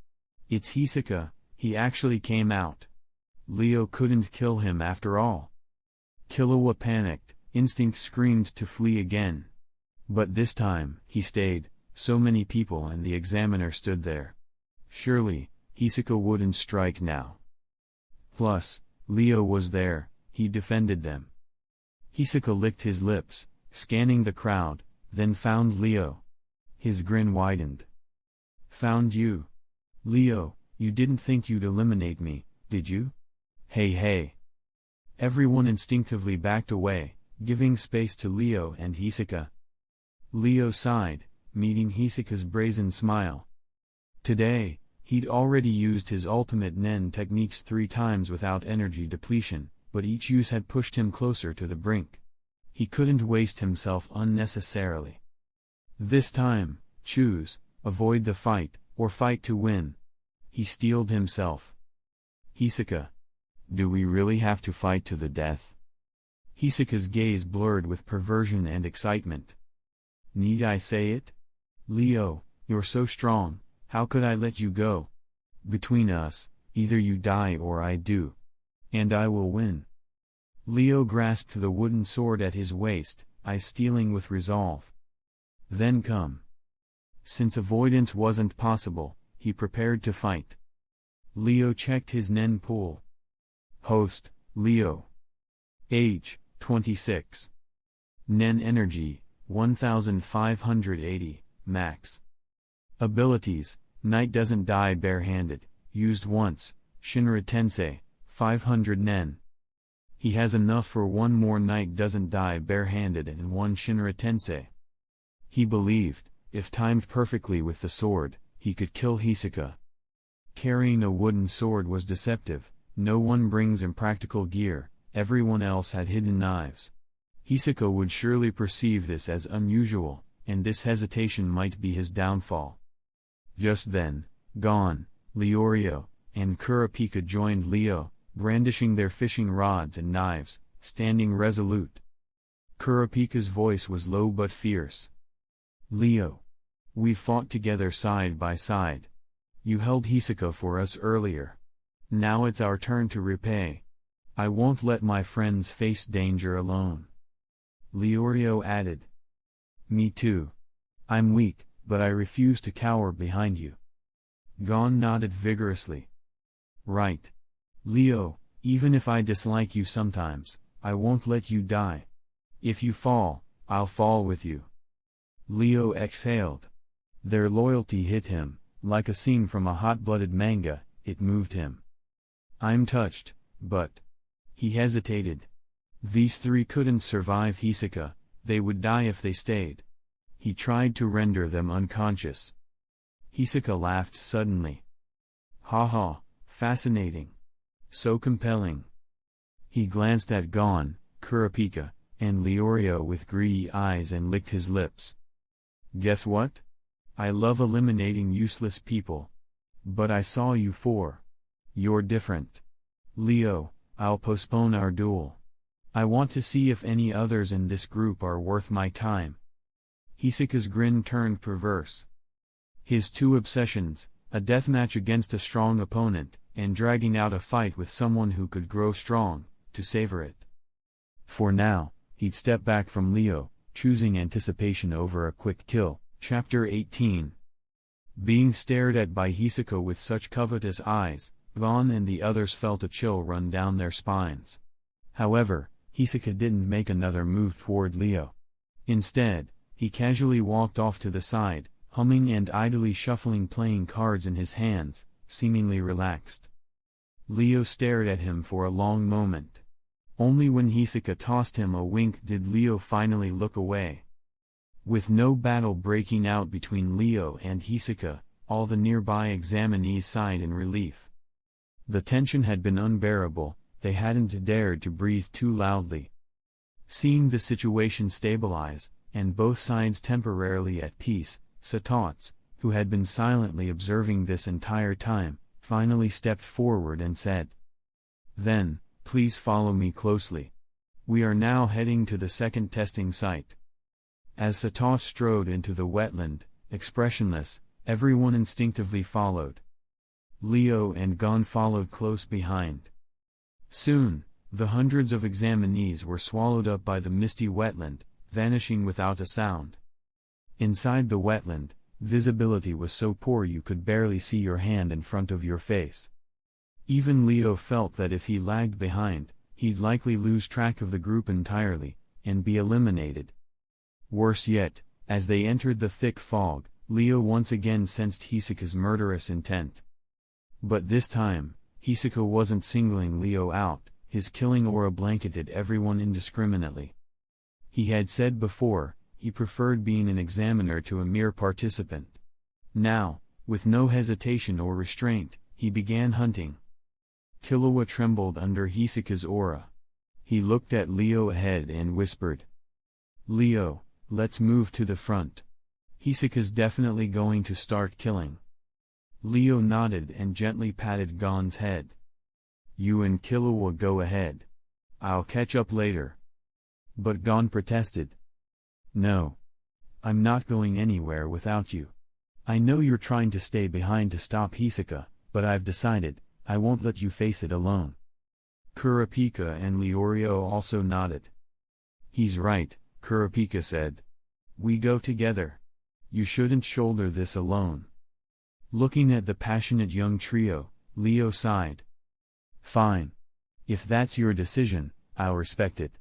It's Hisoka, he actually came out. Leo couldn't kill him after all. Killua panicked, instinct screamed to flee again. But this time, he stayed, so many people and the examiner stood there. Surely, Hisoka wouldn't strike now. Plus, Leo was there, he defended them. Hisoka licked his lips, scanning the crowd, then found Leo. His grin widened. Found you. Leo, you didn't think you'd eliminate me, did you? Hey. Everyone instinctively backed away, giving space to Leo and Hisoka. Leo sighed, meeting Hisoka's brazen smile. Today, he'd already used his ultimate Nen techniques 3 times without energy depletion, but each use had pushed him closer to the brink. He couldn't waste himself unnecessarily. This time, choose, avoid the fight, or fight to win. He steeled himself. Hisoka. Do we really have to fight to the death? Hisoka's gaze blurred with perversion and excitement. Need I say it? Leo, you're so strong, how could I let you go? Between us, either you die or I do. And I will win. Leo grasped the wooden sword at his waist, eyes stealing with resolve. Then come. Since avoidance wasn't possible, he prepared to fight. Leo checked his Nen pool. Host, Leo. Age, 26. Nen energy, 1580, max. Abilities, Knight doesn't die barehanded, used once, Shinra Tensei, 500 Nen. He has enough for one more Knight doesn't die barehanded and one Shinra Tensei. He believed, if timed perfectly with the sword, he could kill Hisoka. Carrying a wooden sword was deceptive, no one brings impractical gear, everyone else had hidden knives. Hisoka would surely perceive this as unusual, and this hesitation might be his downfall. Just then, Gon, Leorio, and Kurapika joined Leo, brandishing their fishing rods and knives, standing resolute. Kurapika's voice was low but fierce. "Leo. We fought together side by side. You held Hisaka for us earlier. Now it's our turn to repay. I won't let my friends face danger alone." Leorio added. "Me too. I'm weak, but I refuse to cower behind you." Gon nodded vigorously. "Right. Leo, even if I dislike you sometimes, I won't let you die. If you fall, I'll fall with you." Leo exhaled. Their loyalty hit him, like a scene from a hot-blooded manga. It moved him. "I'm touched, but..." He hesitated. These three couldn't survive Hisaka, they would die if they stayed. He tried to render them unconscious. Hisaka laughed suddenly. "Ha ha, fascinating. So compelling." He glanced at Gon, Kurapika, and Leorio with greedy eyes and licked his lips. "Guess what? I love eliminating useless people. But I saw you four. You're different. Leo, I'll postpone our duel. I want to see if any others in this group are worth my time." Hisaka's grin turned perverse. His two obsessions, a deathmatch against a strong opponent, and dragging out a fight with someone who could grow strong, to savor it. For now, he'd step back from Leo, choosing anticipation over a quick kill. Chapter 18. Being stared at by Hisaka with such covetous eyes, Gon and the others felt a chill run down their spines. However, Hisaka didn't make another move toward Leo. Instead, he casually walked off to the side, humming and idly shuffling, playing cards in his hands, seemingly relaxed. Leo stared at him for a long moment. Only when Hisaka tossed him a wink did Leo finally look away. With no battle breaking out between Leo and Hisaka, all the nearby examinees sighed in relief. The tension had been unbearable, they hadn't dared to breathe too loudly. Seeing the situation stabilize, and both sides temporarily at peace, Satots, who had been silently observing this entire time, finally stepped forward and said, "Then, please follow me closely. We are now heading to the second testing site." As Satot strode into the wetland, expressionless, everyone instinctively followed. Leo and Gon followed close behind. Soon, the hundreds of examinees were swallowed up by the misty wetland, vanishing without a sound. Inside the wetland, visibility was so poor you could barely see your hand in front of your face. Even Leo felt that if he lagged behind, he'd likely lose track of the group entirely, and be eliminated. Worse yet, as they entered the thick fog, Leo once again sensed Hisaka's murderous intent. But this time, Hisaka wasn't singling Leo out, his killing aura blanketed everyone indiscriminately. He had said before, he preferred being an examiner to a mere participant. Now, with no hesitation or restraint, he began hunting. Killua trembled under Hisaka's aura. He looked at Leo ahead and whispered, "Leo, let's move to the front. Hisaka's definitely going to start killing." Leo nodded and gently patted Gon's head. "You and Killua go ahead. I'll catch up later." But Gon protested. "No. I'm not going anywhere without you. I know you're trying to stay behind to stop Hisaka, but I've decided, I won't let you face it alone." Kurapika and Leorio also nodded. "He's right," Kurapika said. "We go together. You shouldn't shoulder this alone." Looking at the passionate young trio, Leo sighed. "Fine. If that's your decision, I'll respect it.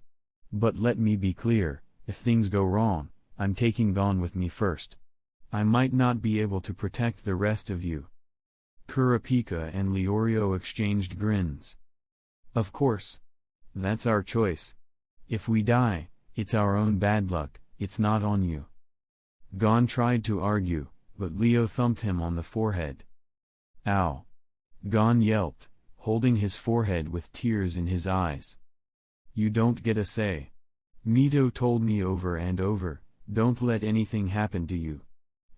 But let me be clear, if things go wrong, I'm taking Gon with me first. I might not be able to protect the rest of you." Kurapika and Leorio exchanged grins. "Of course. That's our choice. If we die, it's our own bad luck, it's not on you." Gon tried to argue, but Leo thumped him on the forehead. "Ow!" Gon yelped, holding his forehead with tears in his eyes. "You don't get a say. Mito told me over and over, don't let anything happen to you.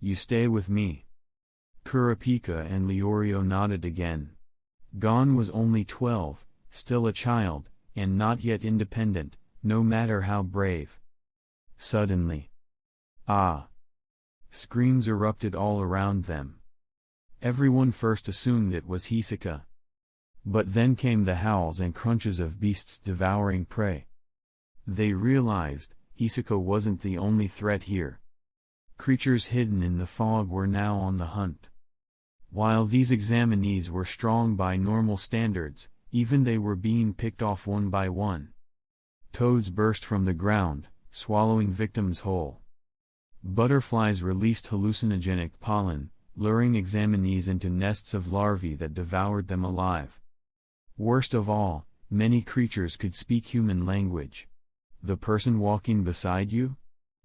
You stay with me." Kurapika and Leorio nodded again. Gon was only 12, still a child, and not yet independent, no matter how brave. Suddenly, ah! Screams erupted all around them. Everyone first assumed it was Hisoka. But then came the howls and crunches of beasts devouring prey. They realized Hisoka wasn't the only threat here. Creatures hidden in the fog were now on the hunt. While these examinees were strong by normal standards, even they were being picked off one by one. Toads burst from the ground, swallowing victims whole. Butterflies released hallucinogenic pollen, luring examinees into nests of larvae that devoured them alive. Worst of all, many creatures could speak human language. The person walking beside you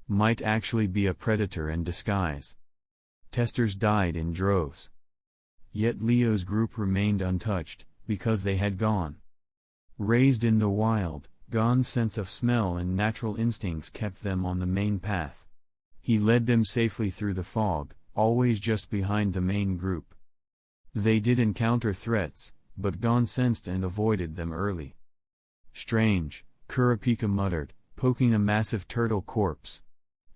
might actually be a predator in disguise. Testers died in droves. Yet Leo's group remained untouched, because they had gone. Raised in the wild, Gon's sense of smell and natural instincts kept them on the main path. He led them safely through the fog, always just behind the main group. They did encounter threats, but Gon sensed and avoided them early. Strange, Kurapika muttered, poking a massive turtle corpse.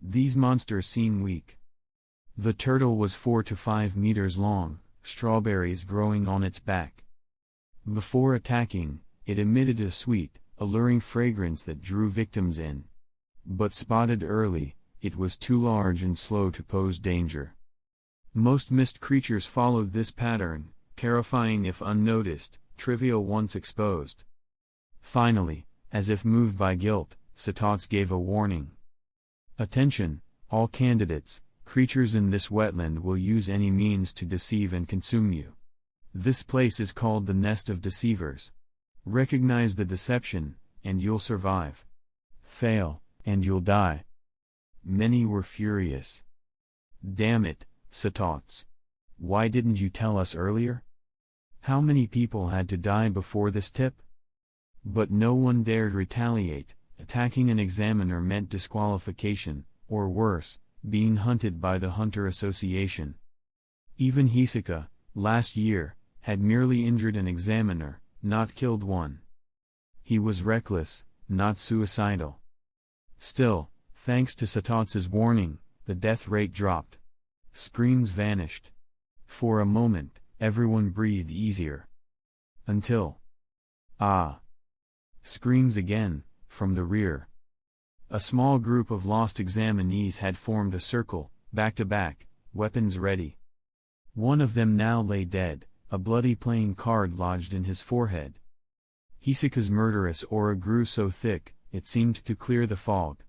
These monsters seem weak. The turtle was 4 to 5 meters long, strawberries growing on its back. Before attacking, it emitted a sweet, alluring fragrance that drew victims in. But spotted early, it was too large and slow to pose danger. Most mist creatures followed this pattern, terrifying if unnoticed, trivial once exposed. Finally, as if moved by guilt, Satots gave a warning. Attention, all candidates, creatures in this wetland will use any means to deceive and consume you. This place is called the Nest of Deceivers. Recognize the deception, and you'll survive. Fail, and you'll die. Many were furious. Damn it, Satots. Why didn't you tell us earlier? How many people had to die before this tip? But no one dared retaliate. Attacking an examiner meant disqualification, or worse, being hunted by the Hunter Association. Even Hisoka, last year, had merely injured an examiner, not killed one. He was reckless, not suicidal. Still, thanks to Satots' warning, the death rate dropped. Screams vanished. For a moment, everyone breathed easier. Until... ah! Screams again, from the rear. A small group of lost examinees had formed a circle, back to back, weapons ready. One of them now lay dead, a bloody playing card lodged in his forehead. Hisoka's murderous aura grew so thick, it seemed to clear the fog.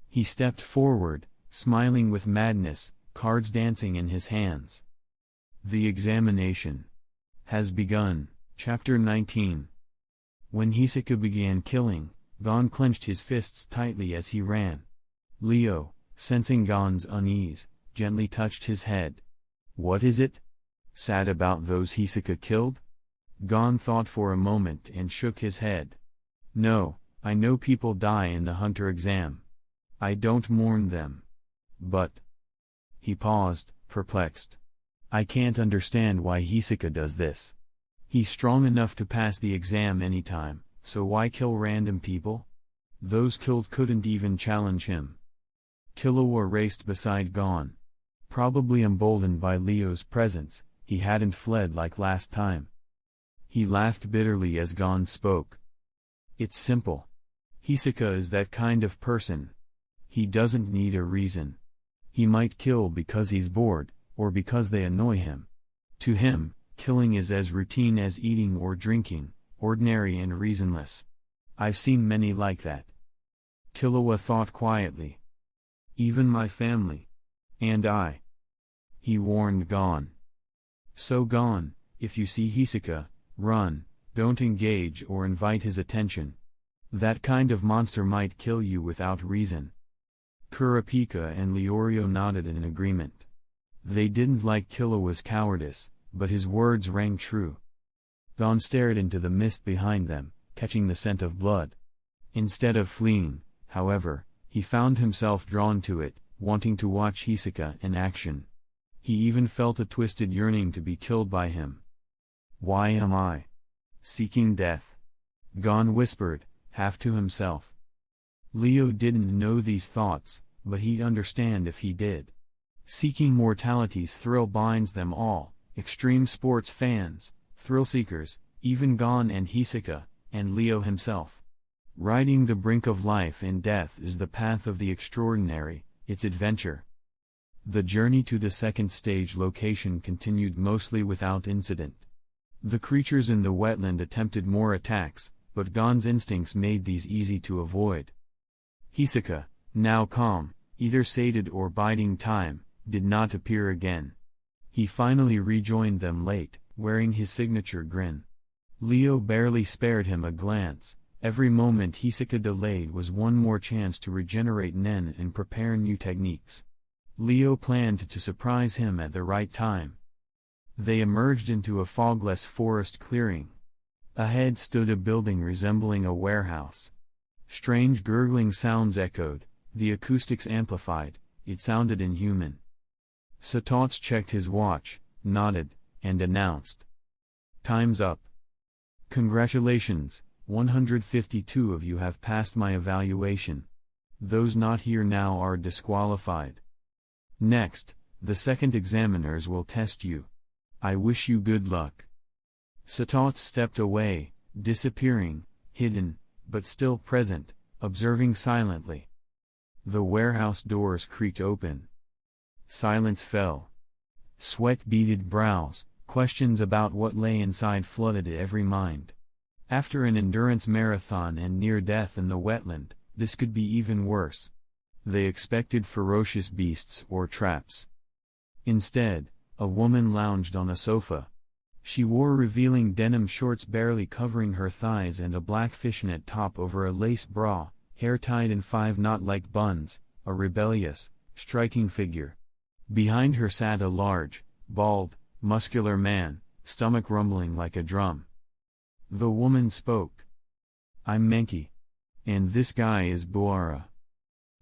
He stepped forward, smiling with madness, cards dancing in his hands. The examination has begun. Chapter 19. When Hisoka began killing, Gon clenched his fists tightly as he ran. Leo, sensing Gon's unease, gently touched his head. What is it? Sad about those Hisoka killed? Gon thought for a moment and shook his head. No, I know people die in the Hunter exam. I don't mourn them. But... He paused, perplexed. I can't understand why Hisoka does this. He's strong enough to pass the exam anytime. So why kill random people? Those killed couldn't even challenge him. Killua raced beside Gon. Probably emboldened by Leo's presence, he hadn't fled like last time. He laughed bitterly as Gon spoke. It's simple. Hisoka is that kind of person. He doesn't need a reason. He might kill because he's bored, or because they annoy him. To him, killing is as routine as eating or drinking. Ordinary and reasonless. I've seen many like that. Killua thought quietly. Even my family. And I. He warned Gon. So Gon, if you see Hisoka, run, don't engage or invite his attention. That kind of monster might kill you without reason. Kurapika and Leorio nodded in agreement. They didn't like Killua's cowardice, but his words rang true. Gon stared into the mist behind them, catching the scent of blood. Instead of fleeing, however, he found himself drawn to it, wanting to watch Hisoka in action. He even felt a twisted yearning to be killed by him. Why am I seeking death? Gon whispered, half to himself. Leo didn't know these thoughts, but he'd understand if he did. Seeking mortality's thrill binds them all, extreme sports fans, thrill seekers, even Gon and Hisoka, and Leo himself. Riding the brink of life and death is the path of the extraordinary, its adventure. The journey to the second stage location continued mostly without incident. The creatures in the wetland attempted more attacks, but Gon's instincts made these easy to avoid. Hisoka, now calm, either sated or biding time, did not appear again. He finally rejoined them late, wearing his signature grin. Leo barely spared him a glance. Every moment Hisoka delayed was one more chance to regenerate Nen and prepare new techniques. Leo planned to surprise him at the right time. They emerged into a fogless forest clearing. Ahead stood a building resembling a warehouse. Strange gurgling sounds echoed, the acoustics amplified, it sounded inhuman. Satots checked his watch, nodded, and announced. Time's up. Congratulations, 152 of you have passed my evaluation. Those not here now are disqualified. Next, the second examiners will test you. I wish you good luck. Satots stepped away, disappearing, hidden, but still present, observing silently. The warehouse doors creaked open. Silence fell. Sweat-beaded brows, questions about what lay inside flooded every mind. After an endurance marathon and near death in the wetland, this could be even worse. They expected ferocious beasts or traps. Instead, a woman lounged on a sofa. She wore revealing denim shorts barely covering her thighs and a black fishnet top over a lace bra, hair tied in 5-knot-like buns, a rebellious, striking figure. Behind her sat a large, bald, muscular man, stomach rumbling like a drum. The woman spoke. I'm Menki. And this guy is Buara.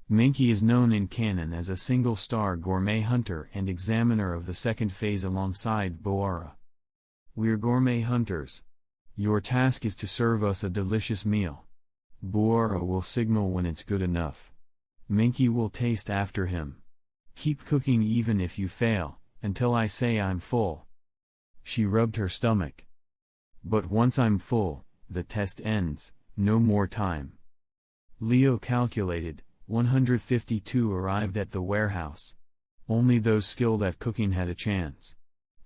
Menki is known in canon as a single-star gourmet hunter and examiner of the second phase alongside Buara. We're gourmet hunters. Your task is to serve us a delicious meal. Buara will signal when it's good enough. Menki will taste after him. Keep cooking even if you fail, until I say I'm full. She rubbed her stomach. But once I'm full, the test ends, no more time. Leo calculated, 152 arrived at the warehouse. Only those skilled at cooking had a chance.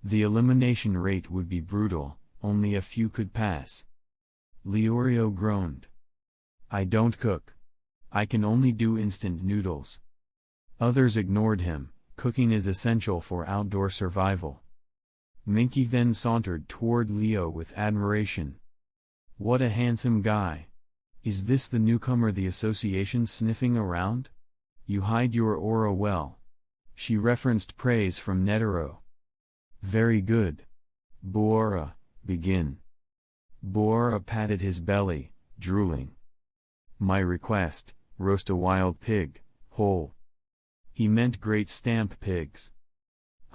The elimination rate would be brutal, only a few could pass. Leorio groaned. I don't cook. I can only do instant noodles. Others ignored him, cooking is essential for outdoor survival. Menki then sauntered toward Leo with admiration. What a handsome guy. Is this the newcomer the association's sniffing around? You hide your aura well. She referenced praise from Netero. Very good. Buara, begin. Buara patted his belly, drooling. My request, roast a wild pig, whole. He meant great stamp pigs.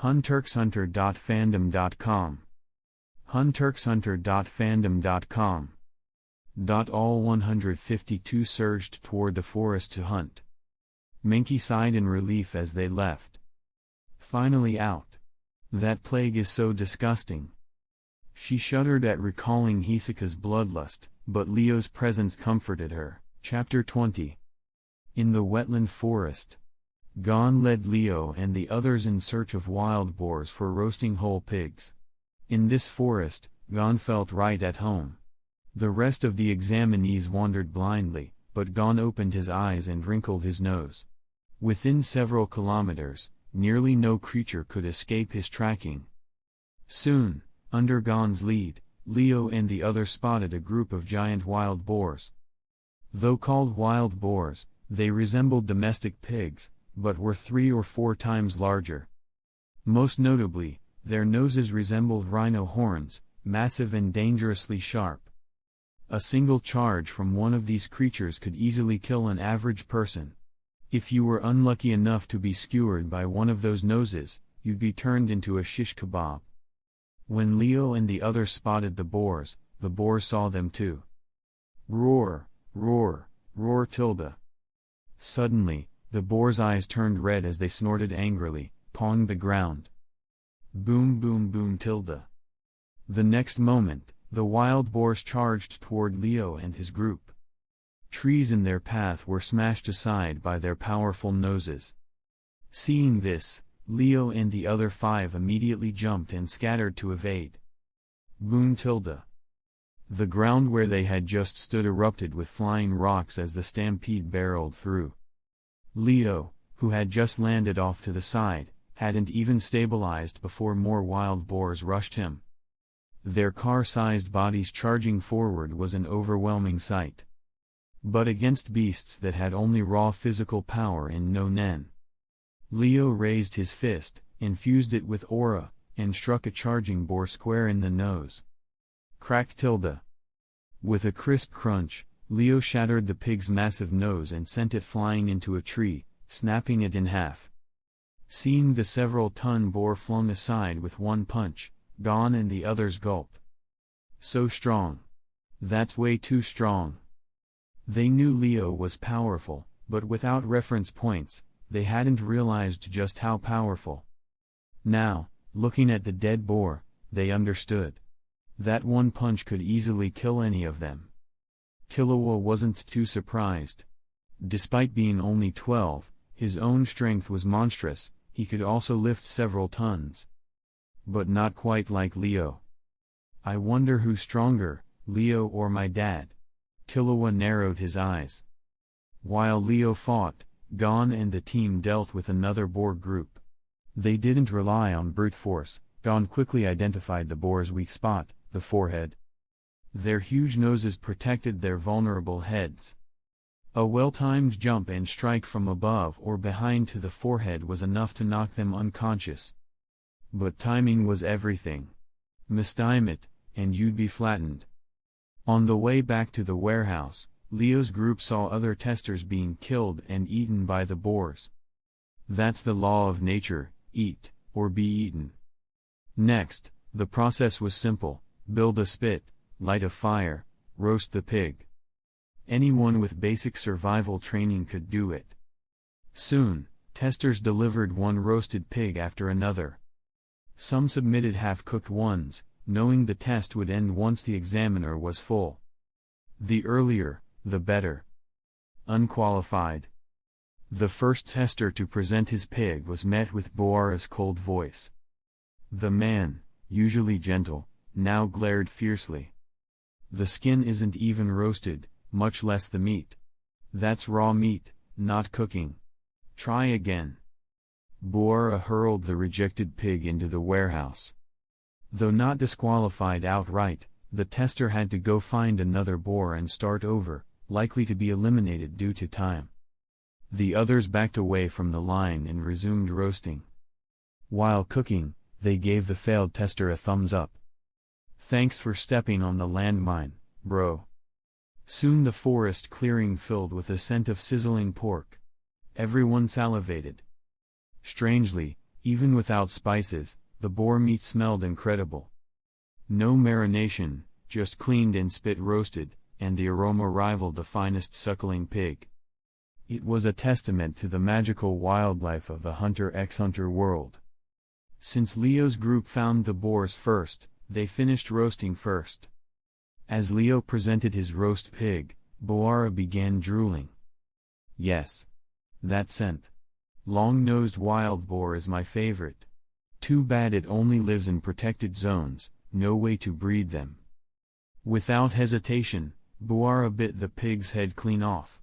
hunturkshunter.fandom.com. hunturkshunter.fandom.com. All 152 surged toward the forest to hunt. Menki sighed in relief as they left. Finally out. That plague is so disgusting. She shuddered at recalling Hisoka's bloodlust, but Leo's presence comforted her. Chapter 20. In the wetland forest. Gon led Leo and the others in search of wild boars for roasting whole pigs. In this forest, Gon felt right at home. The rest of the examinees wandered blindly, but Gon opened his eyes and wrinkled his nose. Within several kilometers, nearly no creature could escape his tracking. Soon, under Gon's lead, Leo and the others spotted a group of giant wild boars. Though called wild boars, they resembled domestic pigs, but were 3 or 4 times larger. Most notably, their noses resembled rhino horns, massive and dangerously sharp. A single charge from one of these creatures could easily kill an average person. If you were unlucky enough to be skewered by one of those noses, you'd be turned into a shish kebab. When Leo and the others spotted the boars saw them too. Roar, roar, roar tilde. Suddenly, the boars' eyes turned red as they snorted angrily, pawing the ground. Boom boom boom tilde. The next moment, the wild boars charged toward Leo and his group. Trees in their path were smashed aside by their powerful noses. Seeing this, Leo and the other 5 immediately jumped and scattered to evade. Boom tilde. The ground where they had just stood erupted with flying rocks as the stampede barreled through. Leo, who had just landed off to the side, hadn't even stabilized before more wild boars rushed him. Their car-sized bodies charging forward was an overwhelming sight. But against beasts that had only raw physical power and no nen. Leo raised his fist, infused it with aura, and struck a charging boar square in the nose. Crack tilde. With a crisp crunch, Leo shattered the pig's massive nose and sent it flying into a tree, snapping it in half. Seeing the several-ton boar flung aside with one punch, Jian and the others gulped. So strong. That's way too strong. They knew Leo was powerful, but without reference points, they hadn't realized just how powerful. Now, looking at the dead boar, they understood. That one punch could easily kill any of them. Killua wasn't too surprised. Despite being only 12, his own strength was monstrous. He could also lift several tons. But not quite like Leo. I wonder who's stronger, Leo or my dad? Killua narrowed his eyes. While Leo fought, Jian and the team dealt with another boar group. They didn't rely on brute force. Jian quickly identified the boar's weak spot, the forehead. Their huge noses protected their vulnerable heads. A well-timed jump and strike from above or behind to the forehead was enough to knock them unconscious. But timing was everything. Mistime it, and you'd be flattened. On the way back to the warehouse, Leo's group saw other testers being killed and eaten by the boars. That's the law of nature, eat, or be eaten. Next, the process was simple: build a spit, light a fire, roast the pig. Anyone with basic survival training could do it. Soon, testers delivered one roasted pig after another. Some submitted half-cooked ones, knowing the test would end once the examiner was full. The earlier, the better. Unqualified. The first tester to present his pig was met with Boara's cold voice. The man, usually gentle, now glared fiercely. The skin isn't even roasted, much less the meat. That's raw meat, not cooking. Try again. Boara hurled the rejected pig into the warehouse. Though not disqualified outright, the tester had to go find another boar and start over, likely to be eliminated due to time. The others backed away from the line and resumed roasting. While cooking, they gave the failed tester a thumbs up. Thanks for stepping on the landmine, bro. Soon the forest clearing filled with a scent of sizzling pork. Everyone salivated. Strangely, even without spices, the boar meat smelled incredible. No marination, just cleaned and spit roasted, and the aroma rivaled the finest suckling pig. It was a testament to the magical wildlife of the Hunter x Hunter world. Since Leo's group found the boars first, they finished roasting first. As Leo presented his roast pig, Boara began drooling. Yes. That scent. Long-nosed wild boar is my favorite. Too bad it only lives in protected zones, no way to breed them. Without hesitation, Boara bit the pig's head clean off.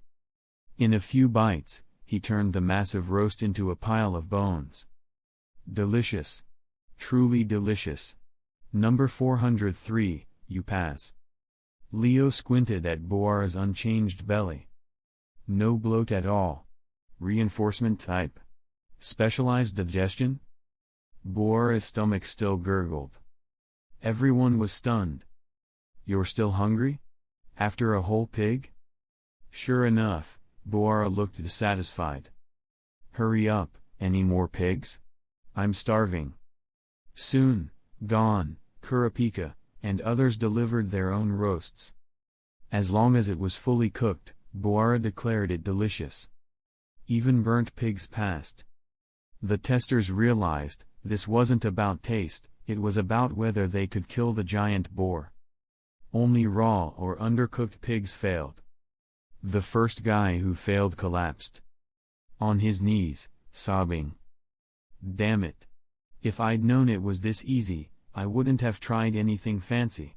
In a few bites, he turned the massive roast into a pile of bones. Delicious. Truly delicious. Number 403, you pass. Leo squinted at Boara's unchanged belly. No bloat at all. Reinforcement type. Specialized digestion? Boara's stomach still gurgled. Everyone was stunned. You're still hungry? After a whole pig? Sure enough, Boara looked dissatisfied. Hurry up, any more pigs? I'm starving. Soon, Jian, Kurapika, and others delivered their own roasts. As long as it was fully cooked, Buara declared it delicious. Even burnt pigs passed. The testers realized, this wasn't about taste, it was about whether they could kill the giant boar. Only raw or undercooked pigs failed. The first guy who failed collapsed. On his knees, sobbing. Damn it. If I'd known it was this easy, I wouldn't have tried anything fancy.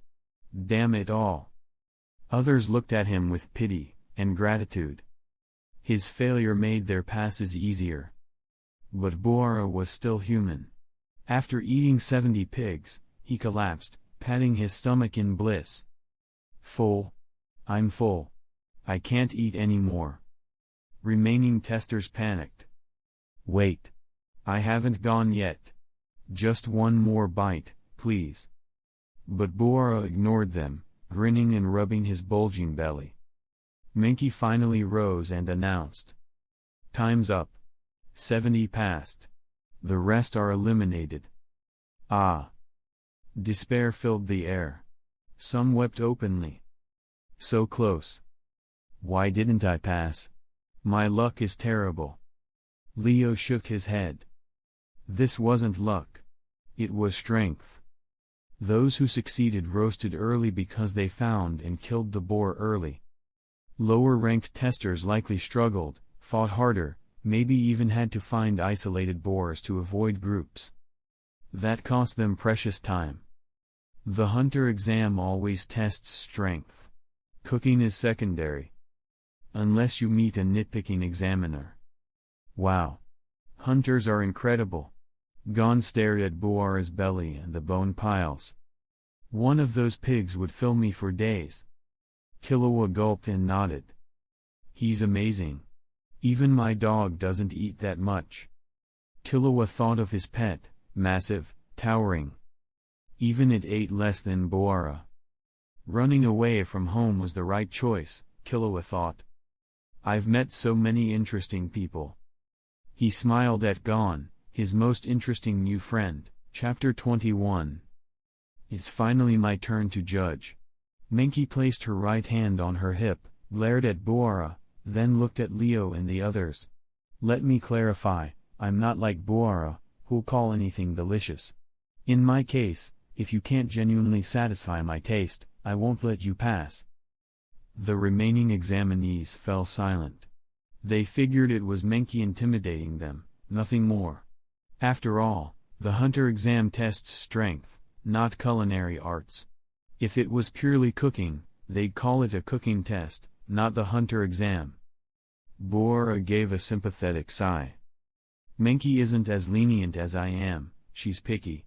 Damn it all. Others looked at him with pity and gratitude. His failure made their passes easier. But Buara was still human. After eating 70 pigs, he collapsed, patting his stomach in bliss. Full. I'm full. I can't eat anymore. Remaining testers panicked. Wait. I haven't gone yet. Just one more bite, please. But Buara ignored them, grinning and rubbing his bulging belly. Menki finally rose and announced. Time's up. 70 passed. The rest are eliminated. Ah! Despair filled the air. Some wept openly. So close. Why didn't I pass? My luck is terrible. Leo shook his head. This wasn't luck. It was strength. Those who succeeded roasted early because they found and killed the boar early. Lower-ranked testers likely struggled, fought harder, maybe even had to find isolated boars to avoid groups. That cost them precious time. The hunter exam always tests strength. Cooking is secondary. Unless you meet a nitpicking examiner. Wow. Hunters are incredible. Gon stared at Buara's belly and the bone piles. One of those pigs would fill me for days. Killua gulped and nodded. He's amazing. Even my dog doesn't eat that much. Killua thought of his pet, massive, towering. Even it ate less than Buara. Running away from home was the right choice, Killua thought. I've met so many interesting people. He smiled at Gon, his most interesting new friend. Chapter 21. It's finally my turn to judge. Menki placed her right hand on her hip, glared at Buara, then looked at Leo and the others. Let me clarify, I'm not like Buara, who'll call anything delicious. In my case, if you can't genuinely satisfy my taste, I won't let you pass. The remaining examinees fell silent. They figured it was Menki intimidating them, nothing more. After all, the hunter exam tests strength, not culinary arts. If it was purely cooking, they'd call it a cooking test, not the hunter exam. Buara gave a sympathetic sigh. Menki isn't as lenient as I am, she's picky.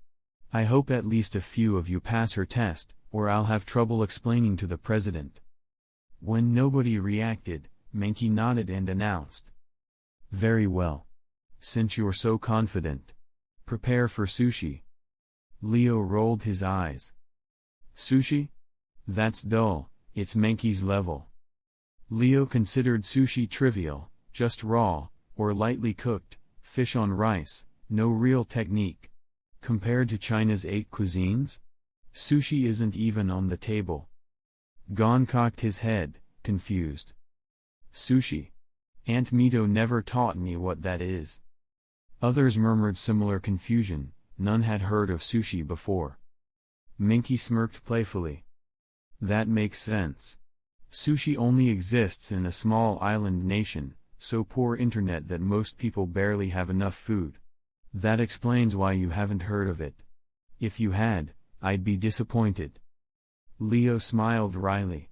I hope at least a few of you pass her test, or I'll have trouble explaining to the president. When nobody reacted, Menki nodded and announced. Very well. Since you're so confident. Prepare for sushi. Leo rolled his eyes. Sushi? That's dull, it's Menki's level. Leo considered sushi trivial, just raw, or lightly cooked, fish on rice, no real technique. Compared to China's 8 cuisines? Sushi isn't even on the table. Gon cocked his head, confused. Sushi? Aunt Mito never taught me what that is. Others murmured similar confusion, none had heard of sushi before. Menki smirked playfully. That makes sense. Sushi only exists in a small island nation, so poor internet that most people barely have enough food. That explains why you haven't heard of it. If you had, I'd be disappointed. Leo smiled wryly.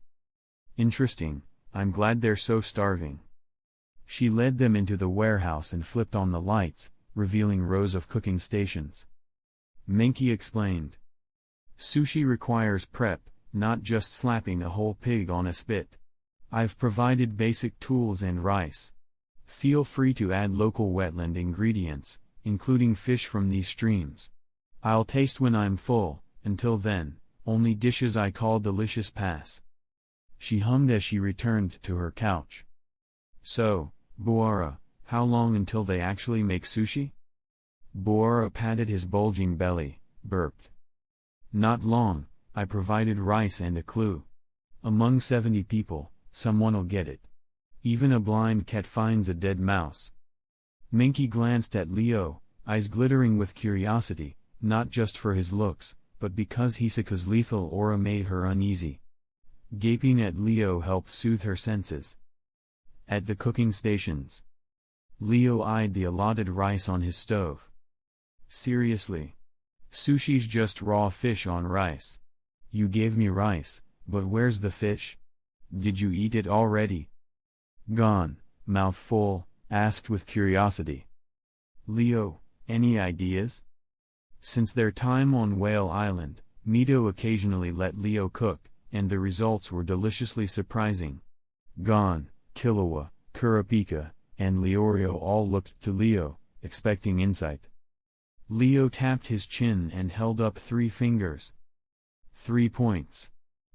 Interesting, I'm glad they're so starving. She led them into the warehouse and flipped on the lights, revealing rows of cooking stations. Menki explained. Sushi requires prep, not just slapping a whole pig on a spit. I've provided basic tools and rice. Feel free to add local wetland ingredients, including fish from these streams. I'll taste when I'm full, until then, only dishes I call delicious pass. She hummed as she returned to her couch. So, Buara, how long until they actually make sushi? Buara patted his bulging belly, burped. Not long, I provided rice and a clue. Among 70 people, someone'll get it. Even a blind cat finds a dead mouse. Minky glanced at Leo, eyes glittering with curiosity, not just for his looks, but because Hisaka's lethal aura made her uneasy. Gaping at Leo helped soothe her senses. At the cooking stations, Leo eyed the allotted rice on his stove. Seriously? Sushi's just raw fish on rice. You gave me rice, but where's the fish? Did you eat it already? Gone, mouth full, asked with curiosity. Leo, any ideas? Since their time on Whale Island, Mito occasionally let Leo cook, and the results were deliciously surprising. Gon, Killua, Kurapika, and Leorio all looked to Leo, expecting insight. Leo tapped his chin and held up 3 fingers. 3 points.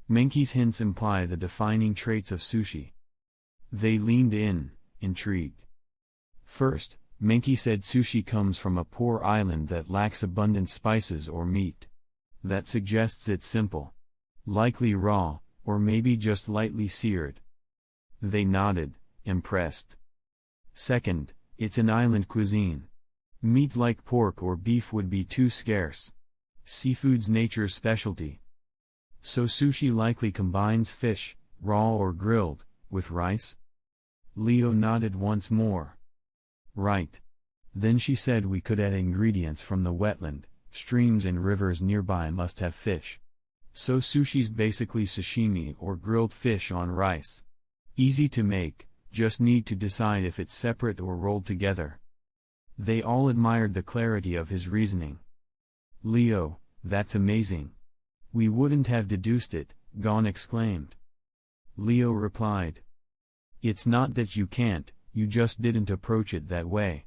Minky's hints imply the defining traits of sushi. They leaned in, intrigued. First, Minky said sushi comes from a poor island that lacks abundant spices or meat. That suggests it's simple. Likely raw, or maybe just lightly seared. They nodded, impressed. Second, it's an island cuisine. Meat like pork or beef would be too scarce. Seafood's nature's specialty. So sushi likely combines fish, raw or grilled, with rice? Leo nodded once more. Right. Then she said we could add ingredients from the wetland, streams and rivers nearby must have fish. So sushi's basically sashimi or grilled fish on rice. Easy to make, just need to decide if it's separate or rolled together. They all admired the clarity of his reasoning. Leo, that's amazing. We wouldn't have deduced it, Gon exclaimed. Leo replied. It's not that you can't, you just didn't approach it that way.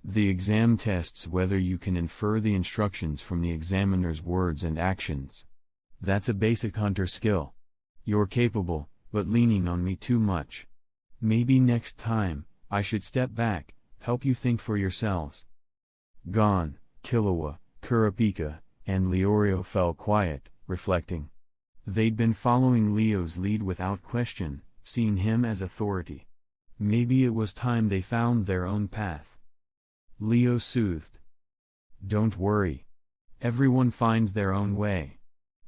The exam tests whether you can infer the instructions from the examiner's words and actions. That's a basic hunter skill. You're capable, but leaning on me too much. Maybe next time, I should step back, help you think for yourselves. Gon, Killua, Kurapika, and Leorio fell quiet, reflecting. They'd been following Leo's lead without question, seeing him as authority. Maybe it was time they found their own path. Leo soothed. Don't worry. Everyone finds their own way.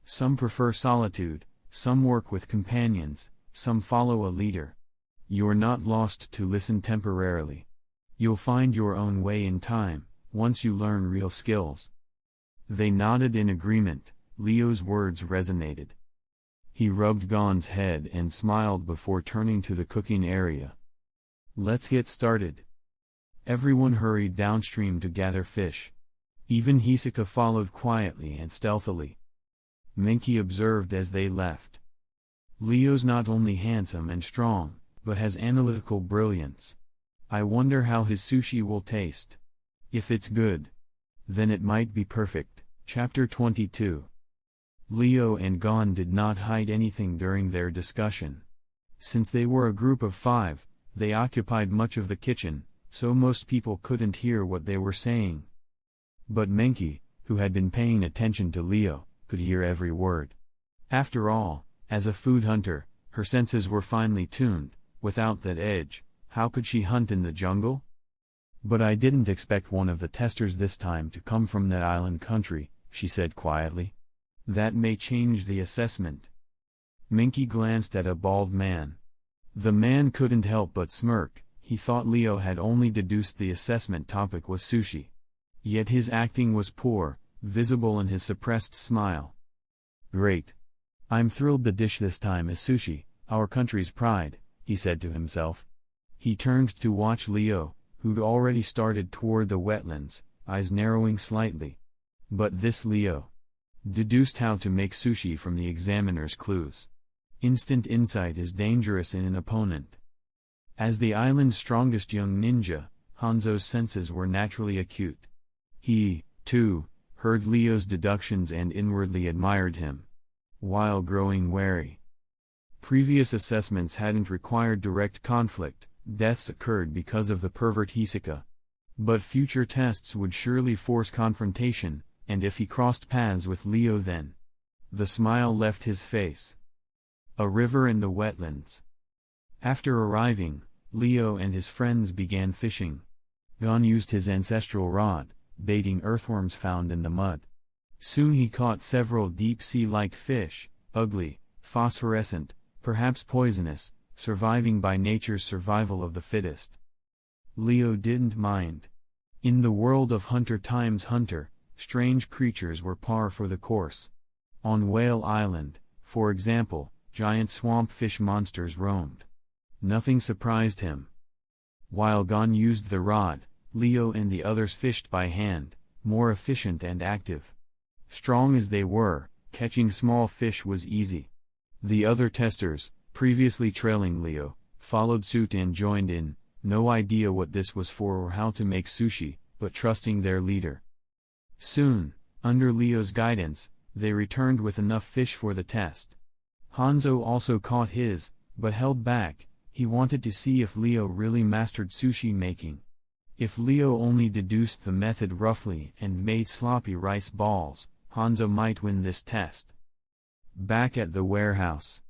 Some prefer solitude, some work with companions, some follow a leader. You're not lost to listen temporarily. You'll find your own way in time, once you learn real skills. They nodded in agreement. Leo's words resonated. He rubbed Gon's head and smiled before turning to the cooking area. Let's get started. Everyone hurried downstream to gather fish. Even Hisaka followed quietly and stealthily. Minky observed as they left. Leo's not only handsome and strong, but has analytical brilliance. I wonder how his sushi will taste. If it's good, then it might be perfect. Chapter 22. Leo and Gon did not hide anything during their discussion. Since they were a group of 5, they occupied much of the kitchen, so most people couldn't hear what they were saying. But Minky, who had been paying attention to Leo, could hear every word. After all, as a food hunter, her senses were finely tuned. Without that edge, how could she hunt in the jungle? But I didn't expect one of the testers this time to come from that island country, she said quietly. That may change the assessment. Minky glanced at a bald man. The man couldn't help but smirk. He thought Leo had only deduced the assessment topic was sushi. Yet his acting was poor, visible in his suppressed smile. Great. I'm thrilled the dish this time is sushi, our country's pride, he said to himself. He turned to watch Leo, who'd already started toward the wetlands, eyes narrowing slightly. But this Leo deduced how to make sushi from the examiner's clues. Instant insight is dangerous in an opponent. As the island's strongest young ninja, Hanzo's senses were naturally acute. He, too, heard Leo's deductions and inwardly admired him, while growing wary. Previous assessments hadn't required direct conflict, deaths occurred because of the pervert Hisaka. But future tests would surely force confrontation, and if he crossed paths with Leo then, The smile left his face. A river in the wetlands. After arriving, Leo and his friends began fishing. Jian used his ancestral rod, baiting earthworms found in the mud. Soon he caught several deep-sea-like fish, ugly, phosphorescent, perhaps poisonous, surviving by nature's survival of the fittest. Leo didn't mind. In the world of Hunter times Hunter, strange creatures were par for the course. On Whale Island, for example, giant swamp fish monsters roamed. Nothing surprised him. While Jian used the rod, Leo and the others fished by hand, more efficient and active. Strong as they were, catching small fish was easy. The other testers, previously trailing Leo, followed suit and joined in, no idea what this was for or how to make sushi, but trusting their leader. Soon, under Leo's guidance, they returned with enough fish for the test. Hanzo also caught his, but held back. He wanted to see if Leo really mastered sushi making. If Leo only deduced the method roughly and made sloppy rice balls, Hanzo might win this test. Back at the warehouse,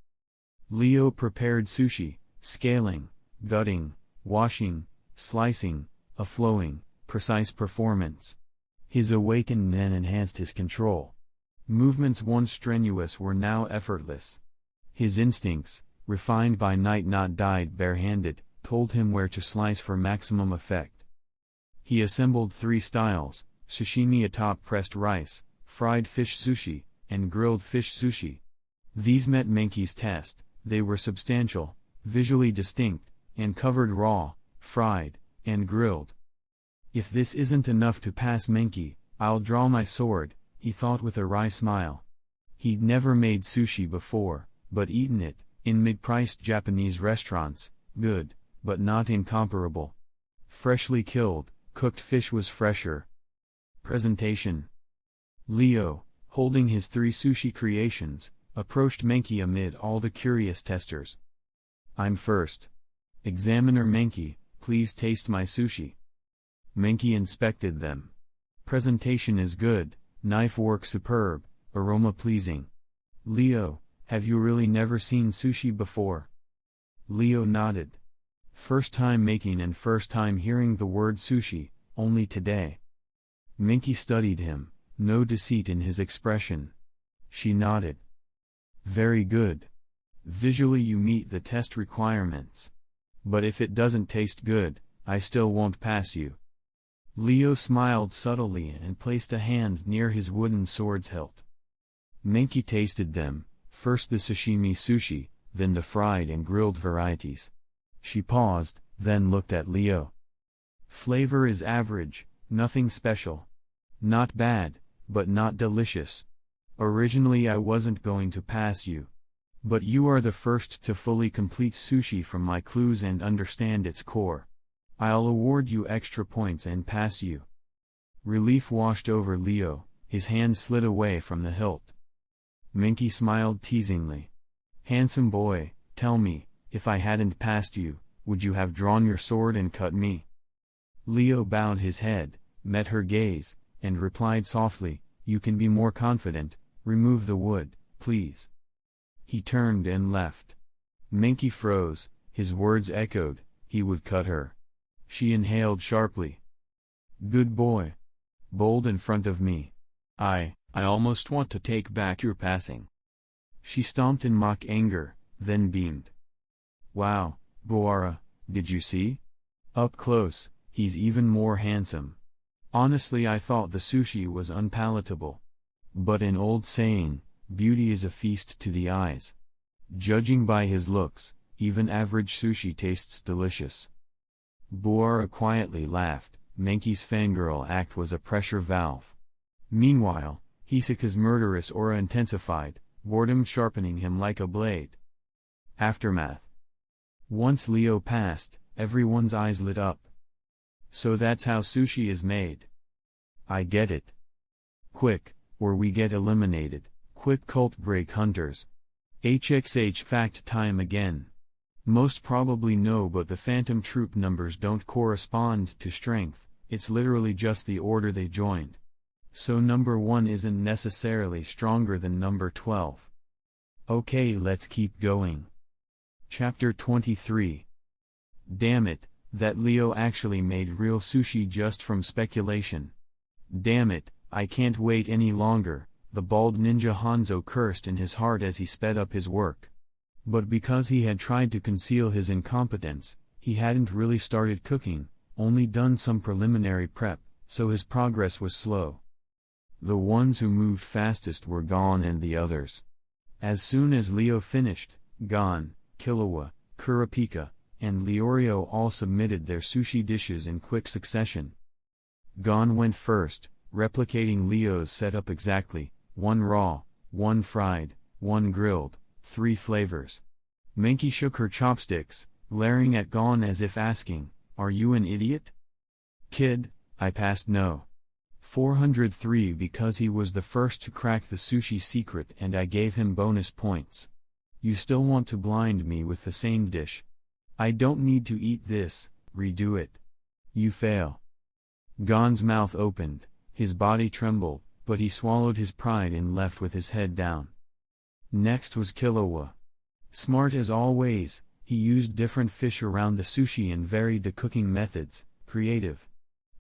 Leo prepared sushi, scaling, gutting, washing, slicing, a flowing, precise performance. His awakened Nen enhanced his control. Movements once strenuous were now effortless. His instincts, refined by night not dyed barehanded, told him where to slice for maximum effect. He assembled 3 styles, sashimi atop pressed rice, fried fish sushi, and grilled fish sushi. These met Menki's test. They were substantial, visually distinct, and covered raw, fried, and grilled. If this isn't enough to pass Menki, I'll draw my sword, he thought with a wry smile. He'd never made sushi before, but eaten it, in mid-priced Japanese restaurants, good, but not incomparable. Freshly killed, cooked fish was fresher. Presentation. Leo, holding his 3 sushi creations, approached Menki amid all the curious testers. I'm first. Examiner Menki, please taste my sushi. Menki inspected them. Presentation is good, knife work superb, aroma pleasing. Leo, have you really never seen sushi before? Leo nodded. First time making and first time hearing the word sushi, only today. Menki studied him, no deceit in his expression. She nodded. Very good. Visually you meet the test requirements. But if it doesn't taste good, I still won't pass you. Leo smiled subtly and placed a hand near his wooden sword's hilt. Menki tasted them, first the sashimi sushi, then the fried and grilled varieties. She paused, then looked at Leo. Flavor is average, nothing special. Not bad, but not delicious. Originally I wasn't going to pass you. But you are the first to fully complete sushi from my clues and understand its core. I'll award you extra points and pass you. Relief washed over Leo, his hand slid away from the hilt. Menki smiled teasingly. Handsome boy, tell me, if I hadn't passed you, would you have drawn your sword and cut me? Leo bowed his head, met her gaze, and replied softly, you can be more confident, remove the wood, please. He turned and left. Menki froze, his words echoed, he would cut her. She inhaled sharply. Good boy. Bold in front of me. I almost want to take back your passing. She stomped in mock anger, then beamed. Wow, Boara, did you see? Up close, he's even more handsome. Honestly I thought the sushi was unpalatable. But an old saying, beauty is a feast to the eyes. Judging by his looks, even average sushi tastes delicious. Boara quietly laughed. Menki's fangirl act was a pressure valve. Meanwhile, Hisaka's murderous aura intensified, boredom sharpening him like a blade. Aftermath. Once Leo passed, everyone's eyes lit up. So that's how sushi is made. I get it. Quick, or we get eliminated. Quick cult break hunters. HXH fact time again. Most probably no, but the phantom troop numbers don't correspond to strength, it's literally just the order they joined. So number 1 isn't necessarily stronger than number 12. Okay, let's keep going. Chapter 23. Damn it, that Leo actually made real sushi just from speculation. Damn it, I can't wait any longer, the bald ninja Hanzo cursed in his heart as he sped up his work. But because he had tried to conceal his incompetence, he hadn't really started cooking, only done some preliminary prep, so his progress was slow. The ones who moved fastest were Gon and the others. As soon as Leo finished, Gon, Killua, Kurapika, and Leorio all submitted their sushi dishes in quick succession. Gon went first, replicating Leo's setup exactly: 1 raw, 1 fried, 1 grilled, 3 flavors. Menki shook her chopsticks, glaring at Gon as if asking, "Are you an idiot?" "Kid, I passed no. 403 because he was the first to crack the sushi secret and I gave him bonus points. You still want to blind me with the same dish? I don't need to eat this, redo it. You fail." Gon's mouth opened, his body trembled, but he swallowed his pride and left with his head down. Next was Killua. Smart as always, he used different fish around the sushi and varied the cooking methods, creative.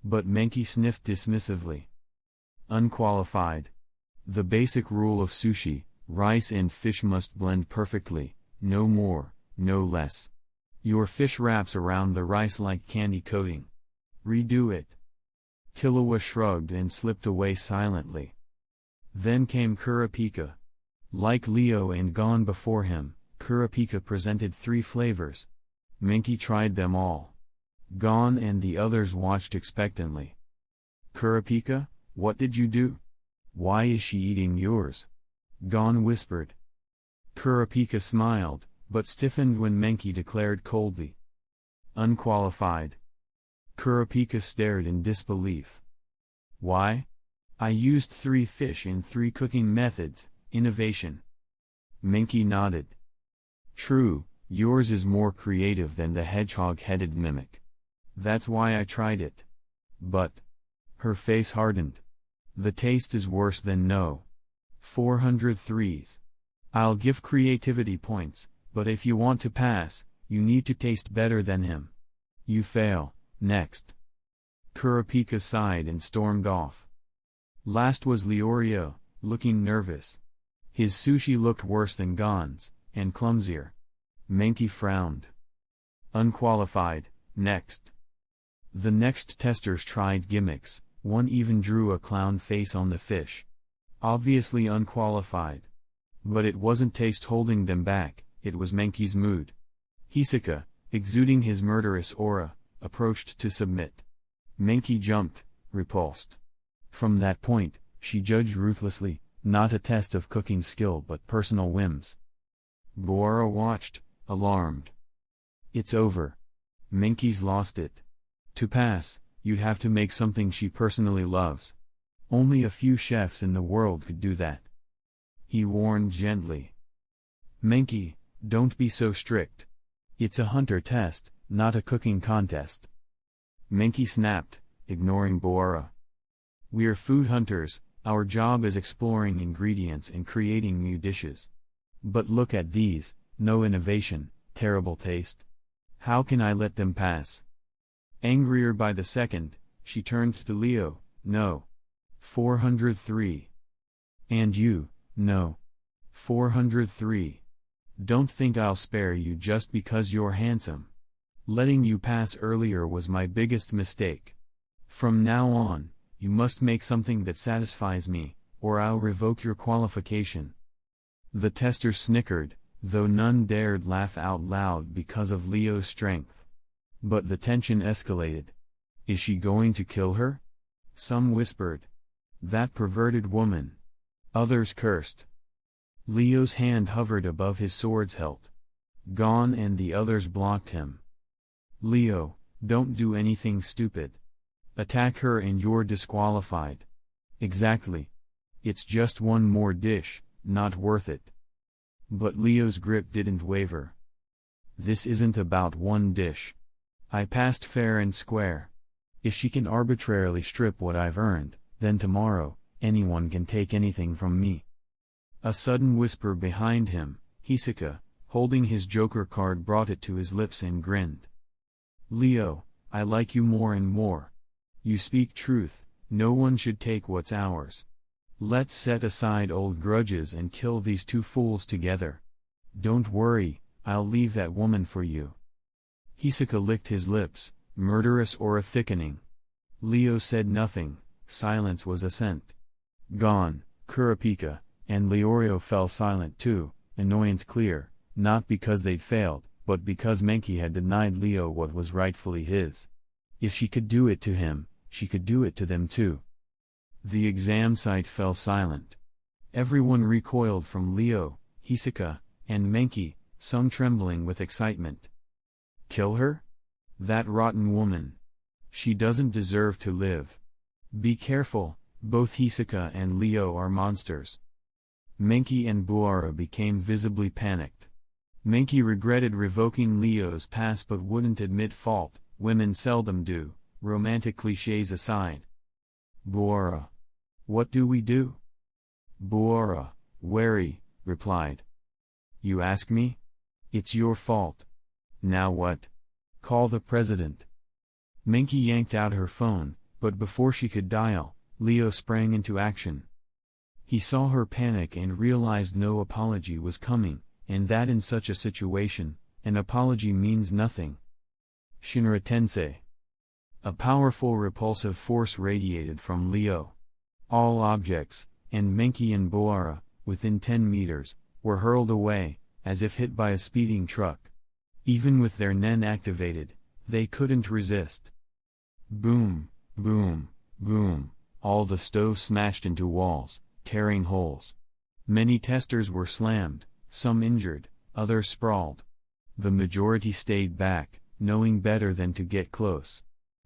But Menki sniffed dismissively. Unqualified. The basic rule of sushi: rice and fish must blend perfectly, no more, no less. Your fish wraps around the rice like candy coating. Redo it. Killua shrugged and slipped away silently. Then came Kurapika. Like Leo and Gon before him, Kurapika presented 3 flavors. Menki tried them all. Gon and the others watched expectantly. "Kurapika, what did you do? Why is she eating yours?" Gon whispered. Kurapika smiled, but stiffened when Menki declared coldly, "Unqualified." Kurapika stared in disbelief. "Why? I used 3 fish in 3 cooking methods, innovation." Menki nodded. "True, yours is more creative than the hedgehog-headed mimic. That's why I tried it. But..." Her face hardened. "The taste is worse than no. 403s. I'll give creativity points, but if you want to pass, you need to taste better than him. You fail, next." Kurapika sighed and stormed off. Last was Leorio, looking nervous. His sushi looked worse than Gon's, and clumsier. Menki frowned. "Unqualified, next." The next testers tried gimmicks, one even drew a clown face on the fish. Obviously unqualified. But it wasn't taste holding them back, it was Menki's mood. Hisaka, exuding his murderous aura, approached to submit. Menki jumped, repulsed. From that point, she judged ruthlessly, not a test of cooking skill but personal whims. Boara watched, alarmed. "It's over. Menki's lost it. To pass, you'd have to make something she personally loves. Only a few chefs in the world could do that." He warned gently. "Menki, don't be so strict. It's a hunter test, not a cooking contest." Menki snapped, ignoring Boara. "We're food hunters, our job is exploring ingredients and creating new dishes. But look at these, no innovation, terrible taste. How can I let them pass?" Angrier by the second, she turned to Leo. "No. 403. And you, no. 403. Don't think I'll spare you just because you're handsome. Letting you pass earlier was my biggest mistake. From now on, you must make something that satisfies me, or I'll revoke your qualification." The testers snickered, though none dared laugh out loud because of Leo's strength. But the tension escalated. Is she going to kill her? Some whispered. That perverted woman. Others cursed. Leo's hand hovered above his sword's hilt. Gon and the others blocked him. "Leo, don't do anything stupid. Attack her and you're disqualified." "Exactly. It's just one more dish, not worth it." But Leo's grip didn't waver. "This isn't about one dish. I passed fair and square. If she can arbitrarily strip what I've earned, then tomorrow, anyone can take anything from me. A sudden whisper behind him, Hisaka, holding his Joker card, brought it to his lips and grinned. Leo, I like you more and more. You speak truth, no one should take what's ours. Let's set aside old grudges and kill these two fools together. Don't worry, I'll leave that woman for you. Hisaka licked his lips, murderous aura thickening. Leo said nothing, silence was assent. Gon, Kurapika, and Leorio fell silent too, annoyance clear, not because they'd failed, but because Menki had denied Leo what was rightfully his. If she could do it to him, she could do it to them too. The exam site fell silent. Everyone recoiled from Leo, Hisaka, and Menki, some trembling with excitement. Kill her? That rotten woman. She doesn't deserve to live. Be careful, both Hisaka and Leo are monsters. Menki and Buara became visibly panicked. Menki regretted revoking Leo's pass but wouldn't admit fault, women seldom do, romantic clichés aside. Buara. What do we do? Buara, wary, replied. You ask me? It's your fault. Now what? Call the president. Menki yanked out her phone, but before she could dial, Leo sprang into action. He saw her panic and realized no apology was coming, and that in such a situation, an apology means nothing. Shinra Tensei. A powerful repulsive force radiated from Leo. All objects, and Menki and Buara, within 10 meters, were hurled away, as if hit by a speeding truck. Even with their Nen activated, they couldn't resist. Boom, boom, boom, all the stoves smashed into walls, tearing holes. Many testers were slammed, some injured, others sprawled. The majority stayed back, knowing better than to get close.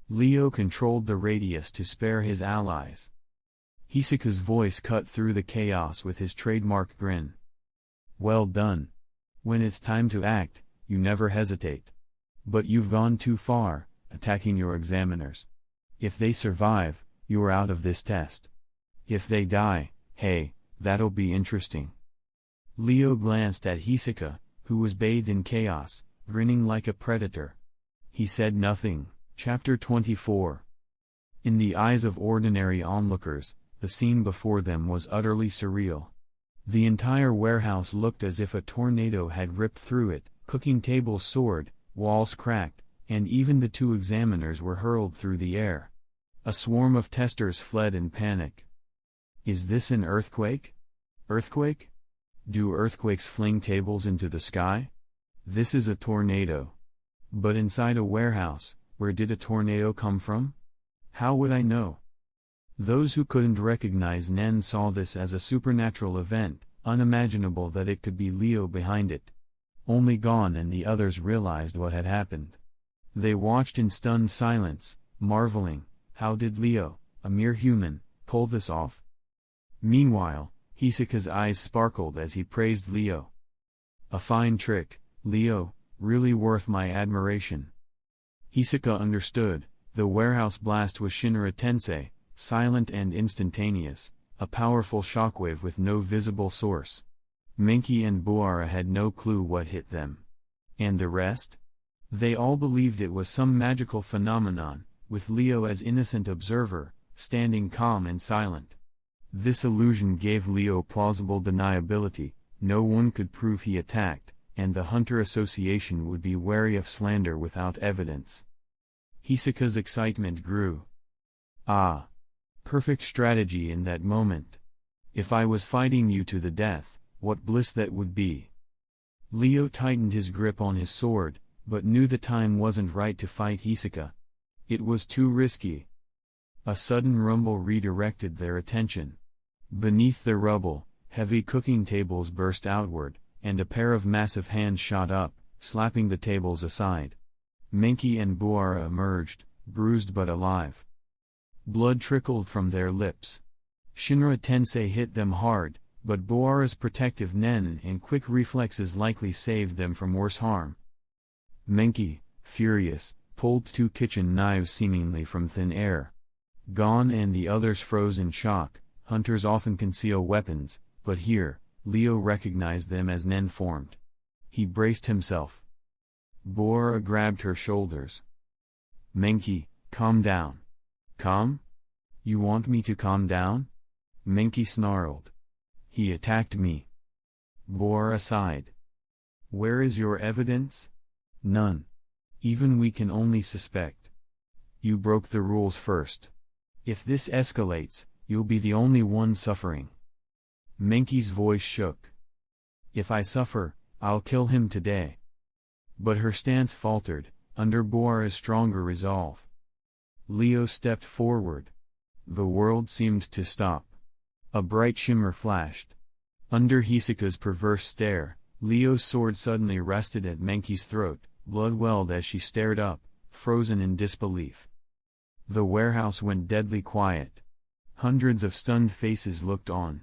Leo controlled the radius to spare his allies. Hisaka's voice cut through the chaos with his trademark grin. Well done. When it's time to act, you never hesitate. But you've gone too far, attacking your examiners. If they survive, you're out of this test. If they die, hey, that'll be interesting. Leo glanced at Hisaka, who was bathed in chaos, grinning like a predator. He said nothing. Chapter 24. In the eyes of ordinary onlookers, the scene before them was utterly surreal. The entire warehouse looked as if a tornado had ripped through it, cooking tables soared, walls cracked, and even the two examiners were hurled through the air. A swarm of testers fled in panic. Is this an earthquake? Earthquake? Do earthquakes fling tables into the sky? This is a tornado. But inside a warehouse, where did a tornado come from? How would I know? Those who couldn't recognize Nen saw this as a supernatural event, unimaginable that it could be Leo behind it. Only Gon and the others realized what had happened. They watched in stunned silence, marveling, how did Leo, a mere human, pull this off? Meanwhile, Hisaka's eyes sparkled as he praised Leo. A fine trick, Leo, really worth my admiration. Hisaka understood, the warehouse blast was Shinra Tensei, silent and instantaneous, a powerful shockwave with no visible source. Menki and Buara had no clue what hit them. And the rest? They all believed it was some magical phenomenon, with Leo as innocent observer, standing calm and silent. This illusion gave Leo plausible deniability, no one could prove he attacked, and the Hunter Association would be wary of slander without evidence. Hisaka's excitement grew. Ah! Perfect strategy in that moment. If I was fighting you to the death, what bliss that would be. Leo tightened his grip on his sword, but knew the time wasn't right to fight Hisaka. It was too risky. A sudden rumble redirected their attention. Beneath the rubble, heavy cooking tables burst outward, and a pair of massive hands shot up, slapping the tables aside. Menki and Buara emerged, bruised but alive. Blood trickled from their lips. Shinra Tensei hit them hard, but Buara's protective Nen and quick reflexes likely saved them from worse harm. Menki, furious, pulled two kitchen knives seemingly from thin air. Gon and the others froze in shock, Hunters often conceal weapons, but here, Leo recognized them as Nen-formed. He braced himself. Bora grabbed her shoulders. Menki, calm down. Calm? You want me to calm down? Menki snarled. He attacked me. Bora sighed. Where is your evidence? None. Even we can only suspect. You broke the rules first. If this escalates, you'll be the only one suffering. Menki's voice shook. If I suffer, I'll kill him today. But her stance faltered, under Bora's stronger resolve. Leo stepped forward. The world seemed to stop. A bright shimmer flashed. Under Hisaka's perverse stare, Leo's sword suddenly rested at Menki's throat, blood welled as she stared up, frozen in disbelief. The warehouse went deadly quiet. Hundreds of stunned faces looked on.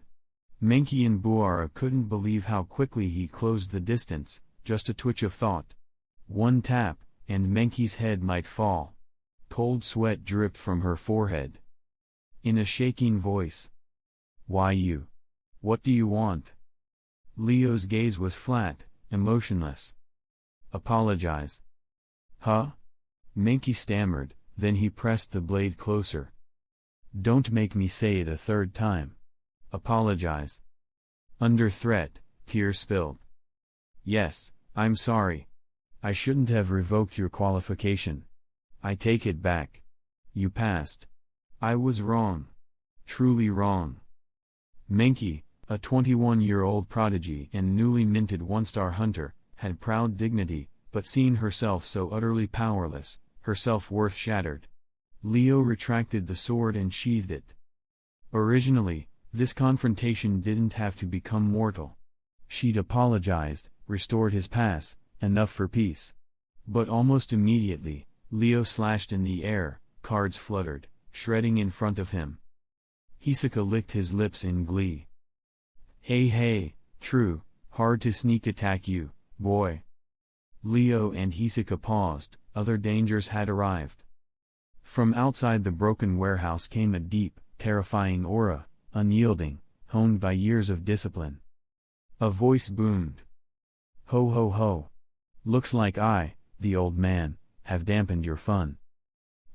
Menki and Bora couldn't believe how quickly he closed the distance, just a twitch of thought. One tap, and Menki's head might fall. Cold sweat dripped from her forehead. In a shaking voice. Why you? What do you want? Leo's gaze was flat, emotionless. Apologize. Huh? Menki stammered, then he pressed the blade closer. Don't make me say it a third time. Apologize. Under threat, tears spilled. Yes, I'm sorry. I shouldn't have revoked your qualification. I take it back. You passed. I was wrong. Truly wrong. Menki, a 21-year-old prodigy and newly minted one-star hunter, had proud dignity, but seeing herself so utterly powerless, her self-worth shattered. Leo retracted the sword and sheathed it. Originally, this confrontation didn't have to become mortal. She'd apologized, restored his pass, enough for peace. But almost immediately, Leo slashed in the air, cards fluttered, shredding in front of him. Hisaka licked his lips in glee. Hey, true, hard to sneak attack you, boy. Leo and Hisaka paused, other dangers had arrived. From outside the broken warehouse came a deep, terrifying aura, unyielding, honed by years of discipline. A voice boomed. Ho ho ho. Looks like I, the old man, have dampened your fun.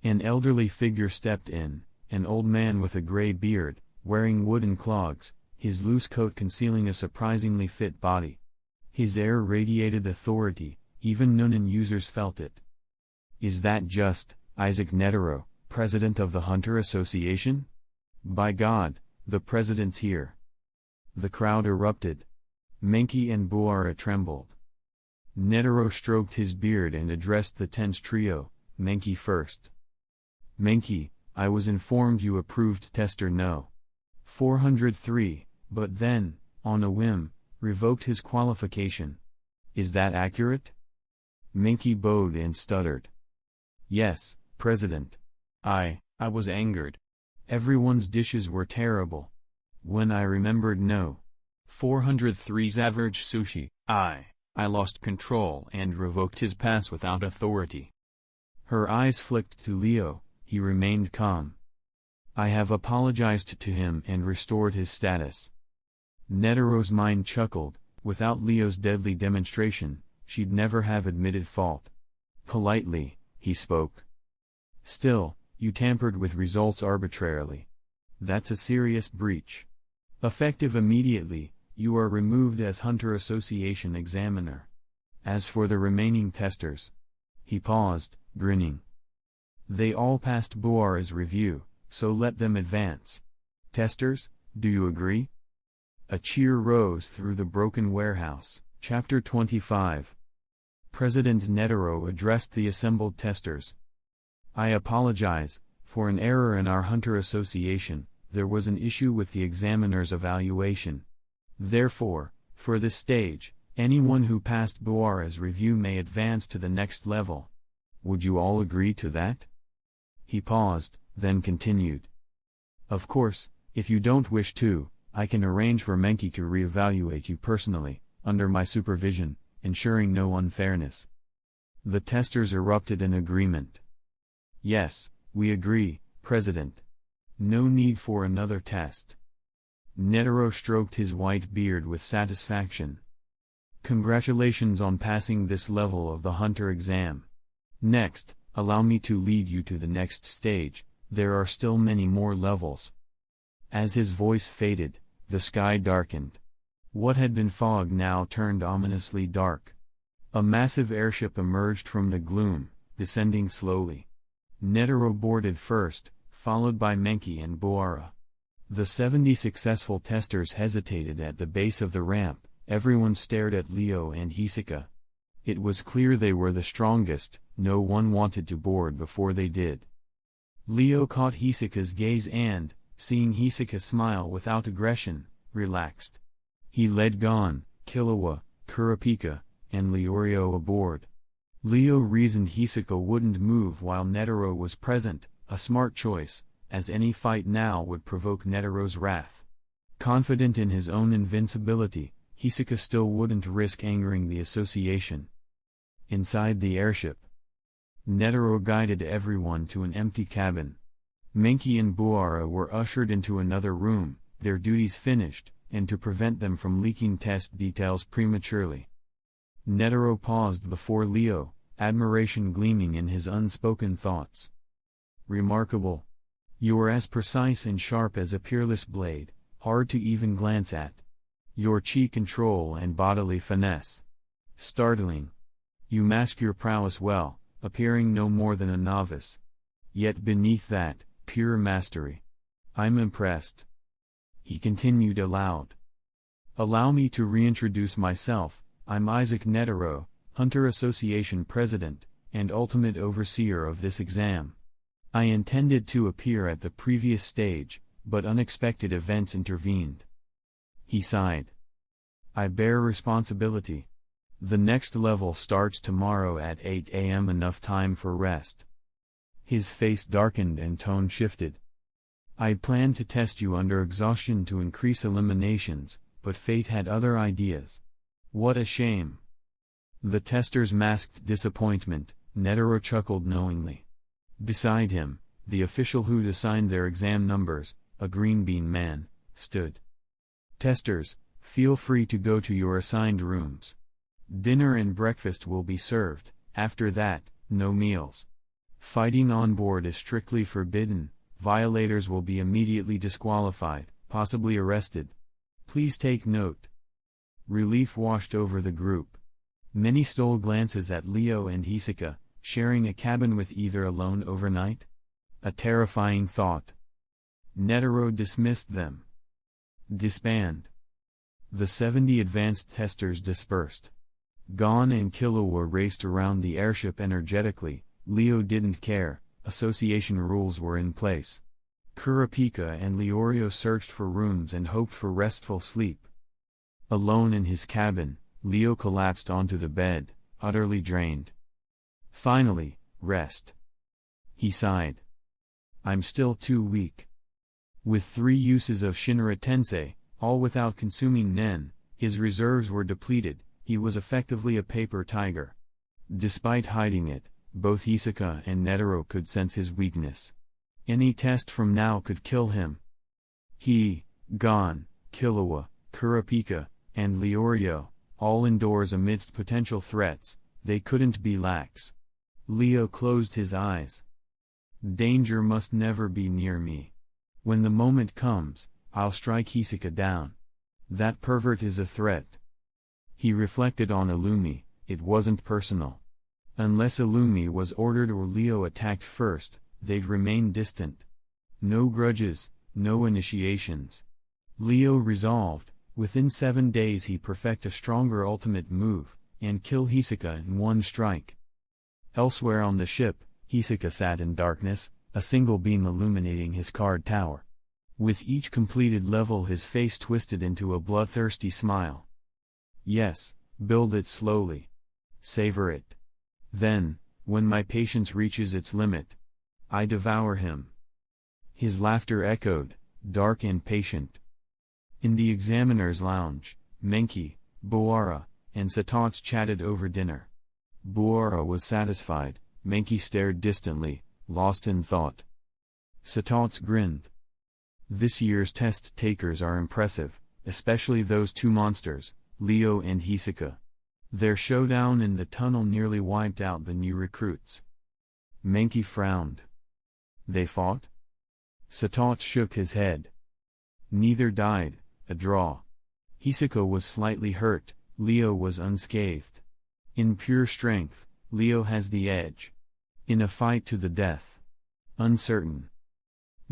An elderly figure stepped in, an old man with a gray beard, wearing wooden clogs, his loose coat concealing a surprisingly fit body. His air radiated authority, even Nunan users felt it. Is that just Isaac Netero, president of the Hunter Association? By God, the president's here. The crowd erupted. Menki and Bora trembled. Netero stroked his beard and addressed the tense trio, Menki first. Menki, I was informed you approved Tester No. 403, but then, on a whim, revoked his qualification. Is that accurate? Menki bowed and stuttered. Yes, President. I was angered. Everyone's dishes were terrible. When I remembered No. 403's average sushi, I lost control and revoked his pass without authority. Her eyes flicked to Leo, he remained calm. I have apologized to him and restored his status. Netero's mind chuckled, without Leo's deadly demonstration, she'd never have admitted fault. Politely, he spoke. Still, you tampered with results arbitrarily. That's a serious breach. Effective immediately, you are removed as Hunter Association examiner. As for the remaining testers. He paused, grinning. They all passed Boara's review, so let them advance. Testers, do you agree? A cheer rose through the broken warehouse. Chapter 25. President Netero addressed the assembled testers. I apologize, for an error in our Hunter Association, there was an issue with the examiner's evaluation. Therefore, for this stage, anyone who passed Boara's review may advance to the next level. Would you all agree to that? He paused, then continued. Of course, if you don't wish to, I can arrange for Menki to re-evaluate you personally, under my supervision, ensuring no unfairness. The testers erupted in agreement. Yes, we agree, President. No need for another test. Netero stroked his white beard with satisfaction. Congratulations on passing this level of the Hunter exam. Next, allow me to lead you to the next stage. There are still many more levels. As his voice faded, the sky darkened. What had been fog now turned ominously dark. A massive airship emerged from the gloom, descending slowly. Netero boarded first, followed by Menki and Boara. The 70 successful testers hesitated at the base of the ramp. Everyone stared at Leo and Hisaka. It was clear they were the strongest. No one wanted to board before they did. Leo caught Hisaka's gaze and, seeing Hisaka smile without aggression, relaxed. He led Gon, Killua, Kurapika, and Leorio aboard. Leo reasoned Hisaka wouldn't move while Netero was present, a smart choice, as any fight now would provoke Netero's wrath. Confident in his own invincibility, Hisaka still wouldn't risk angering the association. Inside the airship, Netero guided everyone to an empty cabin. Menki and Boara were ushered into another room, their duties finished, and to prevent them from leaking test details prematurely. Netero paused before Leo, admiration gleaming in his unspoken thoughts. Remarkable. You're as precise and sharp as a peerless blade, hard to even glance at. Your chi control and bodily finesse. Startling. You mask your prowess well, appearing no more than a novice. Yet beneath that, pure mastery. I'm impressed. He continued aloud. Allow me to reintroduce myself. I'm Isaac Netero, Hunter Association President, and ultimate overseer of this exam. I intended to appear at the previous stage, but unexpected events intervened. He sighed. I bear responsibility. The next level starts tomorrow at 8 a.m. Enough time for rest. His face darkened and tone shifted. I'd planned to test you under exhaustion to increase eliminations, but fate had other ideas. What a shame. The testers masked disappointment. Netero chuckled knowingly. Beside him, the official who'd assigned their exam numbers, a green bean man, stood. Testers, feel free to go to your assigned rooms. Dinner and breakfast will be served. After that, no meals. Fighting on board is strictly forbidden. Violators will be immediately disqualified, possibly arrested. Please take note. Relief washed over the group. Many stole glances at Leo and Hisaka, sharing a cabin with either alone overnight? A terrifying thought. Netero dismissed them. Disband. The 70 advanced testers dispersed. Gon and Killua raced around the airship energetically. Leo didn't care, association rules were in place. Kurapika and Leorio searched for rooms and hoped for restful sleep. Alone in his cabin, Leo collapsed onto the bed, utterly drained. Finally, rest. He sighed. I'm still too weak. With 3 uses of Shinra Tensei, all without consuming Nen, his reserves were depleted. He was effectively a paper tiger. Despite hiding it, both Hisaka and Netero could sense his weakness. Any test from now could kill him. He, Gon, Killua, Kurapika, and Leorio, all indoors amidst potential threats, they couldn't be lax. Leo closed his eyes. Danger must never be near me. When the moment comes, I'll strike Hisaka down. That pervert is a threat. He reflected on Illumi. It wasn't personal. Unless Illumi was ordered or Leo attacked first, they'd remain distant. No grudges, no initiations. Leo resolved, within 7 days he perfect a stronger ultimate move, and kill Hisaka in one strike. Elsewhere on the ship, Hisaka sat in darkness, a single beam illuminating his card tower. With each completed level his face twisted into a bloodthirsty smile. Yes, build it slowly. Savor it. Then, when my patience reaches its limit, I devour him. His laughter echoed, dark and patient. In the examiner's lounge, Menki, Boara, and Satots chatted over dinner. Boara was satisfied. Menki stared distantly, lost in thought. Satots grinned. This year's test takers are impressive, especially those two monsters, Leo and Hisoka. Their showdown in the tunnel nearly wiped out the new recruits. Menki frowned. They fought? Satoshi shook his head. Neither died, a draw. Hisoka was slightly hurt, Leo was unscathed. In pure strength, Leo has the edge. In a fight to the death. Uncertain.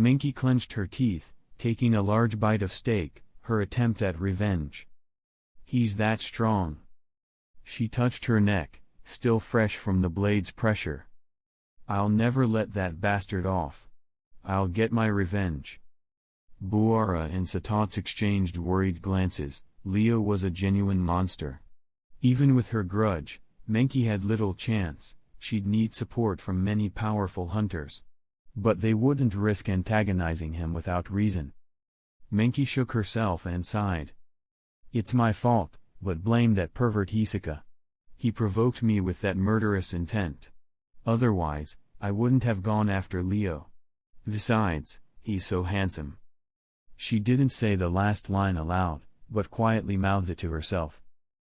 Menki clenched her teeth, taking a large bite of steak, her attempt at revenge. He's that strong. She touched her neck, still fresh from the blade's pressure. I'll never let that bastard off. I'll get my revenge. Buara and Satoshi exchanged worried glances. Leo was a genuine monster. Even with her grudge, Menki had little chance. She'd need support from many powerful hunters. But they wouldn't risk antagonizing him without reason. Menki shook herself and sighed. It's my fault, but blame that pervert Hisoka. He provoked me with that murderous intent. Otherwise, I wouldn't have gone after Leo. Besides, he's so handsome. She didn't say the last line aloud, but quietly mouthed it to herself.